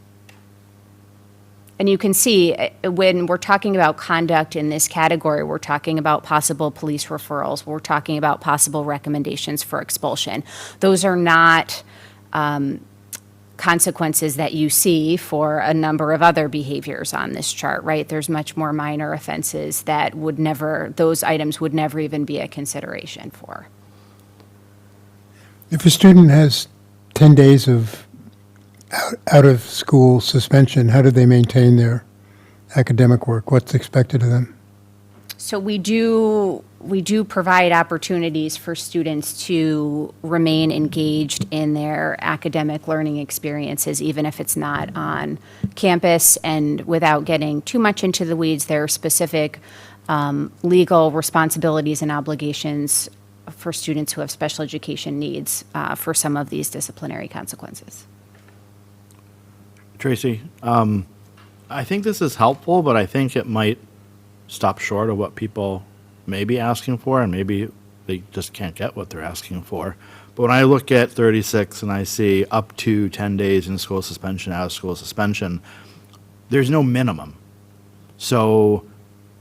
[SPEAKER 7] And you can see when we're talking about conduct in this category, we're talking about possible police referrals, we're talking about possible recommendations for expulsion. Those are not consequences that you see for a number of other behaviors on this chart, right? There's much more minor offenses that those items would never even be a consideration for.
[SPEAKER 1] If a student has 10 days of out-of-school suspension, how do they maintain their academic work? What's expected of them?
[SPEAKER 7] So we do provide opportunities for students to remain engaged in their academic learning experiences, even if it's not on campus. And without getting too much into the weeds, there are specific legal responsibilities and obligations for students who have special education needs for some of these disciplinary consequences.
[SPEAKER 4] Tracy, I think this is helpful, but I think it might stop short of what people may be asking for, and maybe they just can't get what they're asking for. But when I look at 36 and I see up to 10 days in school suspension, out of school suspension, there's no minimum. So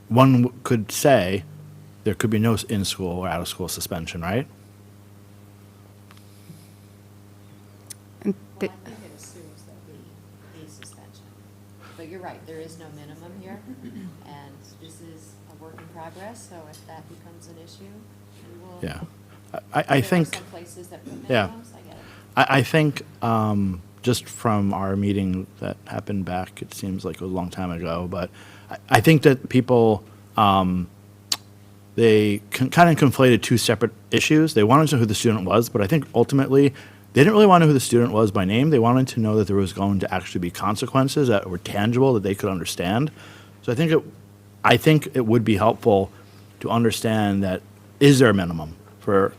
[SPEAKER 4] one could say there could be no in school or out of school suspension, right?
[SPEAKER 5] I think it assumes that the suspension. But you're right, there is no minimum here, and this is a work in progress, so if that becomes an issue, we will.
[SPEAKER 4] Yeah. I think.
[SPEAKER 5] There are some places that put
[SPEAKER 4] Yeah.
[SPEAKER 5] minimums, I get it.
[SPEAKER 4] I think just from our meeting that happened back, it seems like it was a long time ago, but I think that people, they kind of conflated two separate issues. They wanted to know who the student was, but I think ultimately they didn't really want to know who the student was by name. They wanted to know that there was going to actually be consequences that were tangible, that they could understand. So I think it would be helpful to understand that, is there a minimum for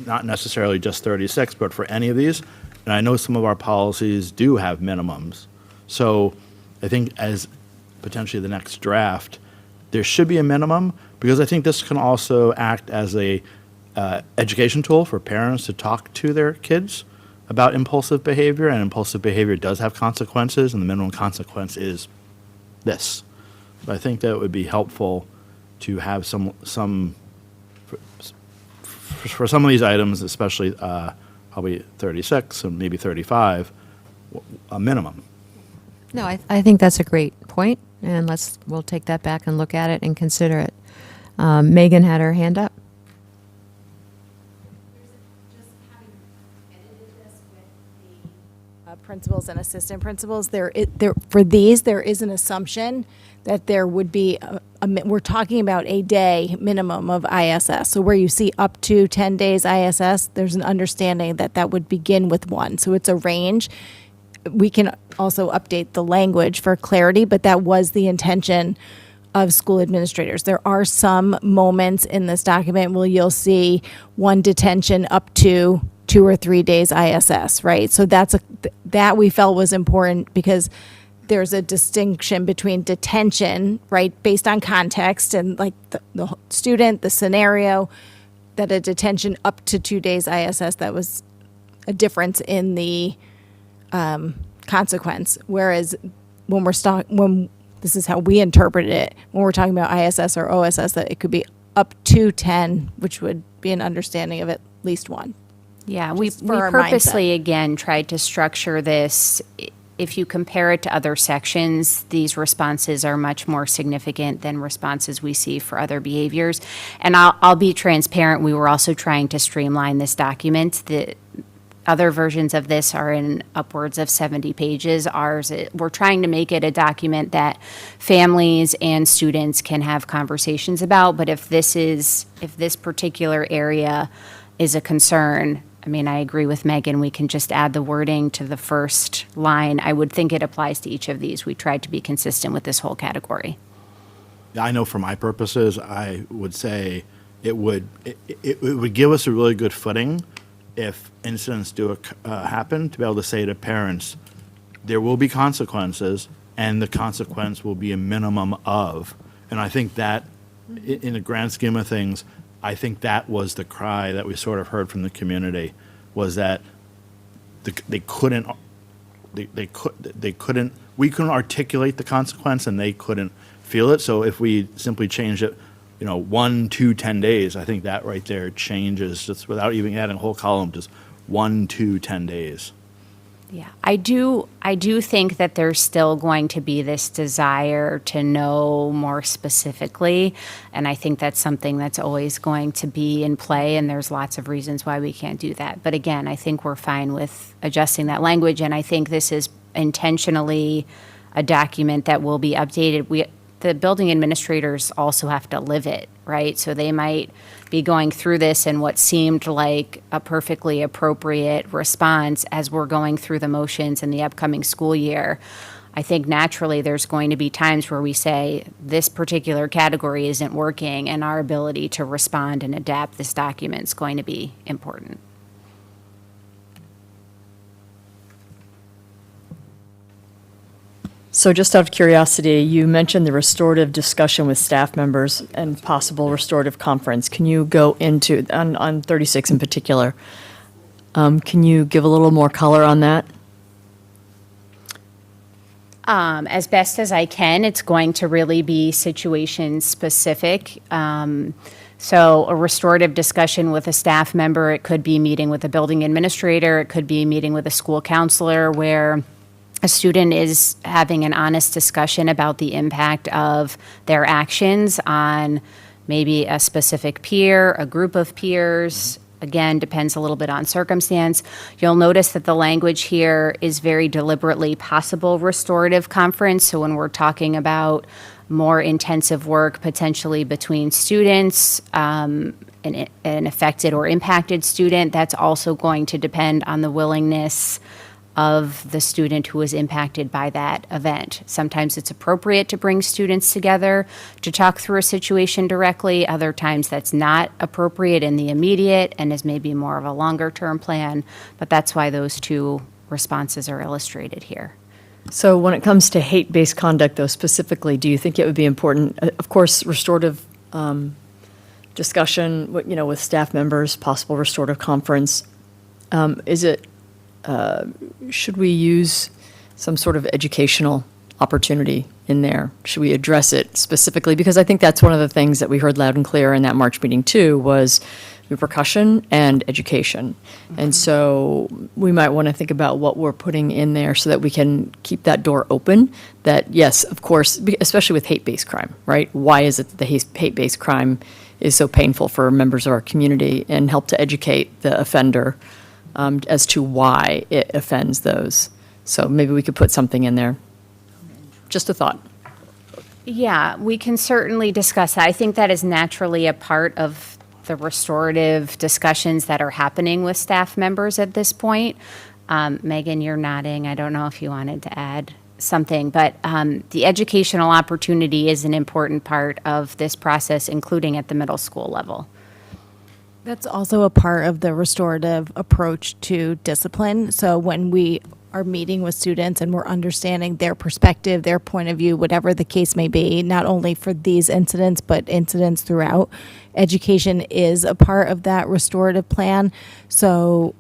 [SPEAKER 4] not necessarily just 36, but for any of these? And I know some of our policies do have minimums. So I think as potentially the next draft, there should be a minimum, because I think this can also act as a education tool for parents to talk to their kids about impulsive behavior, and impulsive behavior does have consequences, and the minimum consequence is this. But I think that it would be helpful to have some for some of these items, especially probably 36 and maybe 35, a minimum.
[SPEAKER 2] No, I think that's a great point, and we'll take that back and look at it and consider it. Megan had her hand up.
[SPEAKER 15] Principals and assistant principals, for these, there is an assumption that there would be, we're talking about a day minimum of ISS. So where you see up to 10 days ISS, there's an understanding that that would begin with one. So it's a range. We can also update the language for clarity, but that was the intention of school administrators. There are some moments in this document where you'll see one detention up to 2 or 3 days ISS, right? So that we felt was important, because there's a distinction between detention, right, based on context and like the student, the scenario, that a detention up to 2 days ISS, that was a difference in the consequence. Whereas when when this is how we interpreted it, when we're talking about ISS or OSS, that it could be up to 10, which would be an understanding of at least one.
[SPEAKER 7] Yeah, we
[SPEAKER 15] Just for our
[SPEAKER 7] purposely, again, tried to structure this. If you compare it to other sections, these responses are much more significant than responses we see for other behaviors. And I'll be transparent, we were also trying to streamline this document. The other versions of this are in upwards of 70 pages. Ours, we're trying to make it a document that families and students can have conversations about. But if this particular area is a concern, I mean, I agree with Megan, we can just add the wording to the first line. I would think it applies to each of these. We tried to be consistent with this whole category.
[SPEAKER 4] I know for my purposes, I would say it would give us a really good footing if incidents do happen, to be able to say to parents, there will be consequences, and the consequence will be a minimum of. And I think that, in the grand scheme of things, I think that was the cry that we sort of heard from the community, was that we couldn't articulate the consequence, and they couldn't feel it. So if we simply change it, 1 to 10 days, I think that right there changes, just without even adding a whole column, just 1 to 10 days.
[SPEAKER 7] Yeah, I do think that there's still going to be this desire to know more specifically, and I think that's something that's always going to be in play, and there's lots of reasons why we can't do that. But again, I think we're fine with adjusting that language, and I think this is intentionally a document that will be updated. The building administrators also have to live it, right? So they might be going through this and what seemed like a perfectly appropriate response as we're going through the motions in the upcoming school year. I think naturally there's going to be times where we say this particular category isn't working, and our ability to respond and adapt this document is going to be important.
[SPEAKER 16] So just out of curiosity, you mentioned the restorative discussion with staff members and possible restorative conference. Can you go into, on 36 in particular, can you give a little more color on that?
[SPEAKER 7] As best as I can, it's going to really be situation specific. So a restorative discussion with a staff member, it could be meeting with a building administrator, it could be meeting with a school counselor, where a student is having an honest discussion about the impact of their actions on maybe a specific peer, a group of peers. Again, depends a little bit on circumstance. You'll notice that the language here is very deliberately possible restorative conference. So when we're talking about more intensive work potentially between students, an affected or impacted student, that's also going to depend on the willingness of the student who was impacted by that event. Sometimes it's appropriate to bring students together to talk through a situation directly. Other times that's not appropriate in the immediate and is maybe more of a longer term plan. But that's why those two responses are illustrated here.
[SPEAKER 16] So when it comes to hate-based conduct, though, specifically, do you think it would be important, of course, restorative discussion, with staff members, possible restorative conference, should we use some sort of educational opportunity in there? Should we address it specifically? Because I think that's one of the things that we heard loud and clear in that March meeting too, was repercussion and education. And so we might want to think about what we're putting in there so that we can keep that door open, that yes, of course, especially with hate-based crime, right? Why is it that the hate-based crime is so painful for members of our community, and help to educate the offender as to why it offends those. So maybe we could put something in there. Just a thought.
[SPEAKER 7] Yeah, we can certainly discuss that. I think that is naturally a part of the restorative discussions that are happening with staff members at this point. Megan, you're nodding. I don't know if you wanted to add something, but the educational opportunity is an important part of this process, including at the middle school level.
[SPEAKER 15] That's also a part of the restorative approach to discipline. So when we
[SPEAKER 8] are meeting with students and we're understanding their perspective, their point of view, whatever the case may be, not only for these incidents, but incidents throughout. Education is a part of that restorative plan. So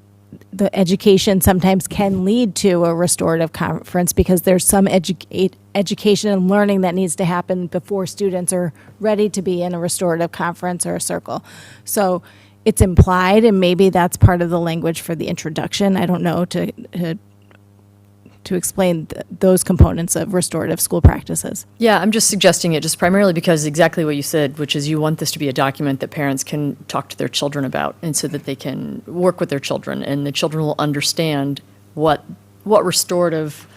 [SPEAKER 8] the education sometimes can lead to a restorative conference because there's some education and learning that needs to happen before students are ready to be in a restorative conference or a circle. So it's implied, and maybe that's part of the language for the introduction. I don't know, to explain those components of restorative school practices.
[SPEAKER 16] Yeah, I'm just suggesting it just primarily because exactly what you said, which is you want this to be a document that parents can talk to their children about, and so that they can work with their children, and the children will understand what a restorative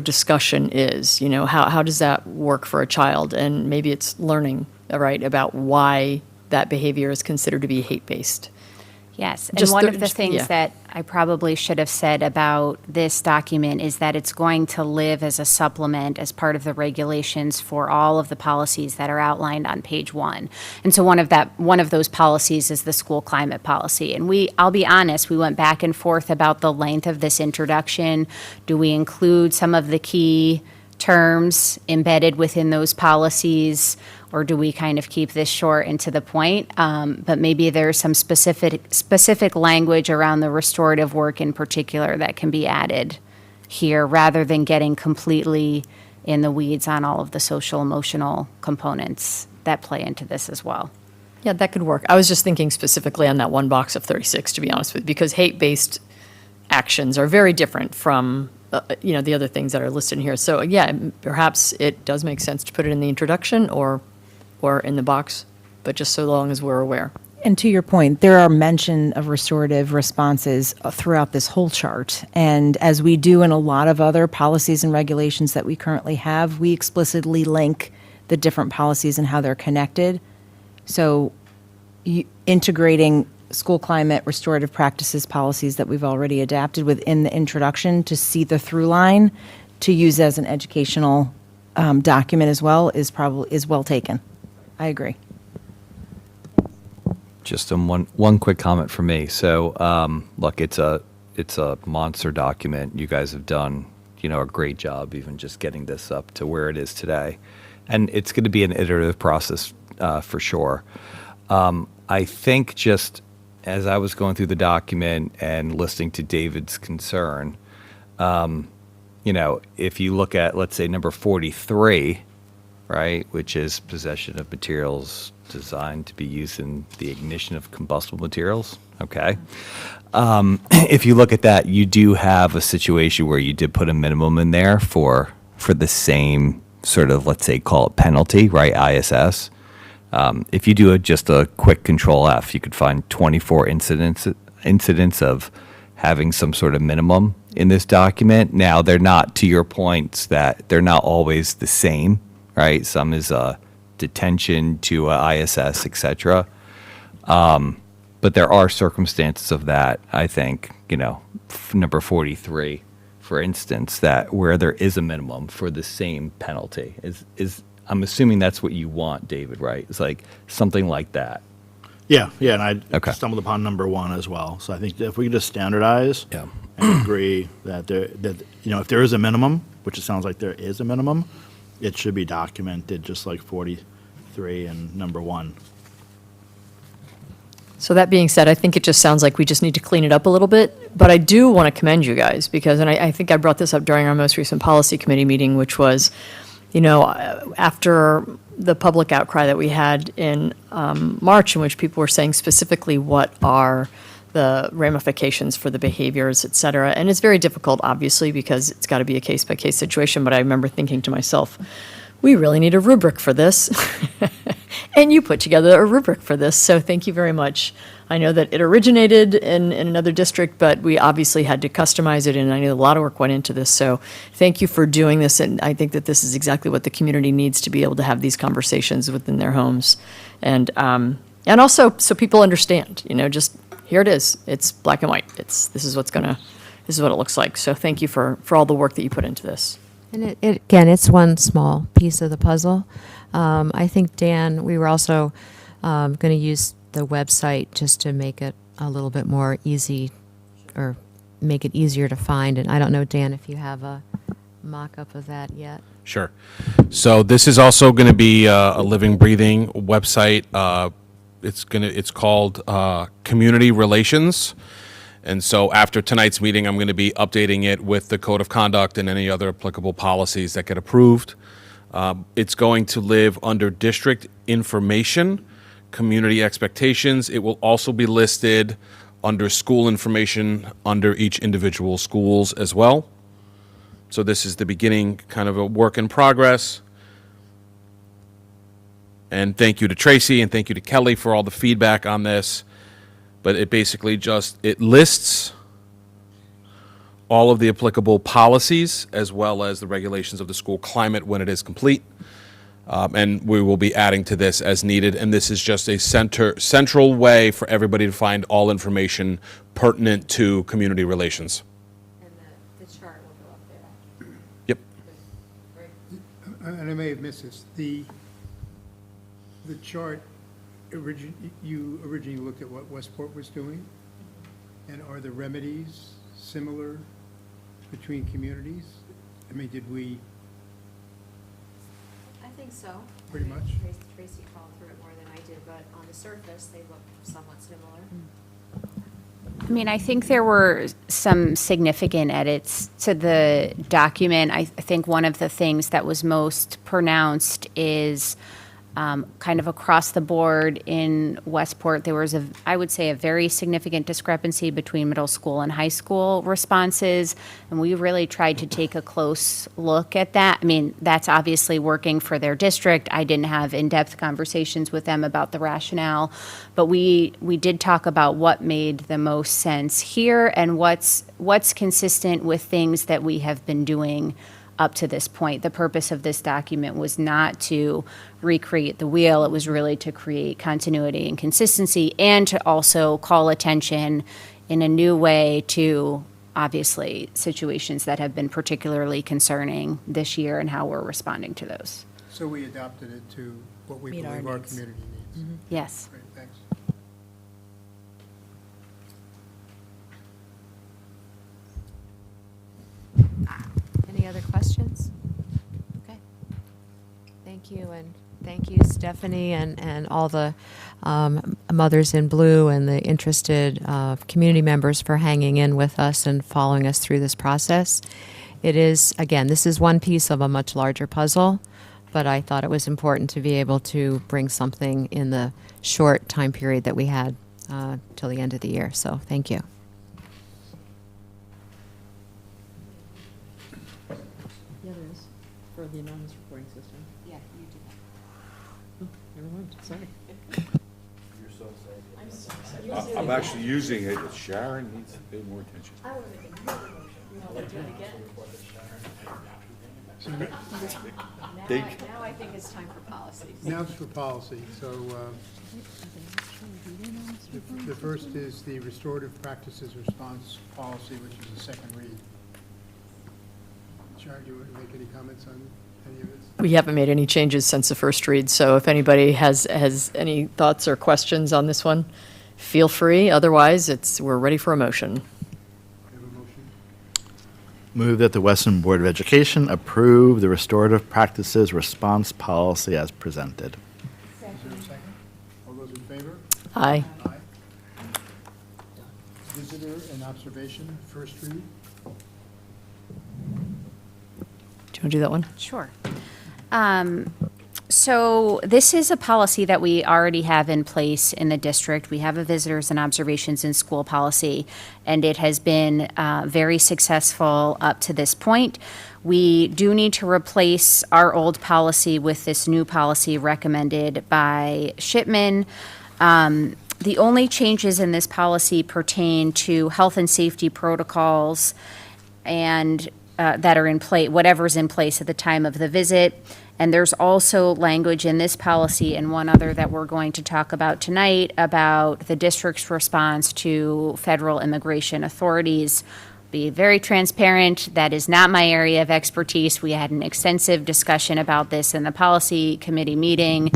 [SPEAKER 16] discussion is. You know, how does that work for a child, and maybe it's learning, right, about why that behavior is considered to be hate-based.
[SPEAKER 7] Yes, and
[SPEAKER 16] Just
[SPEAKER 7] one
[SPEAKER 16] the-
[SPEAKER 7] of the
[SPEAKER 16] just-
[SPEAKER 7] things
[SPEAKER 16] yeah.
[SPEAKER 7] that I probably should have said about this document is that it's going to live as a supplement as part of the regulations for all of the policies that are outlined on page 1. And so one of those policies is the school climate policy. And I'll be honest, we went back and forth about the length of this introduction. Do we include some of the key terms embedded within those policies, or do we kind of keep this short and to the point? But maybe there's some specific language around the restorative work in particular that can be added here, rather than getting completely in the weeds on all of the social emotional components that play into this as well.
[SPEAKER 16] Yeah, that could work. I was just thinking specifically on that one box of 36, to be honest with you, because hate-based actions are very different from the other things that are listed in here. So yeah, perhaps it does make sense to put it in the introduction or in the box, but just so long as we're aware.
[SPEAKER 6] And to your point, there are mention of restorative responses throughout this whole chart. And as we do in a lot of other policies and regulations that we currently have, we explicitly link the different policies and how they're connected. So integrating school climate restorative practices policies that we've already adapted within the introduction to see the through line to use as an educational document as well is well taken. I agree.
[SPEAKER 13] Just one quick comment from me. So, look, it's a monster document. You guys have done, a great job even just getting this up to where it is today. And it's going to be an iterative process for sure. I think just as I was going through the document and listening to David's concern, if you look at, let's say, number 43, right, which is possession of materials designed to be used in the ignition of combustible materials, okay? If you look at that, you do have a situation where you did put a minimum in there for the same sort of, let's say, call it penalty, right, ISS. If you do just a quick Control F, you could find 24 incidents of having some sort of minimum in this document. Now, they're not, to your points, that they're not always the same, right? Some is detention to ISS, et cetera. But there are circumstances of that, I think, number 43, for instance, that where there is a minimum for the same penalty is I'm assuming that's what you want, David, right? It's like something like that.
[SPEAKER 4] Yeah, and I stumbled upon number 1 as well. So I think that if we could just standardize and agree that if there is a minimum, which it sounds like there is a minimum, it should be documented just like 43 and number 1.
[SPEAKER 16] So that being said, I think it just sounds like we just need to clean it up a little bit. But I do want to commend you guys because, and I think I brought this up during our most recent policy committee meeting, which was, after the public outcry that we had in March, in which people were saying specifically what are the ramifications for the behaviors, et cetera. And it's very difficult, obviously, because it's got to be a case-by-case situation. But I remember thinking to myself, we really need a rubric for this. And you put together a rubric for this, so thank you very much. I know that it originated in another district, but we obviously had to customize it, and I know a lot of work went into this, so thank you for doing this, and I think that this is exactly what the community needs to be able to have these conversations within their homes. And also, so people understand, just here it is. It's black and white. This is what it looks like. So thank you for all the work that you put into this.
[SPEAKER 2] And again, it's one small piece of the puzzle. I think, Dan, we were also going to use the website just to make it a little bit more easy or make it easier to find. And I don't know, Dan, if you have a mock-up of that yet.
[SPEAKER 17] Sure. So this is also going to be a living, breathing website. It's called Community Relations. And so after tonight's meeting, I'm going to be updating it with the code of conduct and any other applicable policies that get approved. It's going to live under district information, community expectations. It will also be listed under school information under each individual schools as well. So this is the beginning, kind of a work in progress. And thank you to Tracy and thank you to Kelly for all the feedback on this. But it basically it lists all of the applicable policies as well as the regulations of the school climate when it is complete. And we will be adding to this as needed. And this is just a central way for everybody to find all information pertinent to community relations.
[SPEAKER 5] And the chart will go up there.
[SPEAKER 17] Yep.
[SPEAKER 1] And I may have missed this, the chart, you originally looked at what Westport was doing? And are the remedies similar between communities? I mean, did we,
[SPEAKER 5] I think so.
[SPEAKER 1] Pretty much.
[SPEAKER 5] Tracy called through it more than I did, but on the surface, they look somewhat similar.
[SPEAKER 7] I mean, I think there were some significant edits to the document. I think one of the things that was most pronounced is kind of across the board in Westport, there was I would say, a very significant discrepancy between middle school and high school responses. And we really tried to take a close look at that. I mean, that's obviously working for their district. I didn't have in-depth conversations with them about the rationale, but we did talk about what made the most sense here and what's consistent with things that we have been doing up to this point. The purpose of this document was not to recreate the wheel. It was really to create continuity and consistency and to also call attention in a new way to, obviously, situations that have been particularly concerning this year and how we're responding to those.
[SPEAKER 1] so we adopted it to what we
[SPEAKER 2] Meet our
[SPEAKER 1] believe our
[SPEAKER 2] needs.
[SPEAKER 1] community needs?
[SPEAKER 7] Yes.
[SPEAKER 1] Great, thanks.
[SPEAKER 2] Any other questions? Okay. Thank you, and thank you, Stephanie, and all the Mothers in Blue and the interested community members for hanging in with us and following us through this process. It is, again, this is one piece of a much larger puzzle, but I thought it was important to be able to bring something in the short time period that we had till the end of the year. So thank you.
[SPEAKER 16] Yeah, there is, for the anonymous reporting system.
[SPEAKER 5] Yeah, you do that.
[SPEAKER 16] Never mind, sorry.
[SPEAKER 12] You're so excited. I'm actually using it. Sharon needs to pay more attention.
[SPEAKER 5] Now I think it's time for policies.
[SPEAKER 1] Now it's for policy, so the first is the restorative practices response policy, which is the second read. Sharon, do you want to make any comments on any of this?
[SPEAKER 16] We haven't made any changes since the first read, so if anybody has any thoughts or questions on this one, feel free. Otherwise, we're ready for a motion.
[SPEAKER 1] Do you have a motion?
[SPEAKER 4] Move that the Weston Board of Education approve the restorative practices response policy as presented.
[SPEAKER 1] Is there a second? All those in favor?
[SPEAKER 16] Aye.
[SPEAKER 1] Aye. Visitor and observation, first read.
[SPEAKER 16] Do you want to do that one?
[SPEAKER 7] Sure. So this is a policy that we already have in place in the district. We have a visitors and observations in school policy, and it has been very successful up to this point. We do need to replace our old policy with this new policy recommended by Shipman. The only changes in this policy pertain to health and safety protocols and that are in place, whatever's in place at the time of the visit. And there's also language in this policy and one other that we're going to talk about tonight about the district's response to federal immigration authorities. Be very transparent, that is not my area of expertise. We had an extensive discussion about this in the policy committee meeting.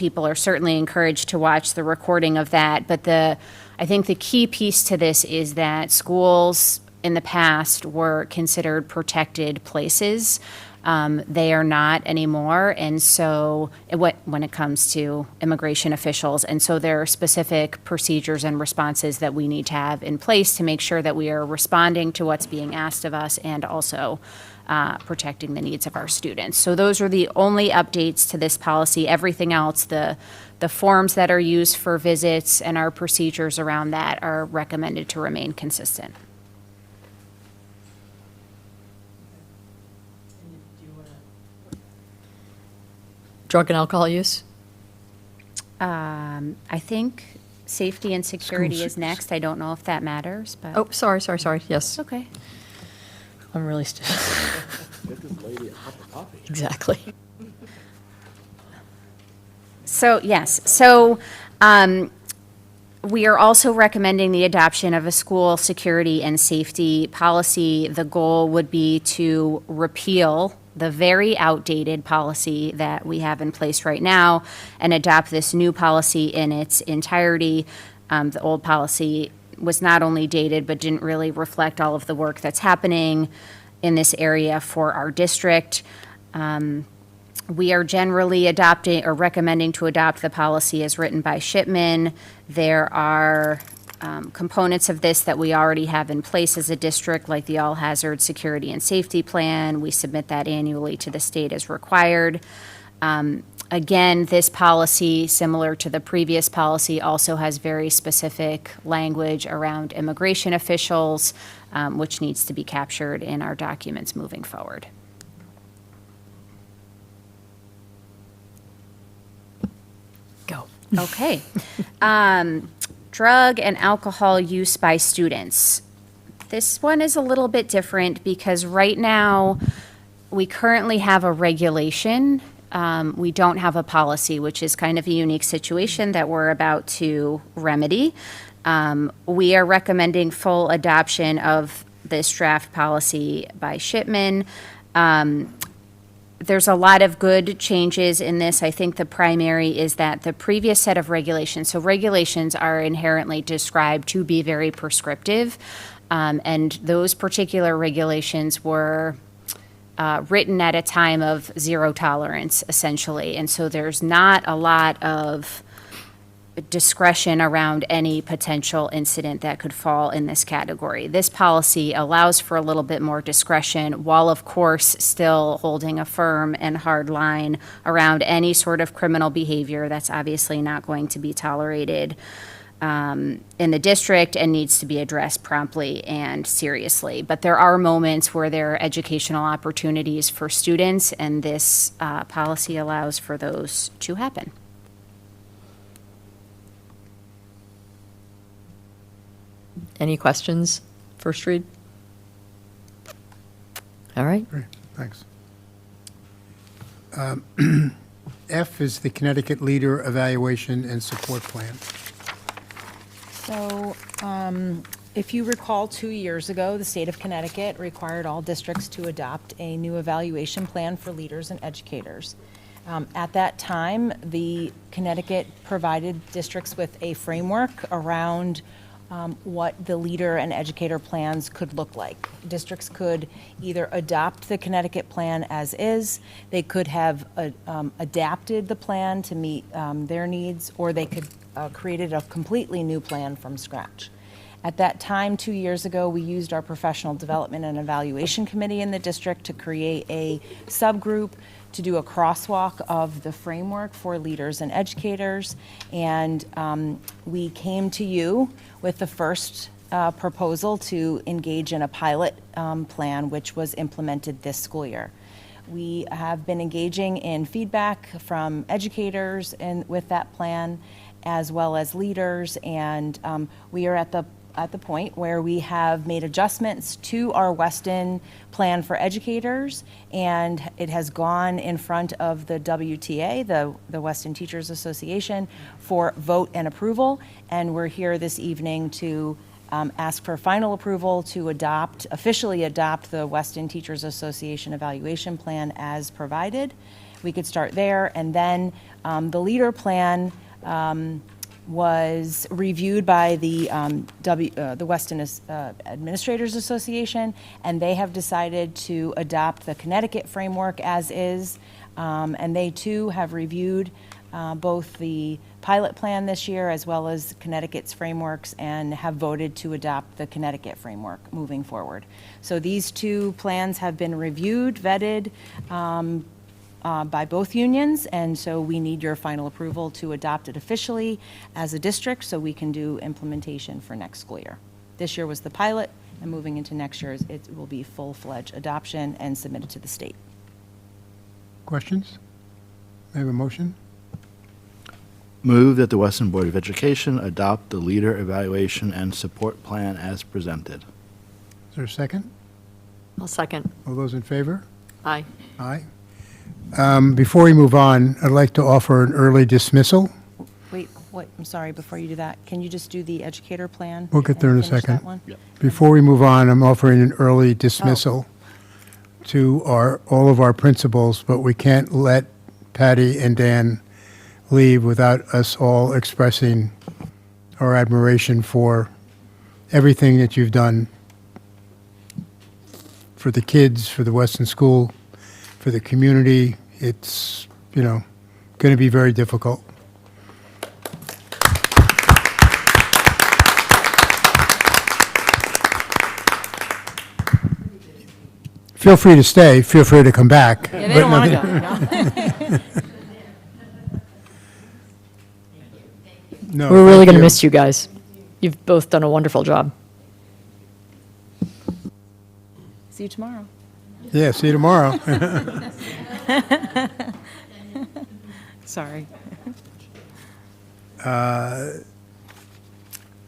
[SPEAKER 7] people are certainly encouraged to watch the recording of that. But I think the key piece to this is that schools in the past were considered protected places. They are not anymore, and so when it comes to immigration officials, and so there are specific procedures and responses that we need to have in place to make sure that we are responding to what's being asked of us and also protecting the needs of our students. So those are the only updates to this policy. Everything else, the forms that are used for visits and our procedures around that are recommended to remain consistent.
[SPEAKER 16] Drug and alcohol use?
[SPEAKER 7] I think safety and security
[SPEAKER 16] Schools.
[SPEAKER 7] is next. I don't know if that matters, but.
[SPEAKER 16] Oh, sorry, yes.
[SPEAKER 7] Okay.
[SPEAKER 16] I'm really Exactly.
[SPEAKER 7] So, yes. We are also recommending the adoption of a school security and safety policy. The goal would be to repeal the very outdated policy that we have in place right now and adopt this new policy in its entirety. The old policy was not only dated, but didn't really reflect all of the work that's happening in this area for our district. We are generally adopting or recommending to adopt the policy as written by Shipman. There are components of this that we already have in place as a district, like the all-hazard security and safety plan. We submit that annually to the state as required. Again, this policy, similar to the previous policy, also has very specific language around immigration officials, which needs to be captured in our documents moving forward.
[SPEAKER 16] Go.
[SPEAKER 7] Okay. Drug and alcohol use by students. This one is a little bit different because right now we currently have a regulation. We don't have a policy, which is kind of a unique situation that we're about to remedy. We are recommending full adoption of this draft policy by Shipman. There's a lot of good changes in this. I think the primary is that the previous set of regulations, so regulations are inherently described to be very prescriptive, and those particular regulations were written at a time of zero tolerance, essentially. And so there's not a lot of discretion around any potential incident that could fall in this category. This policy allows for a little bit more discretion, while of course still holding a firm and hard line around any sort of criminal behavior that's obviously not going to be tolerated in the district and needs to be addressed promptly and seriously. But there are moments where there are educational opportunities for students, and this policy allows for those to happen.
[SPEAKER 16] Any questions? First read? All right.
[SPEAKER 1] Great, thanks. F is the Connecticut Leader Evaluation and Support Plan.
[SPEAKER 6] So, if you recall, 2 years ago, the state of Connecticut required all districts to adopt a new evaluation plan for leaders and educators. At that time, the Connecticut provided districts with a framework around what the leader and educator plans could look like. Districts could either adopt the Connecticut plan as is, they could have adapted the plan to meet their needs, or they could created a completely new plan from scratch. At that time, 2 years ago, we used our Professional Development and Evaluation Committee in the district to create a subgroup to do a crosswalk of the framework for leaders and educators. And we came to you with the first proposal to engage in a pilot plan, which was implemented this school year. We have been engaging in feedback from educators with that plan, as well as leaders, and we are at the point where we have made adjustments to our Weston plan for educators, and it has gone in front of the WTA, the Weston Teachers Association, for vote and approval. And we're here this evening to ask for final approval to officially adopt the Weston Teachers Association evaluation plan as provided. we could start there. And then the leader plan was reviewed by the Weston Administrators Association, and they have decided to adopt the Connecticut framework as is. And they too have reviewed both the pilot plan this year as well as Connecticut's frameworks and have voted to adopt the Connecticut framework moving forward. So these two plans have been reviewed, vetted by both unions, and so we need your final approval to adopt it officially as a district so we can do implementation for next school year. This year was the pilot, and moving into next year, it will be full-fledged adoption and submitted to the state.
[SPEAKER 1] Questions? May I have a motion?
[SPEAKER 4] Move that the Weston Board of Education adopt the Leader Evaluation and Support Plan as presented.
[SPEAKER 1] Is there a second?
[SPEAKER 16] I'll second.
[SPEAKER 1] All those in favor?
[SPEAKER 16] Aye.
[SPEAKER 1] Aye. Before we move on, I'd like to offer an early dismissal.
[SPEAKER 6] Wait, what, I'm sorry, before you do that, can you just do the educator plan?
[SPEAKER 1] We'll get there in a
[SPEAKER 6] and finish that
[SPEAKER 1] second.
[SPEAKER 6] one?
[SPEAKER 1] Before we move on, I'm offering an early dismissal to all of our principals, but we can't let Patty and Dan leave without us all expressing our admiration for everything that you've done for the kids, for the Weston School, for the community. It's, going to be very difficult. Feel free to stay. Feel free to come back.
[SPEAKER 6] Yeah, they don't want to go.
[SPEAKER 1] No,
[SPEAKER 16] We're really
[SPEAKER 1] thank
[SPEAKER 16] going to
[SPEAKER 1] you.
[SPEAKER 16] miss you guys. You've both done a wonderful job.
[SPEAKER 6] See you tomorrow.
[SPEAKER 1] Yeah, see you tomorrow.
[SPEAKER 6] Sorry.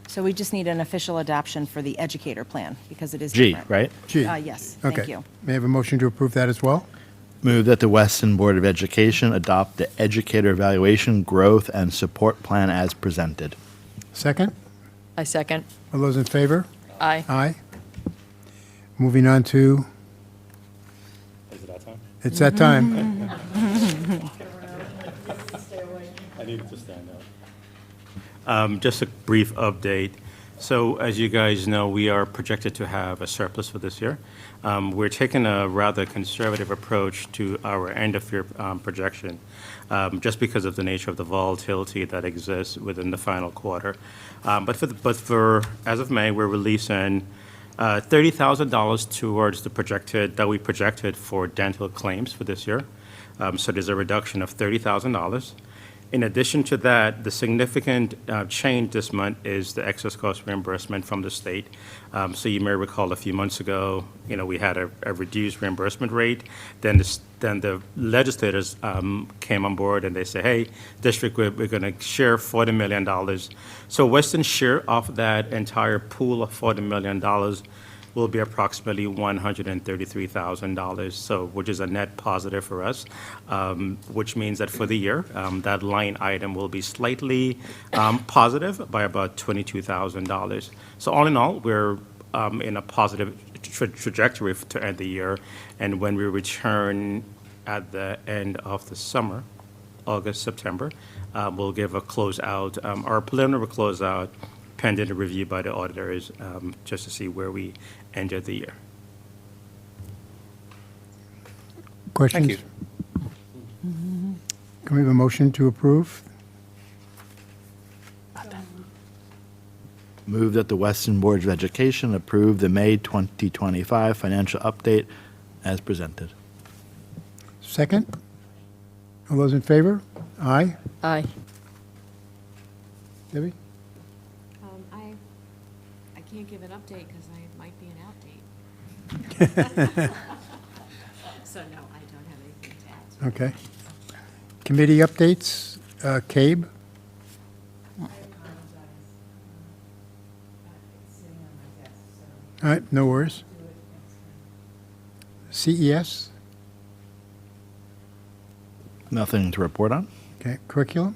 [SPEAKER 6] So we just need an official adoption for the educator plan because it is
[SPEAKER 4] G,
[SPEAKER 6] different.
[SPEAKER 4] right?
[SPEAKER 1] G.
[SPEAKER 6] Yes, thank
[SPEAKER 1] Okay.
[SPEAKER 6] you.
[SPEAKER 1] May I have a motion to approve that as well?
[SPEAKER 4] Move that the Weston Board of Education adopt the Educator Evaluation, Growth, and Support Plan as presented.
[SPEAKER 1] Second?
[SPEAKER 16] I second.
[SPEAKER 1] All those in favor?
[SPEAKER 16] Aye.
[SPEAKER 1] Aye. Moving on to,
[SPEAKER 12] Is it that time?
[SPEAKER 1] it's that time.
[SPEAKER 12] I needed to stand up. Just a brief update. So as you guys know, we are projected to have a surplus for this year. We're taking a rather conservative approach to our end-of-year projection, just because of the nature of the volatility that exists within the final quarter. But as of May, we're releasing $30,000 towards that we projected for dental claims for this year. So there's a reduction of $30,000. In addition to that, the significant change this month is the excess cost reimbursement from the state. So you may recall a few months ago, we had a reduced reimbursement rate. Then the legislators came on board and they said, hey, district, we're going to share $40 million. So Weston's share of that entire pool of $40 million will be approximately $133,000, so which is a net positive for us, which means that for the year, that line item will be slightly positive by about $22,000. So all in all, we're in a positive trajectory to end the year, and when we return at the end of the summer, August, September, we'll give a closeout, our preliminary closeout, pending a review by the auditors, just to see where we ended the year.
[SPEAKER 1] Questions?
[SPEAKER 12] Thank
[SPEAKER 1] Can we have a motion to approve?
[SPEAKER 4] Move that the Weston Board of Education approve the May 2025 financial update as presented.
[SPEAKER 1] Second? All those in favor? Aye.
[SPEAKER 16] Aye.
[SPEAKER 1] Debbie?
[SPEAKER 5] I can't give an update because I might be an outdate. So no, I don't have anything to add.
[SPEAKER 1] Okay. Committee updates, CABE? All right, no worries. CES?
[SPEAKER 4] Nothing to report on.
[SPEAKER 1] Okay, curriculum?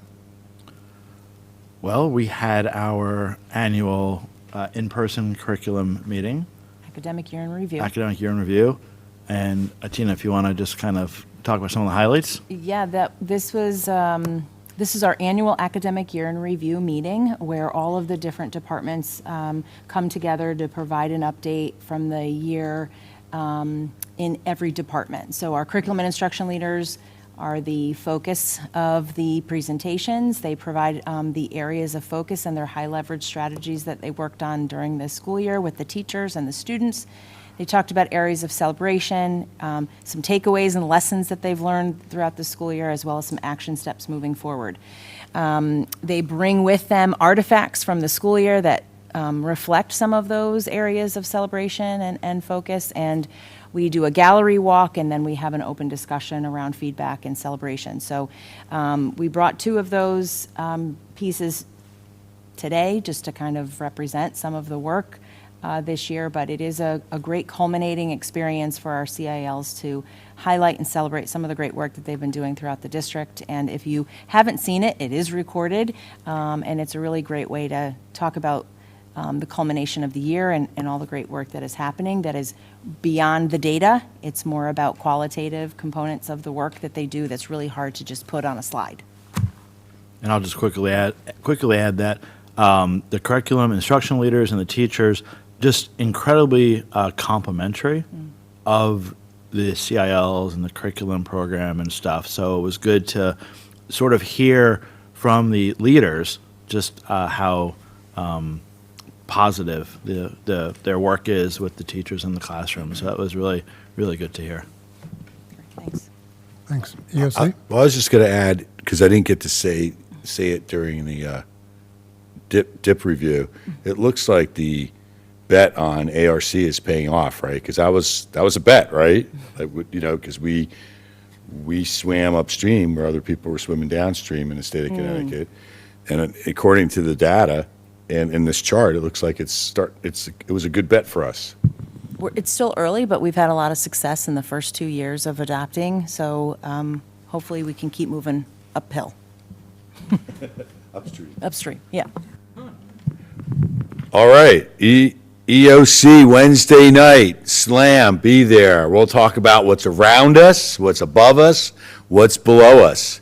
[SPEAKER 4] Well, we had our annual in-person curriculum meeting,
[SPEAKER 6] Academic year in review.
[SPEAKER 4] academic year in review. And Tina, if you want to just kind of talk about some of the highlights?
[SPEAKER 6] Yeah, this is our annual academic year in review meeting where all of the different departments come together to provide an update from the year in every department. So our curriculum and instruction leaders are the focus of the presentations. They provide the areas of focus and their high leverage strategies that they worked on during the school year with the teachers and the students. They talked about areas of celebration, some takeaways and lessons that they've learned throughout the school year, as well as some action steps moving forward. They bring with them artifacts from the school year that reflect some of those areas of celebration and focus, and we do a gallery walk, and then we have an open discussion around feedback and celebration. So we brought two of those pieces today just to kind of represent some of the work this year, but it is a great culminating experience for our CILs to highlight and celebrate some of the great work that they've been doing throughout the district. And if you haven't seen it, it is recorded, and it's a really great way to talk about the culmination of the year and all the great work that is happening that is beyond the data. It's more about qualitative components of the work that they do that's really hard to just put on a slide.
[SPEAKER 4] And I'll just quickly add that the curriculum instruction leaders and the teachers just incredibly complimentary of the CILs and the curriculum program and stuff. So it was good to sort of hear from the leaders just how positive their work is with the teachers in the classroom. So that was really, really good to hear.
[SPEAKER 6] Thanks.
[SPEAKER 1] Thanks. EOC?
[SPEAKER 12] Well, I was just going to add, because I didn't get to say it during the dip review. It looks like the bet on ARC is paying off, right? Because that was a bet, right? Like, because we swam upstream where other people were swimming downstream in the state of Connecticut, and according to the data and in this chart, it looks like it was a good bet for us.
[SPEAKER 6] It's still early, but we've had a lot of success in the first 2 years of adopting, so hopefully we can keep moving uphill. Upstream, yeah.
[SPEAKER 12] All right, EOC Wednesday night, Slam, be there. We'll talk about what's around us, what's above us, what's below us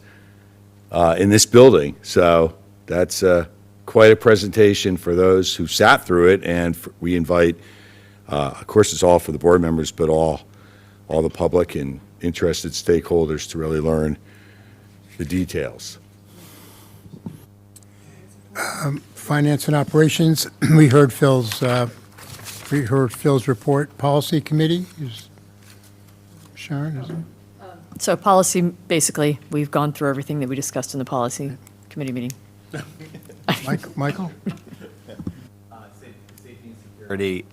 [SPEAKER 12] in this building. So that's quite a presentation for those who sat through it, and we invite, of course, it's all for the board members, but all the public and interested stakeholders to really learn the details.
[SPEAKER 1] Finance and Operations, we heard Phil's report. Policy Committee, Sharon, is it?
[SPEAKER 16] So policy, basically, we've gone through everything that we discussed in the policy committee meeting.
[SPEAKER 1] Michael?
[SPEAKER 13] Safety and security,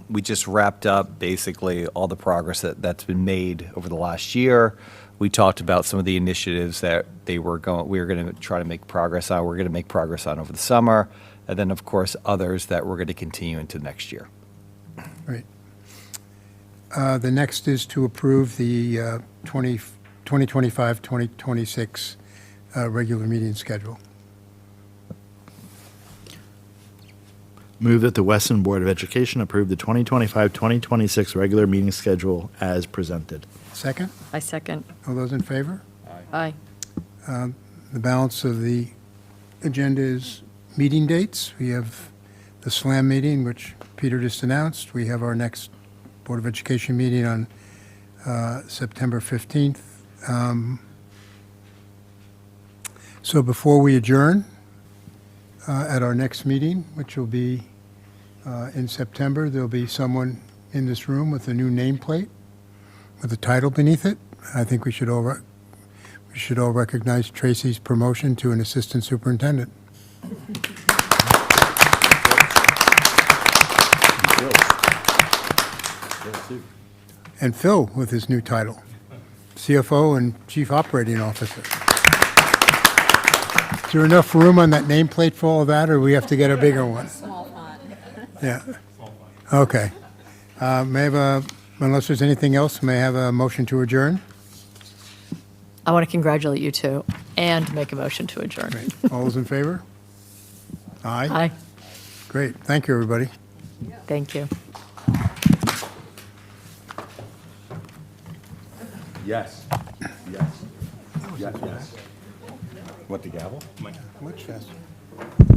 [SPEAKER 13] we just wrapped up basically all the progress that's been made over the last year. We talked about some of the initiatives that we were going to try to make progress on. We're going to make progress on over the summer, and then, of course, others that we're going to continue into next year.
[SPEAKER 1] Right. The next is to approve the 2025-2026 regular meeting schedule.
[SPEAKER 4] Move that the Weston Board of Education approve the 2025-2026 regular meeting schedule as presented.
[SPEAKER 1] Second?
[SPEAKER 16] I second.
[SPEAKER 1] All those in favor?
[SPEAKER 16] Aye.
[SPEAKER 1] The balance of the agenda is meeting dates. We have the SLAM meeting, which Peter just announced. We have our next Board of Education meeting on September 15th. So before we adjourn, at our next meeting, which will be in September, there'll be someone in this room with a new nameplate with a title beneath it. I think we should all recognize Tracy's promotion to an assistant superintendent. And Phil with his new title, CFO and Chief Operating Officer. Is there enough room on that nameplate for all of that, or we have to get a bigger one?
[SPEAKER 5] Small font.
[SPEAKER 1] Yeah. Okay. May I have unless there's anything else, may I have a motion to adjourn?
[SPEAKER 16] I want to congratulate you too, and make a motion to adjourn.
[SPEAKER 1] Great. All those in favor? Aye.
[SPEAKER 16] Aye.
[SPEAKER 1] Great. Thank you, everybody.
[SPEAKER 16] Thank you.
[SPEAKER 12] Yes. Yes. Yes.
[SPEAKER 19] What, the gavel?
[SPEAKER 1] Much faster.